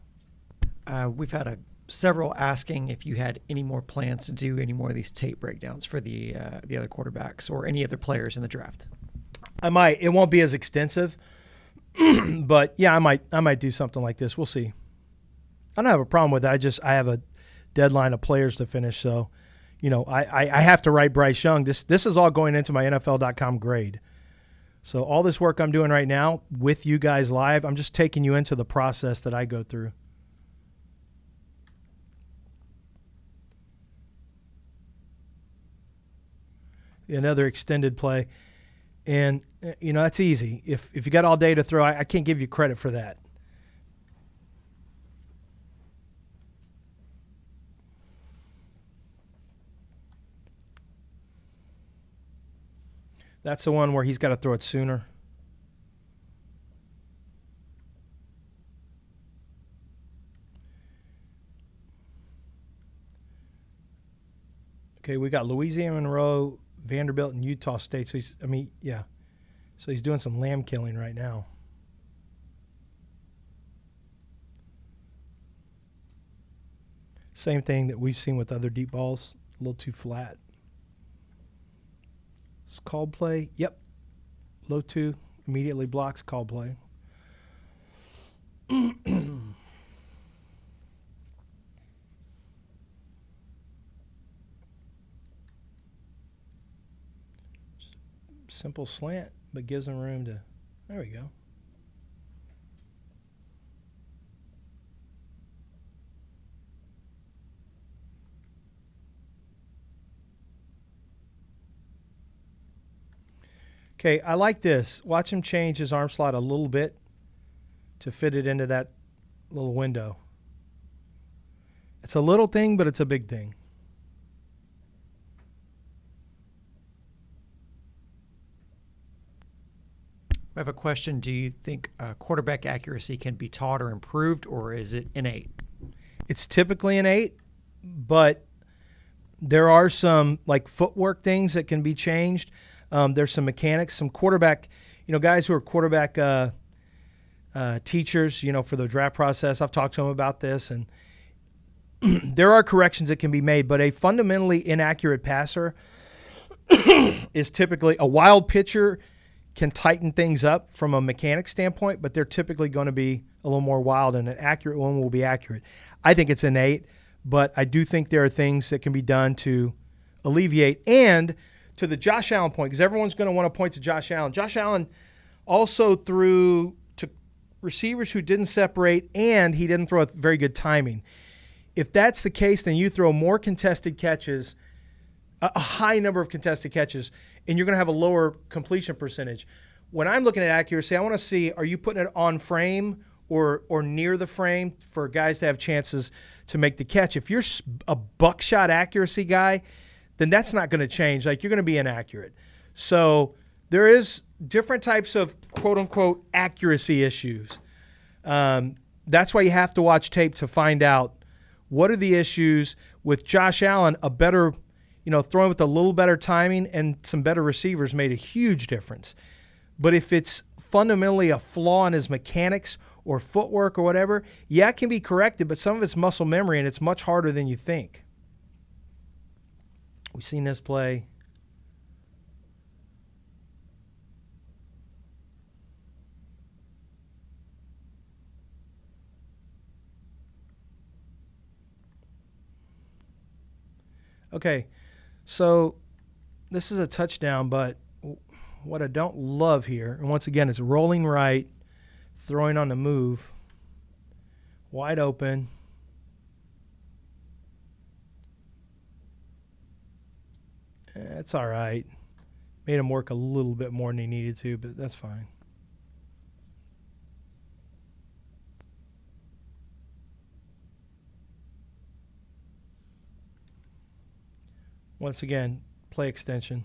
We've had several asking if you had any more plans to do any more of these tape breakdowns for the other quarterbacks or any other players in the draft. I might. It won't be as extensive, but yeah, I might do something like this. We'll see. I don't have a problem with it. I have a deadline of players to finish, so I have to write Bryce Young. This is all going into my NFL.com grade. So all this work I'm doing right now with you guys live, I'm just taking you into the process that I go through. Another extended play. And, that's easy. If you got all day to throw, I can't give you credit for that. That's the one where he's got to throw it sooner. Okay, we got Louisiana Monroe, Vanderbilt, and Utah State. So So he's doing some lamb killing right now. Same thing that we've seen with other deep balls. A little too flat. It's called play. Yep. Low two. Immediately blocks call play. Simple slant, but gives him room to, there we go. Okay, I like this. Watch him change his arm slot a little bit to fit it into that little window. It's a little thing, but it's a big thing. I have a question. Do you think quarterback accuracy can be taught or improved, or is it innate? It's typically innate, but there are some like footwork things that can be changed. There's some mechanics, some quarterback, guys who are quarterback teachers, for the draft process. I've talked to them about this, and there are corrections that can be made, but a fundamentally inaccurate passer is typically a wild pitcher can tighten things up from a mechanic standpoint, but they're typically going to be a little more wild, and an accurate one will be accurate. I think it's innate, but I do think there are things that can be done to alleviate. And to the Josh Allen point, because everyone's going to want to point to Josh Allen. Josh Allen also threw to receivers who didn't separate, and he didn't throw with very good timing. If that's the case, then you throw more contested catches, a high number of contested catches, and you're going to have a lower completion percentage. When I'm looking at accuracy, I want to see, are you putting it on frame or near the frame for guys to have chances to make the catch? If you're a buckshot accuracy guy, then that's not going to change. Like, you're going to be inaccurate. So there is different types of quote-unquote accuracy issues. That's why you have to watch tape to find out what are the issues. With Josh Allen, a better, throwing with a little better timing and some better receivers made a huge difference. But if it's fundamentally a flaw in his mechanics or footwork or whatever, yeah, it can be corrected, but some of it's muscle memory, and it's much harder than you think. We've seen this play. Okay, so this is a touchdown, but what I don't love here, and once again, it's rolling right, throwing on the move, wide open. It's all right. Made him work a little bit more than he needed to, but that's fine. Once again, play extension.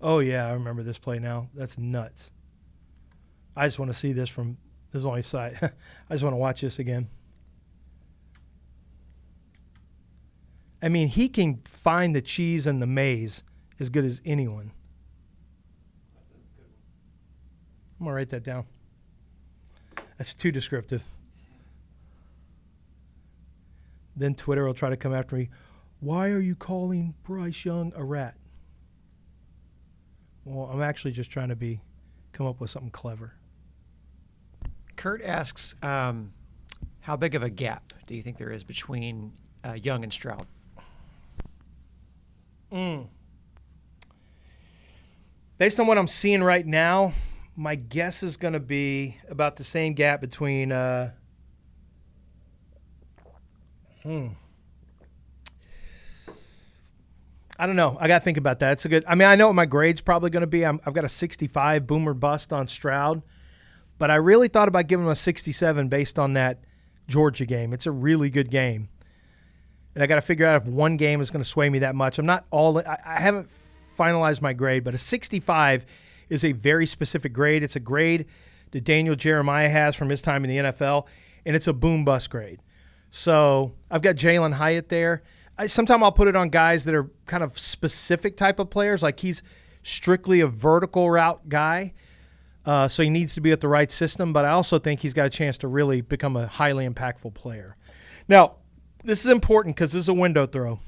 Oh, yeah, I remember this play now. That's nuts. I just want to see this from this only side. I just want to watch this again. I mean, he can find the cheese and the maize as good as anyone. That's a good one. I'm going to write that down. That's too descriptive. Then Twitter will try to come after me. Why are you calling Bryce Young a rat? Well, I'm actually just trying to come up with something clever. Kurt asks, how big of a gap do you think there is between Young and Stroud? Based on what I'm seeing right now, my guess is going to be about the same gap between I don't know. I got to think about that. It's a good. I mean, I know what my grade's probably going to be. I've got a 65 boomer bust on Stroud, but I really thought about giving him a 67 based on that Georgia game. It's a really good game, and I got to figure out if one game is going to sway me that much. I'm not all. I haven't finalized my grade, but a 65 is a very specific grade. It's a grade that Daniel Jeremiah has from his time in the NFL, and it's a boom bust grade. So I've got Jalen Hyatt there. Sometimes I'll put it on guys that are kind of specific type of players, like he's strictly a vertical route guy, so he needs to be at the right system, but I also think he's got a chance to really become a highly impactful player. Now, this is important because this is a window throw.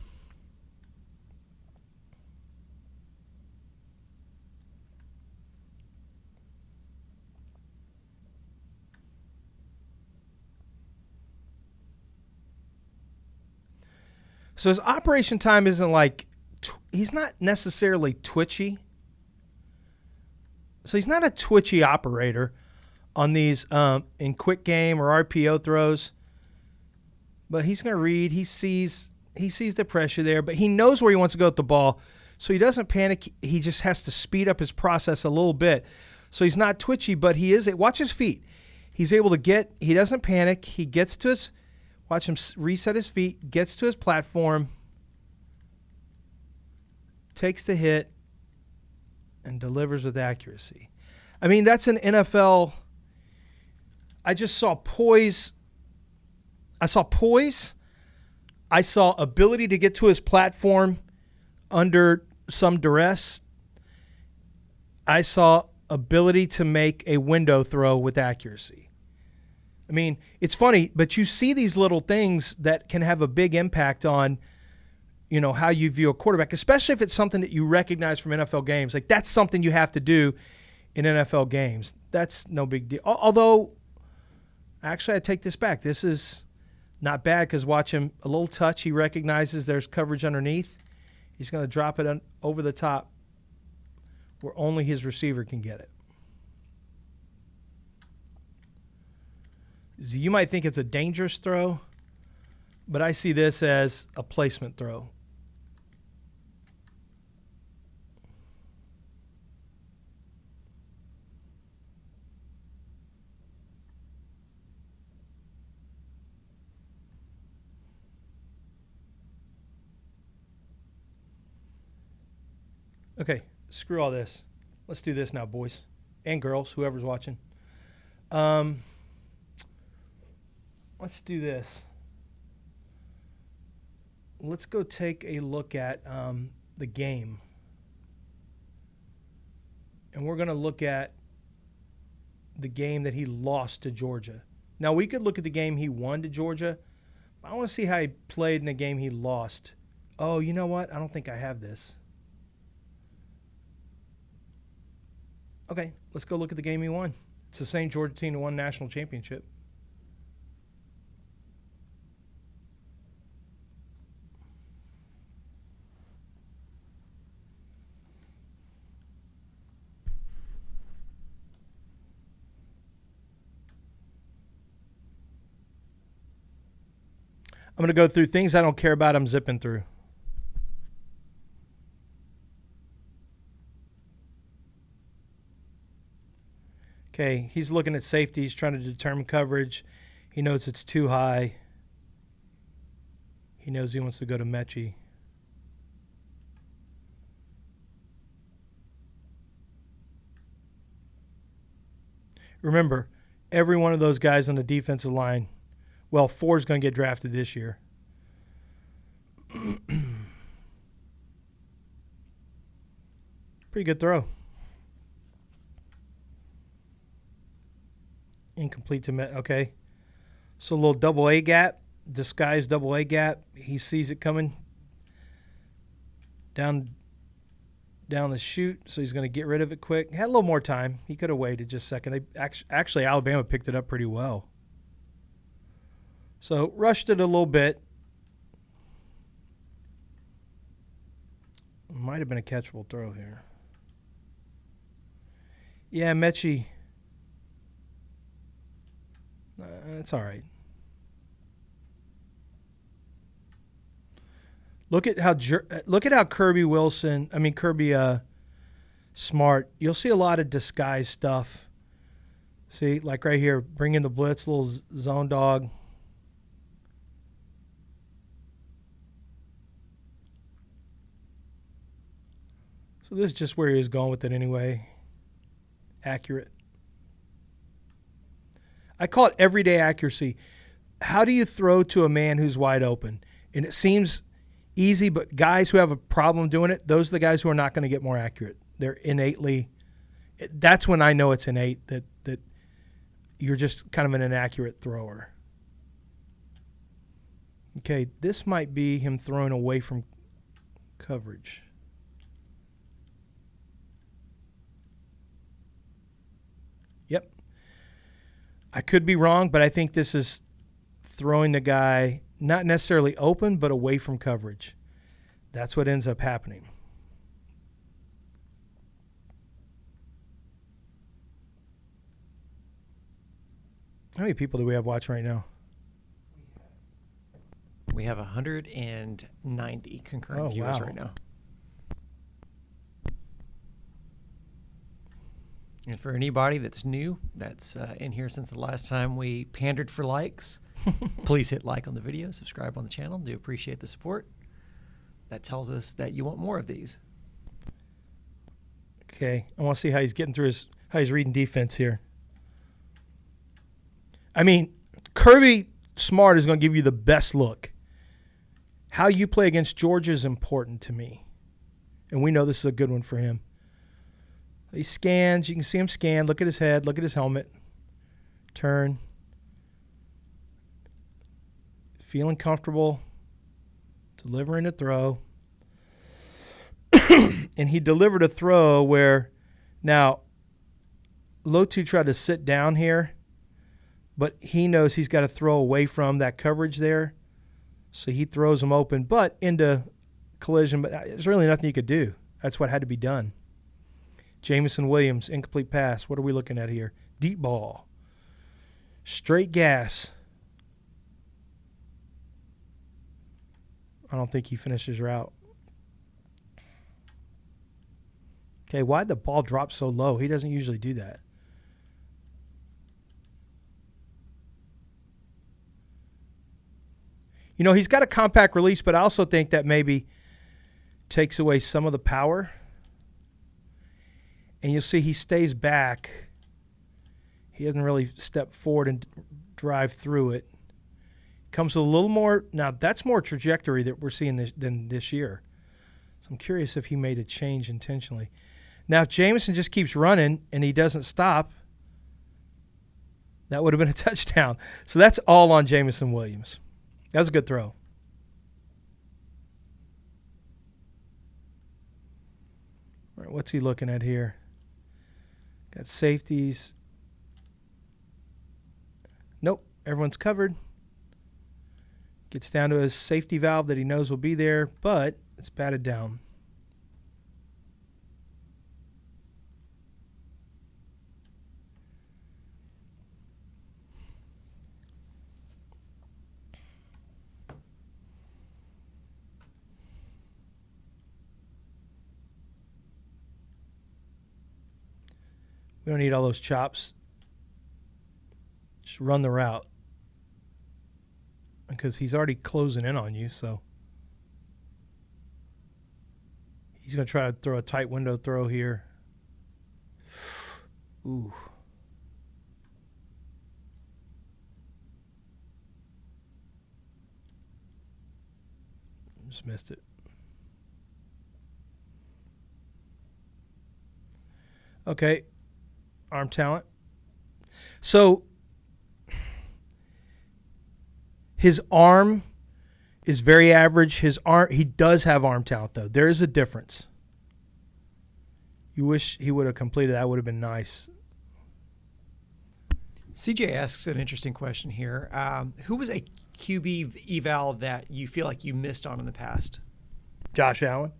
So his operation time isn't like he's not necessarily twitchy. So he's not a twitchy operator on these in quick game or RPO throws. But he's going to read. He sees the pressure there, but he knows where he wants to go with the ball. So he doesn't panic. He just has to speed up his process a little bit. So he's not twitchy, but he is. Watch his feet. He's able to get, he doesn't panic. He gets to his, watch him reset his feet, gets to his platform, takes the hit, and delivers with accuracy. I mean, that's an NFL. I just saw poise. I saw poise. I saw ability to get to his platform under some duress. I saw ability to make a window throw with accuracy. I mean, it's funny, but you see these little things that can have a big impact on, you know, how you view a quarterback, especially if it's something that you recognize from NFL games. Like, that's something you have to do in NFL games. That's no big deal. Although, actually, I take this back. This is not bad because watch him, a little touch. He recognizes there's coverage underneath. He's going to drop it over the top where only his receiver can get it. So you might think it's a dangerous throw, but I see this as a placement throw. Okay, screw all this. Let's do this now, boys and girls, whoever's watching. Let's do this. Let's go take a look at the game. And we're going to look at the game that he lost to Georgia. Now, we could look at the game he won to Georgia. But I want to see how he played in the game he lost. Oh, you know what? I don't think I have this. Okay, let's go look at the game he won. It's the same Georgia team that won national championship. I'm going to go through things I don't care about. I'm zipping through. Okay, he's looking at safety. He's trying to determine coverage. He knows it's too high. He knows he wants to go to Mechie. Remember, every one of those guys on the defensive line, well, 4 is going to get drafted this year. Pretty good throw. Incomplete to okay. So a little double A gap, disguised double A gap. He sees it coming down the chute, so he's going to get rid of it quick. Had a little more time. He could have waited just a second. They actually Alabama picked it up pretty well. So rushed it a little bit. Might have been a catchable throw here. Yeah, Mechie. That's all right. Look at how Kirby Smart. You'll see a lot of disguised stuff. See, like right here, bring in the blitz, little zone dog. So this is just where he was going with it anyway. Accurate. I call it everyday accuracy. How do you throw to a man who's wide open? And it seems easy, but guys who have a problem doing it, those are the guys who are not going to get more accurate. They're innately – that's when I know it's innate, that you're just kind of an inaccurate thrower. Okay, this might be him throwing away from coverage. Yep. I could be wrong, but I think this is throwing the guy not necessarily open, but away from coverage. That's what ends up happening. How many people do we have watching right now? We have 190 concurrent viewers wow. right now. And for anybody that's new, that's in here since the last time we pandered for likes, please hit like on the video, subscribe on the channel. Do appreciate the support. That tells us that you want more of these. Okay, I want to see how he's getting through how he's reading defense here. I mean, Kirby Smart is going to give you the best look. How you play against Georgia is important to me. And we know this is a good one for him. He scans. You can see him scan. Look at his head. Look at his helmet. Turn. Feeling comfortable. Delivering a throw. And he delivered a throw where now Lotu tried to sit down here, but he knows he's got to throw away from that coverage there. So he throws him open, but into collision. But there's really nothing you could do. That's what had to be done. Jamison Williams, incomplete pass. What are we looking at here? Deep ball. Straight gas. I don't think he finishes route. Okay, why'd the ball drop so low? He doesn't usually do that. You know, he's got a compact release, but I also think that maybe takes away some of the power. And you'll see he stays back. He doesn't really step forward and drive through it. Comes with a little more. Now, that's more trajectory that we're seeing than this year. So I'm curious if he made a change intentionally. Now, if Jamison just keeps running and he doesn't stop, that would have been a touchdown. So that's all on Jamison Williams. That was a good throw. All right, what's he looking at here? Got safeties. Nope, everyone's covered. Gets down to his safety valve that he knows will be there, but it's batted down. We don't need all those chops. Just run the route. Because he's already closing in on you, so he's going to try to throw a tight window throw here. Ooh. Just missed it. Okay. Arm talent. So his arm is very average. He does have arm talent, though. There is a difference. You wish he would have completed that. Would have been nice. CJ asks an interesting question here. Who was a QB eval that you feel like you missed on in the past? Josh Allen.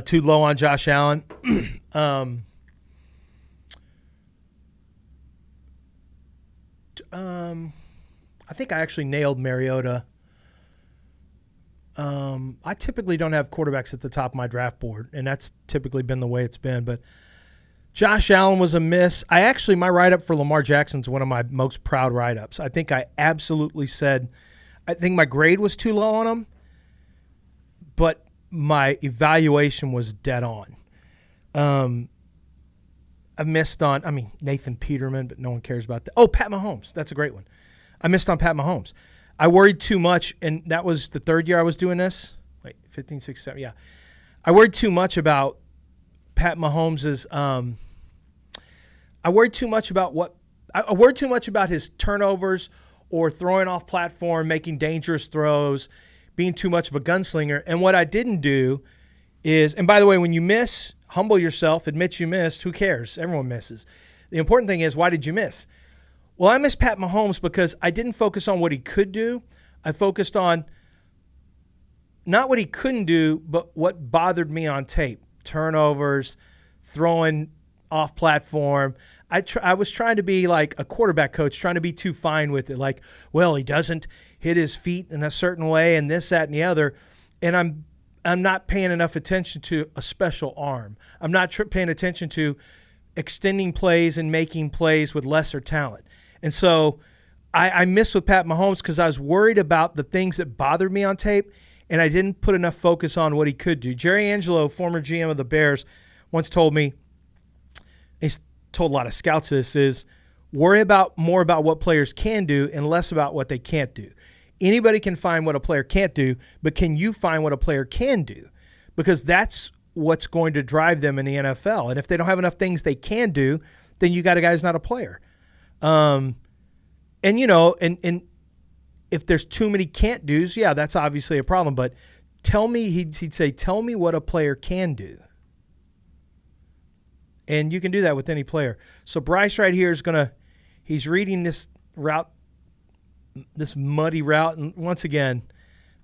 Too low on Josh Allen. I think I actually nailed Mariota. I typically don't have quarterbacks at the top of my draft board, and that's typically been the way it's been. But Josh Allen was a miss. My write-up for Lamar Jackson is one of my most proud write-ups. I think I absolutely said, I think my grade was too low on him, but my evaluation was dead on. I missed on, Nathan Peterman, but no one cares about that. Oh, Pat Mahomes. That's a great one. I missed on Pat Mahomes. I worried too much, and that was the third year I was doing this. 15, 16, 17, yeah. I worried too much about Pat Mahomes's I worried too much about his turnovers or throwing off platform, making dangerous throws, being too much of a gunslinger. And what I didn't do is, and by the way, when you miss, humble yourself, admit you missed. Who cares? Everyone misses. The important thing is, why did you miss? Well, I missed Pat Mahomes because I didn't focus on what he could do. I focused on not what he couldn't do, but what bothered me on tape. Turnovers, throwing off platform. I was trying to be like a quarterback coach, trying to be too fine with it. Like, well, he doesn't hit his feet in a certain way and this, that, and the other. And I'm not paying enough attention to a special arm. I'm not paying attention to extending plays and making plays with lesser talent. And so I missed with Pat Mahomes because I was worried about the things that bothered me on tape, and I didn't put enough focus on what he could do. Jerry Angelo, former GM of the Bears, once told me, he's told a lot of scouts this, is worry more about what players can do and less about what they can't do. Anybody can find what a player can't do, but can you find what a player can do? Because that's what's going to drive them in the NFL. And if they don't have enough things they can do, then you got a guy who's not a player. And if there's too many can't do's, yeah, that's obviously a problem. But he'd say, tell me what a player can do. And you can do that with any player. So Bryce right here he's reading this route, this muddy route. And once again,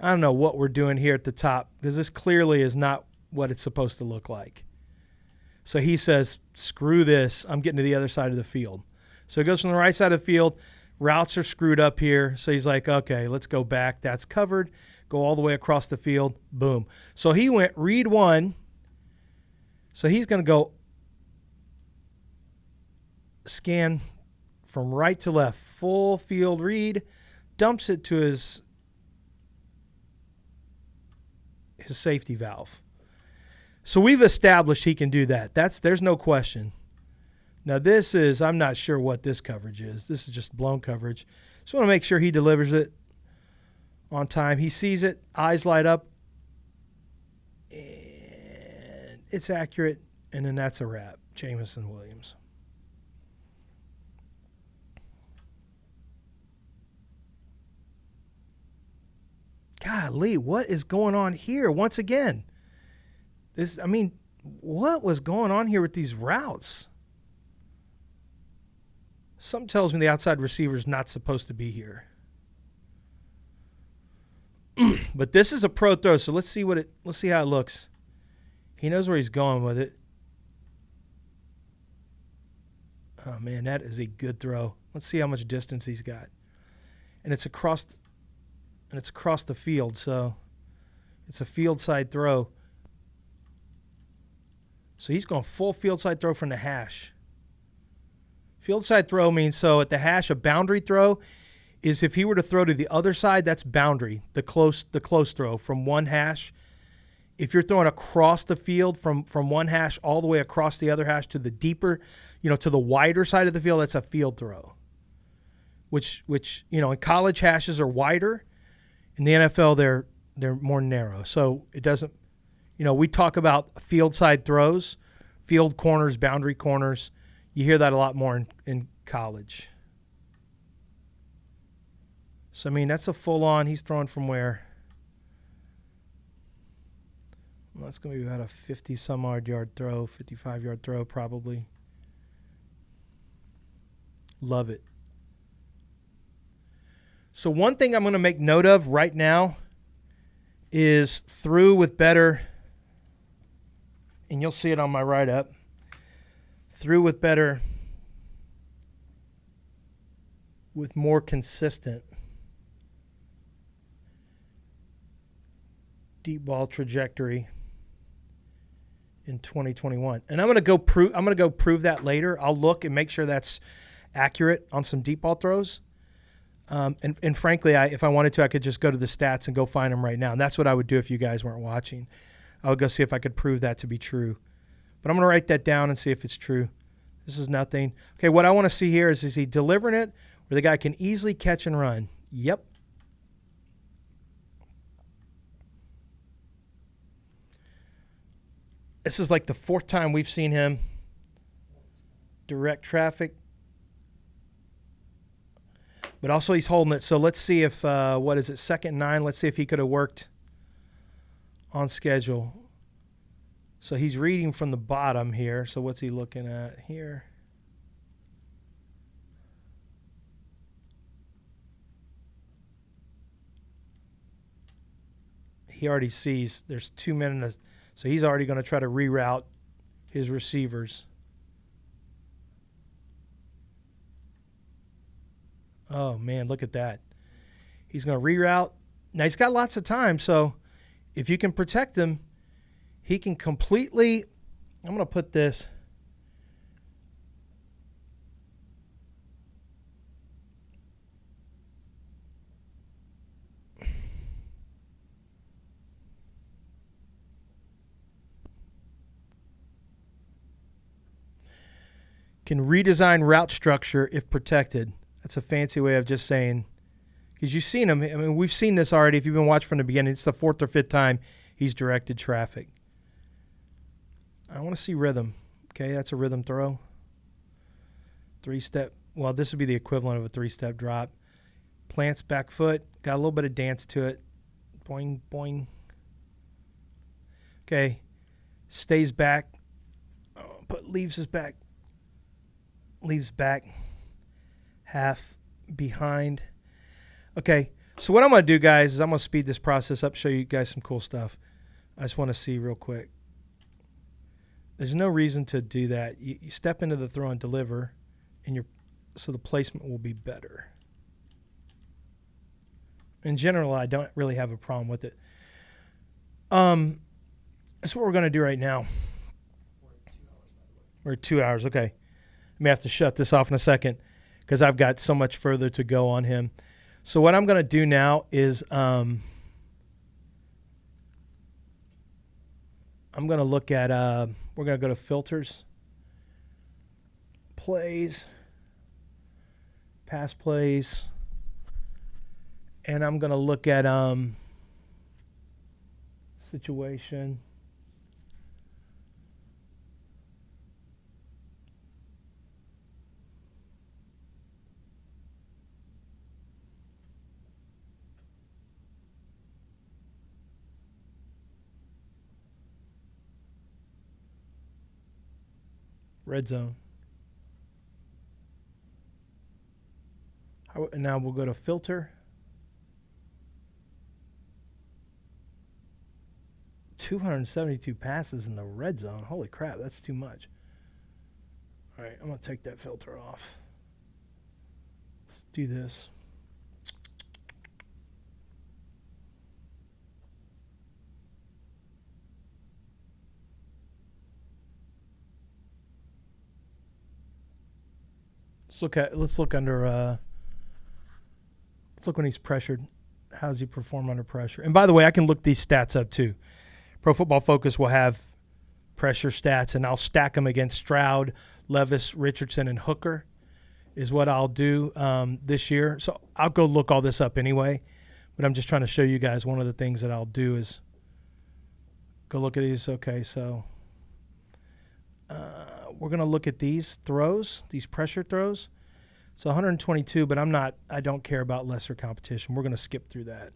I don't know what we're doing here at the top because this clearly is not what it's supposed to look like. So he says, screw this. I'm getting to the other side of the field. So he goes from the right side of the field. Routes are screwed up here. So he's like, okay, let's go back. That's covered. Go all the way across the field. Boom. So he went read one. So he's going to go scan from right to left. Full field read. Dumps it to his safety valve. So we've established he can do that. There's no question. Now this is, I'm not sure what this coverage is. This is just blown coverage. Just want to make sure he delivers it on time. He sees it, eyes light up, and it's accurate, and then that's a wrap. Jamison Williams. Golly, what is going on here? Once again, what was going on here with these routes? Something tells me the outside receiver is not supposed to be here. But this is a pro throw, so let's see how it looks. He knows where he's going with it. Oh man, that is a good throw. Let's see how much distance he's got. And it's across the field, so it's a field side throw. So he's going full field side throw from the hash. Field side throw means, so at the hash, a boundary throw is if he were to throw to the other side, that's boundary, the close throw from one hash. If you're throwing across the field from one hash all the way across the other hash to the deeper, to the wider side of the field, that's a field throw. Which in college hashes are wider. In the NFL, they're more narrow. So it doesn't, we talk about field side throws, field corners, boundary corners. You hear that a lot more in college. So, that's a full-on. He's throwing from where? Well, that's going to be about a 50-some-odd yard throw, 55-yard throw probably. Love it. So one thing I'm going to make note of right now is through with better, and you'll see it on my write-up, through with better, with more consistent deep ball trajectory in 2021. And I'm going to go prove that later. I'll look and make sure that's accurate on some deep ball throws. And frankly, if I wanted to, I could just go to the stats and go find them right now. And that's what I would do if you guys weren't watching. I would go see if I could prove that to be true. But I'm going to write that down and see if it's true. This is nothing. Okay, what I want to see here is he delivering it where the guy can easily catch and run? Yep. This is like the fourth time we've seen him direct traffic. But also he's holding it. So let's see if, 2nd and 9. Let's see if he could have worked on schedule. So he's reading from the bottom here. So what's he looking at here? He already sees there's 2 men so he's already going to try to reroute his receivers. Oh, man, look at that. He's going to reroute. Now, he's got lots of time, so if you can protect him, he can completely – I'm going to put this – can redesign route structure if protected. That's a fancy way of just saying, because you've seen him. I mean, we've seen this already. If you've been watching from the beginning, it's the 4th or 5th time he's directed traffic. I want to see rhythm. Okay, that's a rhythm throw. 3-step. Well, this would be the equivalent of a 3-step drop. Plants back foot. Got a little bit of dance to it. Boing, boing. Okay, stays back. Leaves his back. Leaves back half behind. Okay, so what I'm going to do, guys, is I'm going to speed this process up, show you guys some cool stuff. I just want to see real quick. There's no reason to do that. You step into the throw and deliver, and so the placement will be better. In general, I don't really have a problem with it. That's what we're going to do right now. We're at 2 hours, okay. I may have to shut this off in a second because I've got so much further to go on him. So what I'm going to do now is I'm going to look at we're going to go to filters, plays, pass plays, and I'm going to look at situation. Red zone. And now we'll go to filter. 272 passes in the red zone. Holy crap, that's too much. All right, I'm going to take that filter off. Let's do this. Let's look when he's pressured. How does he perform under pressure? And by the way, I can look these stats up too. Pro Football Focus will have pressure stats, and I'll stack them against Stroud, Levis, Richardson, and Hooker is what I'll do this year. So I'll go look all this up anyway, but I'm just trying to show you guys one of the things that I'll do is go look at these. Okay, so we're going to look at these throws, these pressure throws. It's 122, but I don't care about lesser competition. We're going to skip through that.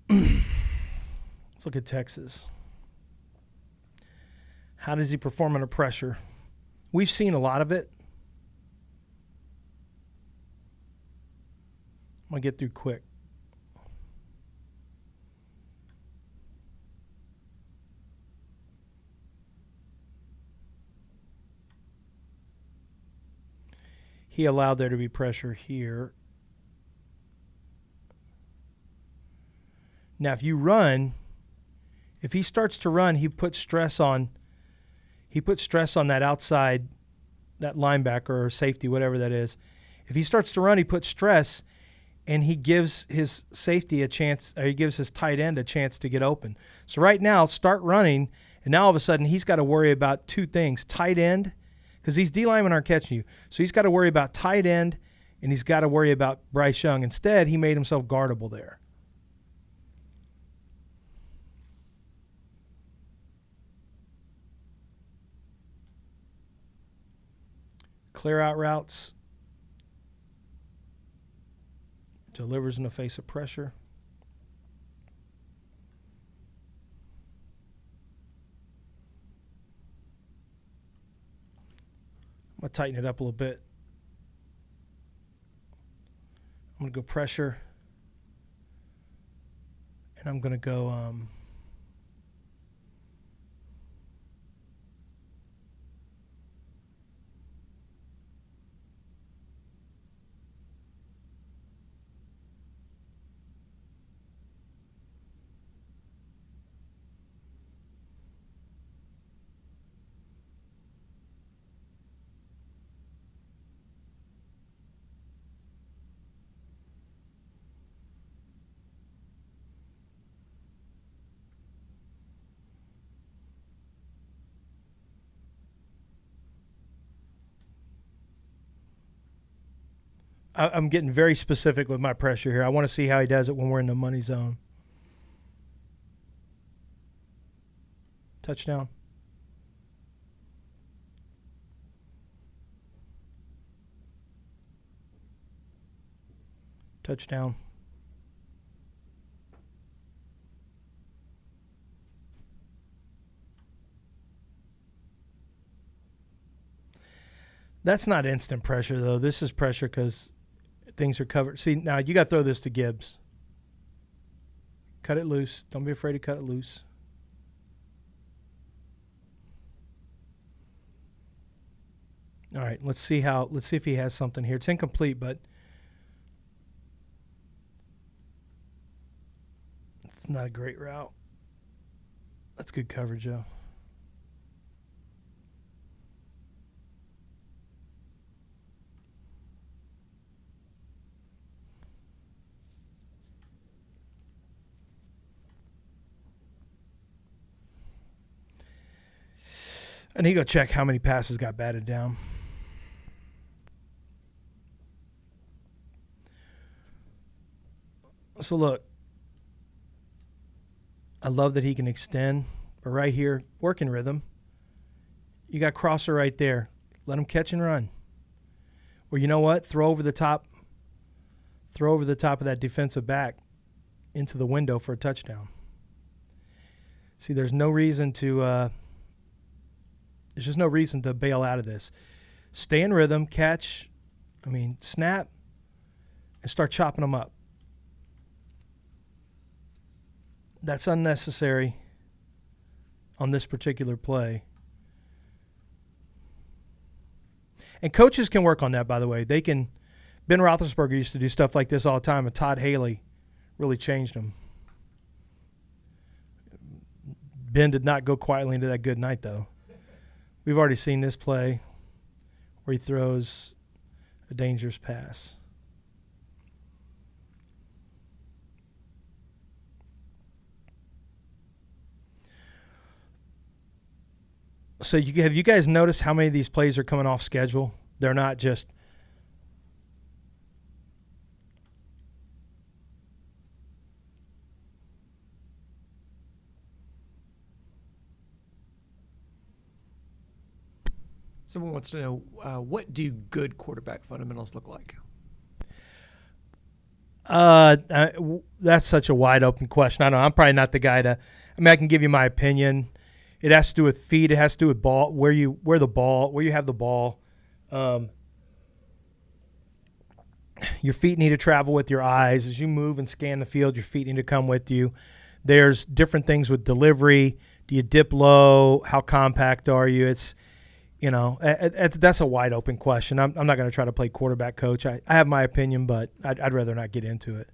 Let's look at Texas. How does he perform under pressure? We've seen a lot of it. I'm going to get through quick. He allowed there to be pressure here. Now, if he starts to run, he puts stress on that outside, that linebacker or safety, whatever that is. If he starts to run, he puts stress, and he gives his safety a chance, or he gives his tight end a chance to get open. So right now, start running, and now all of a sudden he's got to worry about two things: tight end, because these D linemen aren't catching you. So he's got to worry about tight end, and he's got to worry about Bryce Young. Instead, he made himself guardable there. Clear out routes. Delivers in the face of pressure. I'm going to tighten it up a little bit. I'm going to go pressure. And I'm going to go I'm getting very specific with my pressure here. I want to see how he does it when we're in the money zone. Touchdown. Touchdown. That's not instant pressure, though. This is pressure because things are covered. See, now you got to throw this to Gibbs. Cut it loose. Don't be afraid to cut it loose. All right, let's see if he has something here. It's incomplete, but it's not a great route. That's good coverage, though. I need to go check how many passes got batted down. So look, I love that he can extend, but right here, working rhythm. You got crosser right there. Let him catch and run. Or you know what? Throw over the top of that defensive back into the window for a touchdown. See, there's no reason to there's just no reason to bail out of this. Stay in rhythm, snap, and start chopping them up. That's unnecessary on this particular play. And coaches can work on that, by the way. They can. Ben Roethlisberger used to do stuff like this all the time, and Todd Haley really changed him. Ben did not go quietly into that good night, though. We've already seen this play where he throws a dangerous pass. So have you guys noticed how many of these plays are coming off schedule? They're not just Someone wants to know, what do good quarterback fundamentals look like? That's such a wide open question. I know I'm probably not the guy to. I can give you my opinion. It has to do with feet. It has to do with ball, where you have the ball. Your feet need to travel with your eyes as you move and scan the field. Your feet need to come with you. There's different things with delivery. Do you dip low? How compact are you? It's that's a wide open question. I'm not going to try to play quarterback coach. I have my opinion, but I'd rather not get into it.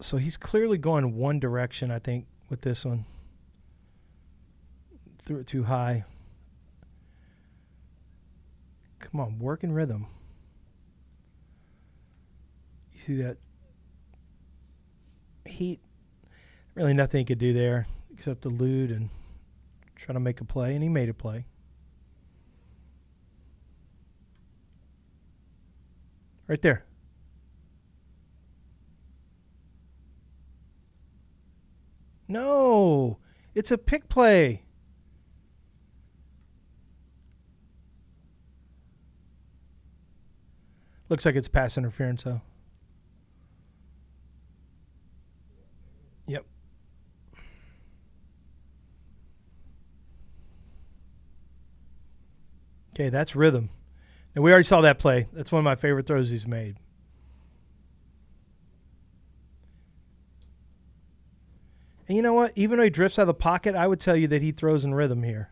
So he's clearly going one direction, I think, with this one. Threw it too high. Come on, work in rhythm. You see that heat? Really nothing he could do there except elude and try to make a play, and he made a play. Right there. No, it's a pick play. Looks like it's pass interference, though. Yep. Okay, that's rhythm. And we already saw that play. That's one of my favorite throws he's made. And you know what? Even though he drifts out of the pocket, I would tell you that he throws in rhythm here.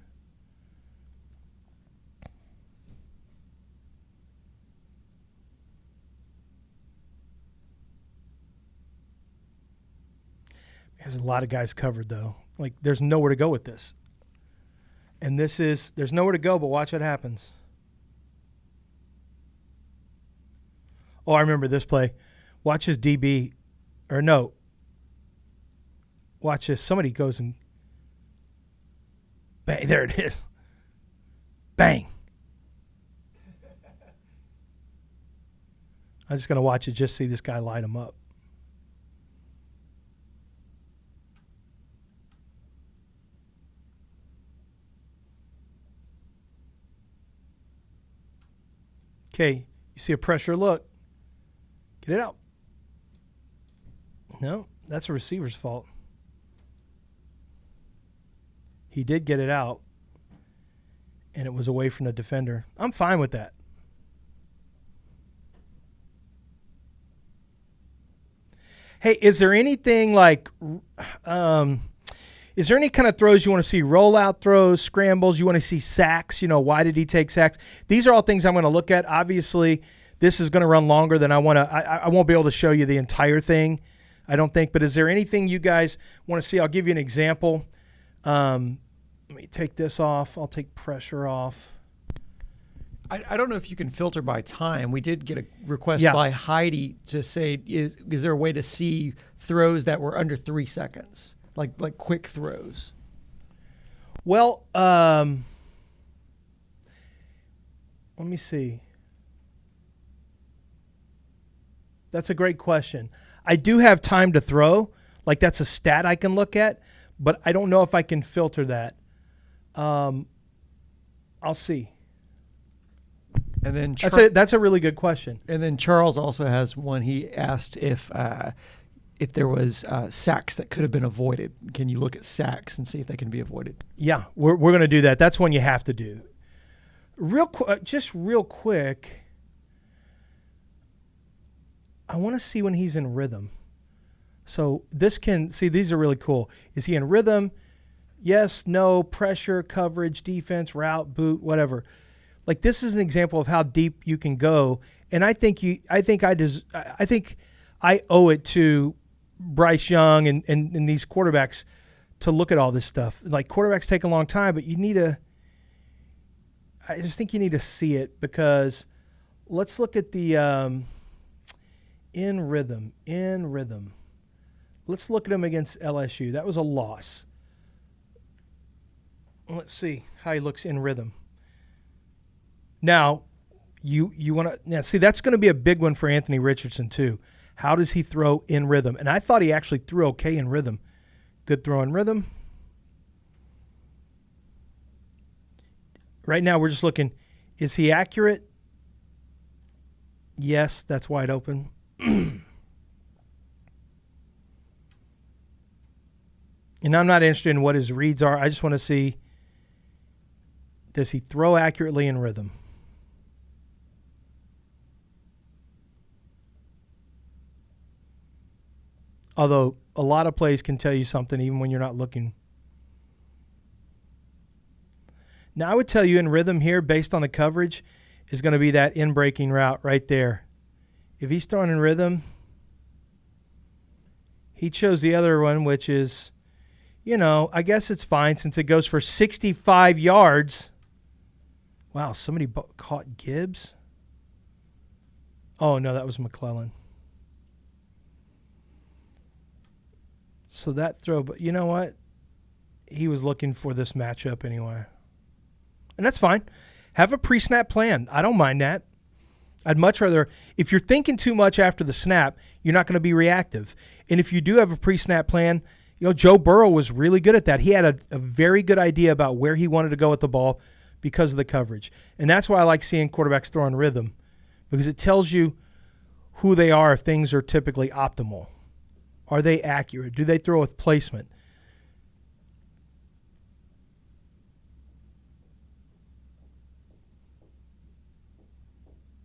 There's a lot of guys covered, though. Like, there's nowhere to go with this. And there's nowhere to go, but watch what happens. Oh, I remember this play. Watch his DB, or no. Watch this. Somebody goes and bang. There it is. Bang. I'm just going to watch it, just see this guy light him up. Okay, you see a pressure look. Get it out. No, that's a receiver's fault. He did get it out, and it was away from the defender. I'm fine with that. Hey, is there anything like, is there any kind of throws you want to see? Rollout throws, scrambles, you want to see sacks? Why did he take sacks? These are all things I'm going to look at. Obviously, this is going to run longer than I want to. I won't be able to show you the entire thing, I don't think. But is there anything you guys want to see? I'll give you an example. Let me take this off. I'll take pressure off. I don't know if you can filter by time. We did get a request by Heidi to say, is there a way to see throws that were under 3 seconds, like quick throws? Well, let me see. That's a great question. I do have time to throw. Like, that's a stat I can look at, but I don't know if I can filter that. I'll see. And then that's a really good question. And then Charles also has one. He asked if there was sacks that could have been avoided. Can you look at sacks and see if they can be avoided? Yeah, we're going to do that. That's one you have to do. Real quick, I want to see when he's in rhythm. So these are really cool. Is he in rhythm? Yes, no, pressure, coverage, defense, route, boot, whatever. Like, this is an example of how deep you can go, and I think I owe it to Bryce Young and these quarterbacks to look at all this stuff. Like, quarterbacks take a long time, but I just think you need to see it, because let's look at the in rhythm. Let's look at him against LSU. That was a loss. Let's see how he looks in rhythm. Now, you want to see, that's going to be a big one for Anthony Richardson too. How does he throw in rhythm? And I thought he actually threw okay in rhythm. Good throw in rhythm. Right now we're just looking, is he accurate? Yes, that's wide open. And I'm not interested in what his reads are. I just want to see, does he throw accurately in rhythm? Although a lot of plays can tell you something even when you're not looking. Now I would tell you in rhythm here, based on the coverage, is going to be that in-breaking route right there. If he's throwing in rhythm, he chose the other one, which is, I guess it's fine since it goes for 65 yards. Wow, somebody caught Gibbs? Oh, no, that was McClellan. So that throw, but you know what? He was looking for this matchup anyway. And that's fine. Have a pre-snap plan. I don't mind that. I'd much rather, if you're thinking too much after the snap, you're not going to be reactive. And if you do have a pre-snap plan, Joe Burrow was really good at that. He had a very good idea about where he wanted to go with the ball because of the coverage. And that's why I like seeing quarterbacks throw in rhythm, because it tells you who they are if things are typically optimal. Are they accurate? Do they throw with placement?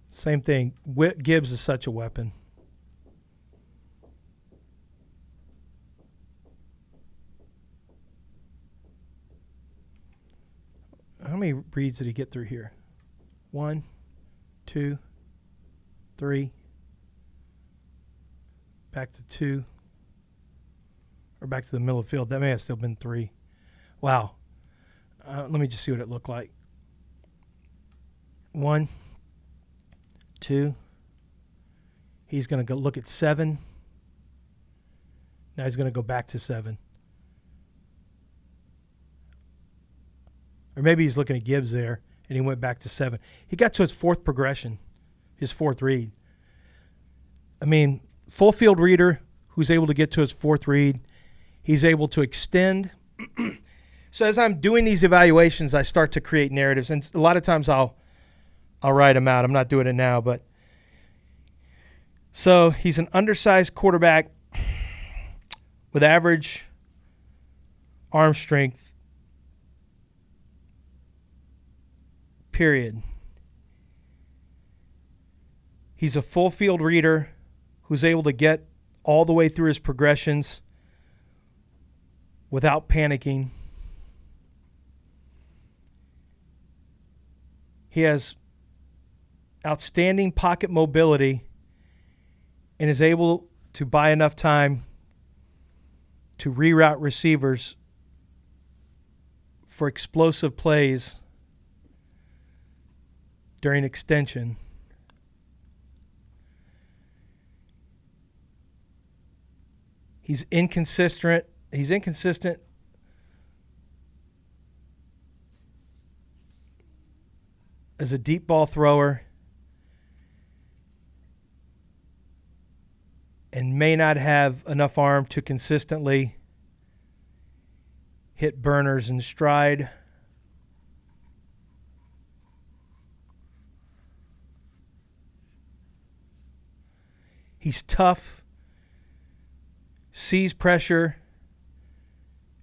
Same thing. Gibbs is such a weapon. How many reads did he get through here? 1, 2, 3. Back to 2. Or back to the middle of the field. That may have still been 3. Wow. Let me just see what it looked like. 1, 2. He's going to go look at 7. Now he's going to go back to 7. or maybe he's looking at Gibbs there, and he went back to 7. He got to his 4th progression, his 4th read. I mean, full field reader who's able to get to his 4th read. He's able to extend. So as I'm doing these evaluations, I start to create narratives, and a lot of times I'll write them out. I'm not doing it now, but so he's an undersized quarterback with average arm strength, period. He's a full field reader who's able to get all the way through his progressions without panicking. He has outstanding pocket mobility and is able to buy enough time to reroute receivers for explosive plays during extension. He's inconsistent. He's inconsistent as a deep ball thrower and may not have enough arm to consistently hit burners in stride. He's tough, sees pressure,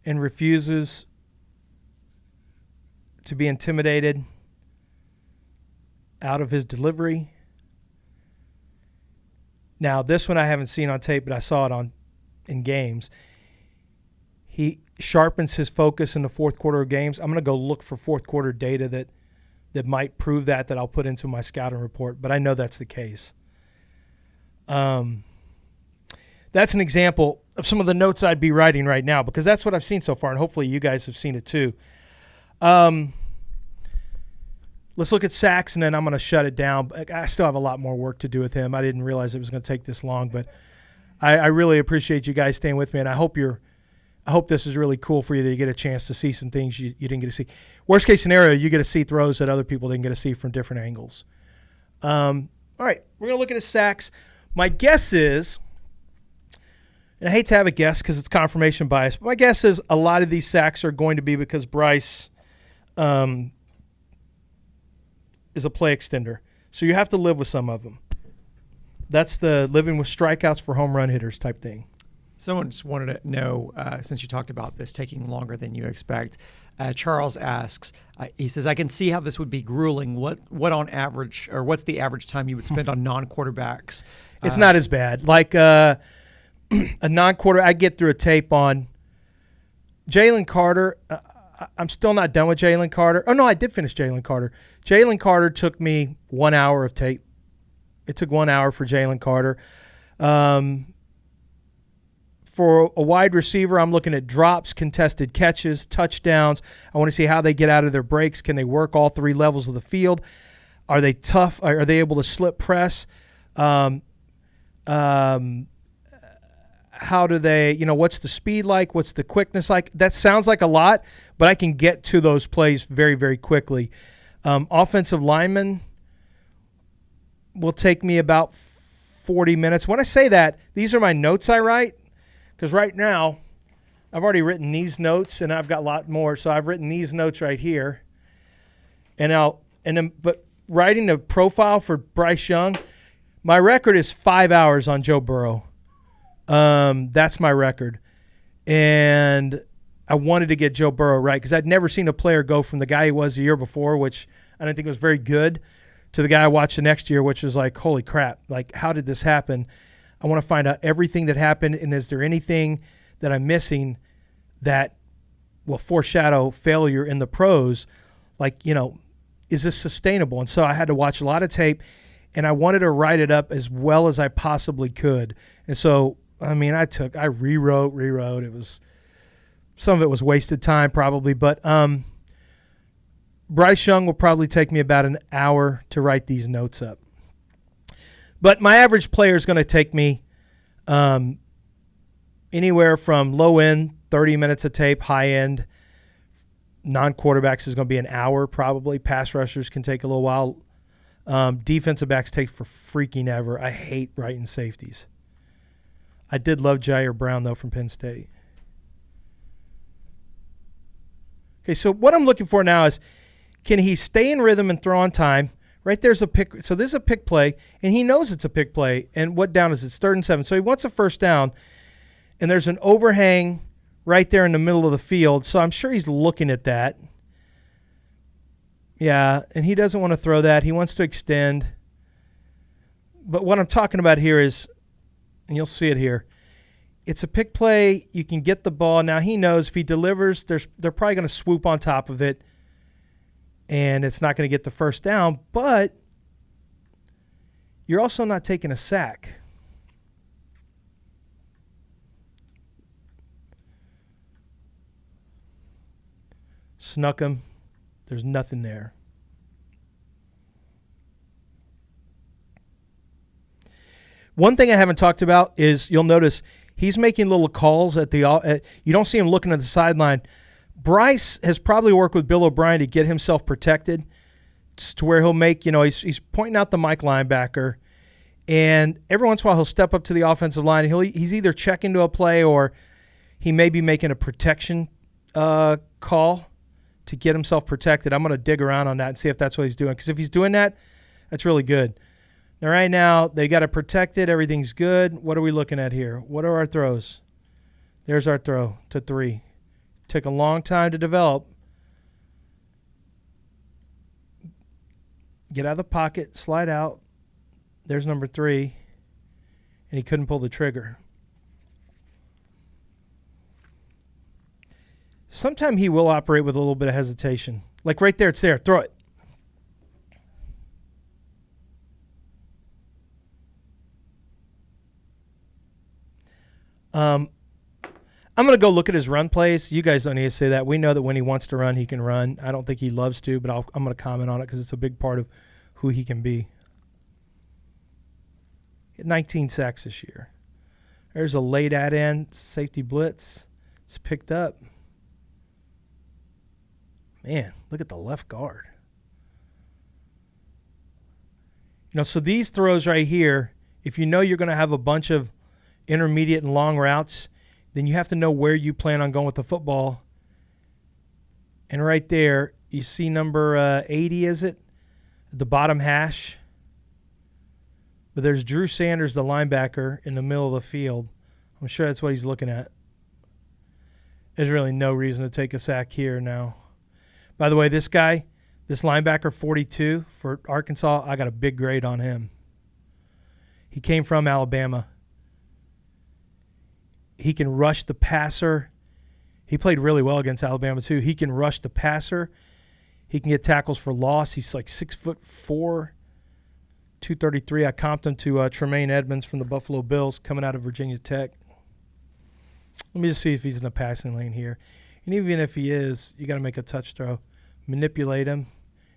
and refuses to be intimidated out of his delivery. Now, this one I haven't seen on tape, but I saw it in games. He sharpens his focus in the fourth quarter of games. I'm going to go look for fourth quarter data that might prove that I'll put into my scouting report, but I know that's the case. That's an example of some of the notes I'd be writing right now, because that's what I've seen so far, and hopefully you guys have seen it too. Let's look at sacks, and then I'm going to shut it down. I still have a lot more work to do with him. I didn't realize it was going to take this long, but I really appreciate you guys staying with me, and I hope this is really cool for you that you get a chance to see some things you didn't get to see. Worst case scenario, you get to see throws that other people didn't get to see from different angles. All right, we're going to look at his sacks. My guess is, and I hate to have a guess because it's confirmation bias, but my guess is a lot of these sacks are going to be because Bryce is a play extender. So you have to live with some of them. That's the living with strikeouts for home run hitters type thing. Someone just wanted to know, since you talked about this taking longer than you expect, Charles asks, he says, I can see how this would be grueling. What on average, or what's the average time you would spend on non-quarterbacks? It's not as bad. Like a non-quarter, I get through a tape on Jalen Carter. I'm still not done with Jalen Carter. Oh, no, I did finish Jalen Carter. Jalen Carter took me 1 hour of tape. It took 1 hour for Jalen Carter. For a wide receiver, I'm looking at drops, contested catches, touchdowns. I want to see how they get out of their breaks. Can they work all three levels of the field? Are they tough? Are they able to slip press? How do they, what's the speed like? What's the quickness like? That sounds like a lot, but I can get to those plays very, very quickly. Offensive linemen will take me about 40 minutes. When I say that, these are my notes I write, because right now I've already written these notes and I've got a lot more. So I've written these notes right here. But writing a profile for Bryce Young, my record is 5 hours on Joe Burrow. That's my record. And I wanted to get Joe Burrow right because I'd never seen a player go from the guy he was the year before, which I didn't think was very good, to the guy I watched the next year, which was like, holy crap, like, how did this happen? I want to find out everything that happened, and is there anything that I'm missing that will foreshadow failure in the pros? Like, is this sustainable? And so I had to watch a lot of tape, and I wanted to write it up as well as I possibly could. And so, I rewrote. It was, some of it was wasted time probably, but Bryce Young will probably take me about an hour to write these notes up. But my average player is going to take me anywhere from low end, 30 minutes of tape, high end, non-quarterbacks is going to be an hour probably. Pass rushers can take a little while. Defensive backs take for freaking ever. I hate writing safeties. I did love Jair Brown, though, from Penn State. Okay, so what I'm looking for now is, can he stay in rhythm and throw on time? Right there's a pick. So this is a pick play, and he knows it's a pick play. And what down is it? It's 3rd and 7. So he wants a first down, and there's an overhang right there in the middle of the field. So I'm sure he's looking at that. Yeah, and he doesn't want to throw that. He wants to extend. But what I'm talking about here is, and you'll see it here, it's a pick play. You can get the ball. Now he knows if he delivers, they're probably going to swoop on top of it, and it's not going to get the first down. But you're also not taking a sack. Snuck him. There's nothing there. One thing I haven't talked about is you'll notice he's making little calls at the you don't see him looking at the sideline. Bryce has probably worked with Bill O'Brien to get himself protected to where he'll make, he's pointing out the Mike linebacker, and every once in a while he'll step up to the offensive line. He's either checking to a play or he may be making a protection call to get himself protected. I'm going to dig around on that and see if that's what he's doing, because if he's doing that, that's really good. Now, right now, they got it protected. Everything's good. What are we looking at here? What are our throws? There's our throw to 3. Took a long time to develop. Get out of the pocket, slide out. There's number 3, and he couldn't pull the trigger. Sometimes he will operate with a little bit of hesitation. Like right there, it's there. Throw it. I'm going to go look at his run plays. You guys don't need to say that. We know that when he wants to run, he can run. I don't think he loves to, but I'm going to comment on it because it's a big part of who he can be. He had 19 sacks this year. There's a late end safety blitz. It's picked up. Man, look at the left guard. So these throws right here, if you know you're going to have a bunch of intermediate and long routes, then you have to know where you plan on going with the football. And right there, you see number 80, is it? The bottom hash. But there's Drew Sanders, the linebacker, in the middle of the field. I'm sure that's what he's looking at. There's really no reason to take a sack here now. By the way, this guy, this linebacker, 42 for Arkansas, I got a big grade on him. He came from Alabama. He can rush the passer. He played really well against Alabama, too. He can rush the passer. He can get tackles for loss. He's like 6'4", 233. I comped him to Tremaine Edmonds from the Buffalo Bills coming out of Virginia Tech. Let me just see if he's in the passing lane here. And even if he is, you got to make a touch throw. Manipulate him,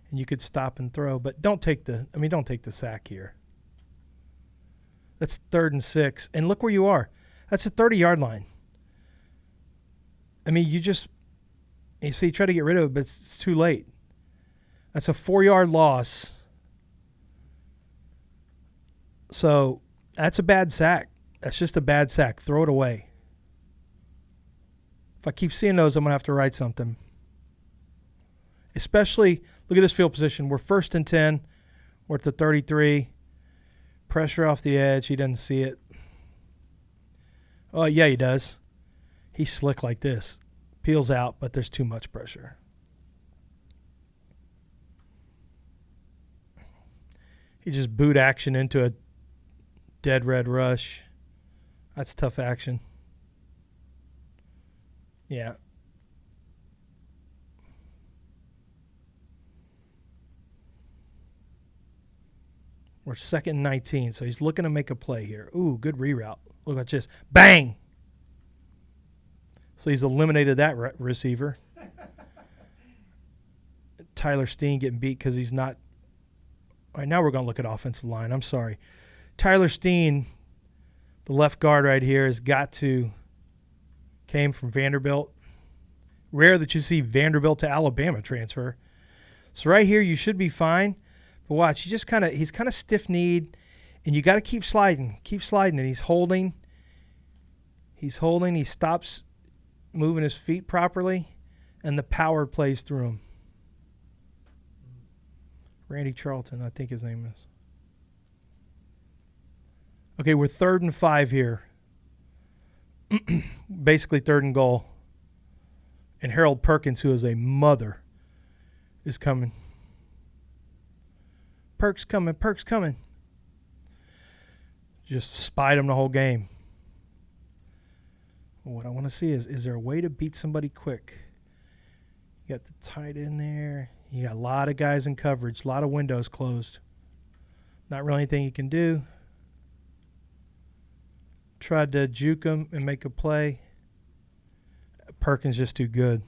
and you could stop and throw. But don't take the sack here. That's 3rd and 6. And look where you are. That's a 30-yard line. I mean, you try to get rid of it, but it's too late. That's a 4-yard loss. So that's a bad sack. That's just a bad sack. Throw it away. If I keep seeing those, I'm going to have to write something. Especially, look at this field position. We're 1st and 10. We're at the 33. Pressure off the edge. He doesn't see it. Oh, yeah, he does. He's slick like this. Peels out, but there's too much pressure. He just boot action into a dead red rush. That's tough action. Yeah. We're 2nd and 19, so he's looking to make a play here. Ooh, good reroute. Look at this. Bang! So he's eliminated that receiver. Tyler Steen getting beat because he's not. All right, now we're going to look at offensive line. I'm sorry. Tyler Steen, the left guard right here, came from Vanderbilt. Rare that you see Vanderbilt to Alabama transfer. So right here, you should be fine. But watch, he's kind of stiff-kneed, and you got to keep sliding, and he's holding. He's holding. He stops moving his feet properly, and the power plays through him. Randy Charlton, I think his name is. Okay, we're 3rd and 5 here. Basically 3rd and goal. And Harold Perkins, who is a mother, is coming. Perk's coming. Just spied him the whole game. What I want to see is there a way to beat somebody quick? You got the tight end there. You got a lot of guys in coverage, a lot of windows closed. Not really anything you can do. Tried to juke him and make a play. Perkins just too good.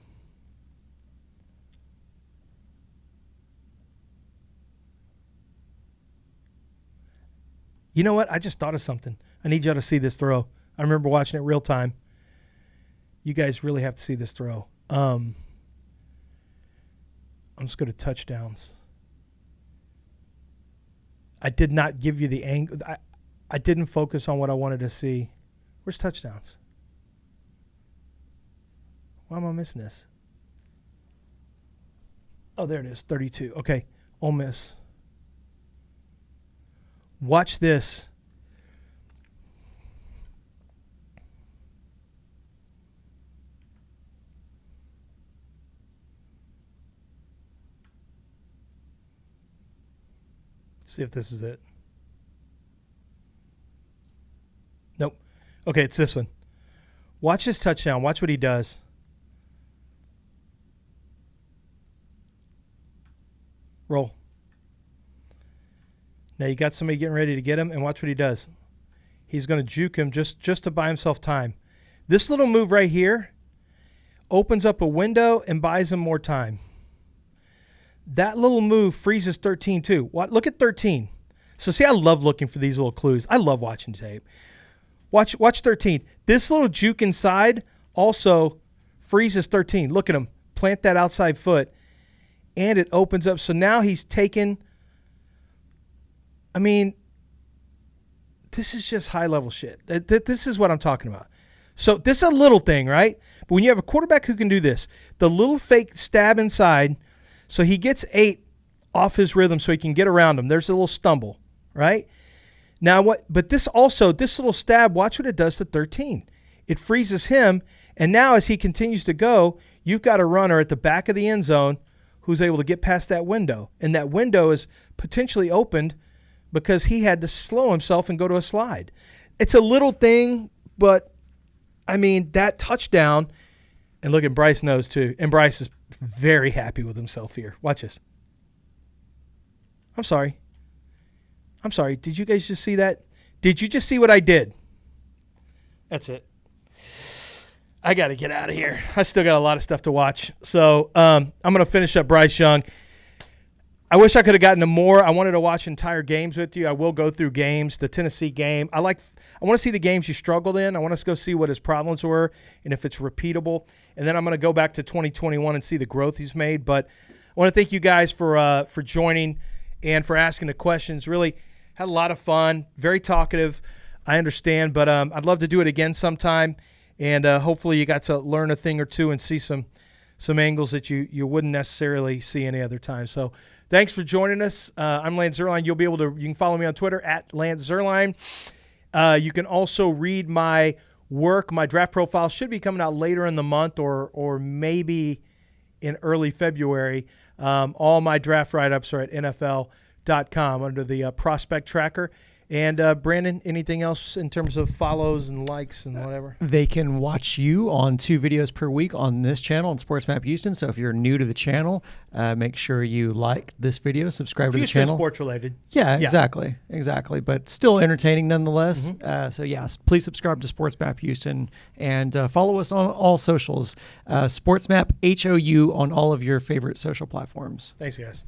You know what? I just thought of something. I need y'all to see this throw. I remember watching it real time. You guys really have to see this throw. I'm just going to touchdowns. I did not give you the angle. I didn't focus on what I wanted to see. Where's touchdowns? Why am I missing this? Oh, there it is, 32. Okay, Ole Miss. Watch this. See if this is it. Nope. Okay, it's this one. Watch this touchdown. Watch what he does. Roll. Now you got somebody getting ready to get him, and watch what he does. He's going to juke him just to buy himself time. This little move right here opens up a window and buys him more time. That little move freezes 13 too. Look at 13. So see, I love looking for these little clues. I love watching tape. Watch 13. This little juke inside also freezes 13. Look at him. Plant that outside foot, and it opens up. So now he's taken. I mean, this is just high-level shit. This is what I'm talking about. So this is a little thing, right? But when you have a quarterback who can do this, the little fake stab inside, so he gets 8 off his rhythm so he can get around him. There's a little stumble, right? Now what? But this little stab, watch what it does to 13. It freezes him, and now as he continues to go, you've got a runner at the back of the end zone who's able to get past that window, and that window is potentially opened because he had to slow himself and go to a slide. It's a little thing, but, I mean, that touchdown, and look at Bryce knows too, and Bryce is very happy with himself here. Watch this. I'm sorry. Did you guys just see that? Did you just see what I did? That's it. I got to get out of here. I still got a lot of stuff to watch. So I'm going to finish up Bryce Young. I wish I could have gotten to more. I wanted to watch entire games with you. I will go through games. The Tennessee game. I want to see the games you struggled in. I want us to go see what his problems were and if it's repeatable. And then I'm going to go back to 2021 and see the growth he's made. But I want to thank you guys for joining and for asking the questions. Really had a lot of fun. Very talkative. I understand, but I'd love to do it again sometime. And hopefully you got to learn a thing or two and see some angles that you wouldn't necessarily see any other time. So thanks for joining us. I'm Lance Zierlein. You can follow me on Twitter at Lance Zierlein. You can also read my work. My draft profile should be coming out later in the month or maybe in early February. All my draft write-ups are at NFL.com under the prospect tracker. And Brandon, anything else in terms of follows and likes and whatever? They can watch you on 2 videos per week on this channel on Sports Map Houston. So if you're new to the channel, make sure you like this video, subscribe to the channel. Sports related. Yeah, exactly. But still entertaining nonetheless. Mm-hmm. So yes, please subscribe to Sports Map Houston and follow us on all socials. Sports Map HOU on all of your favorite social platforms. Thanks, guys.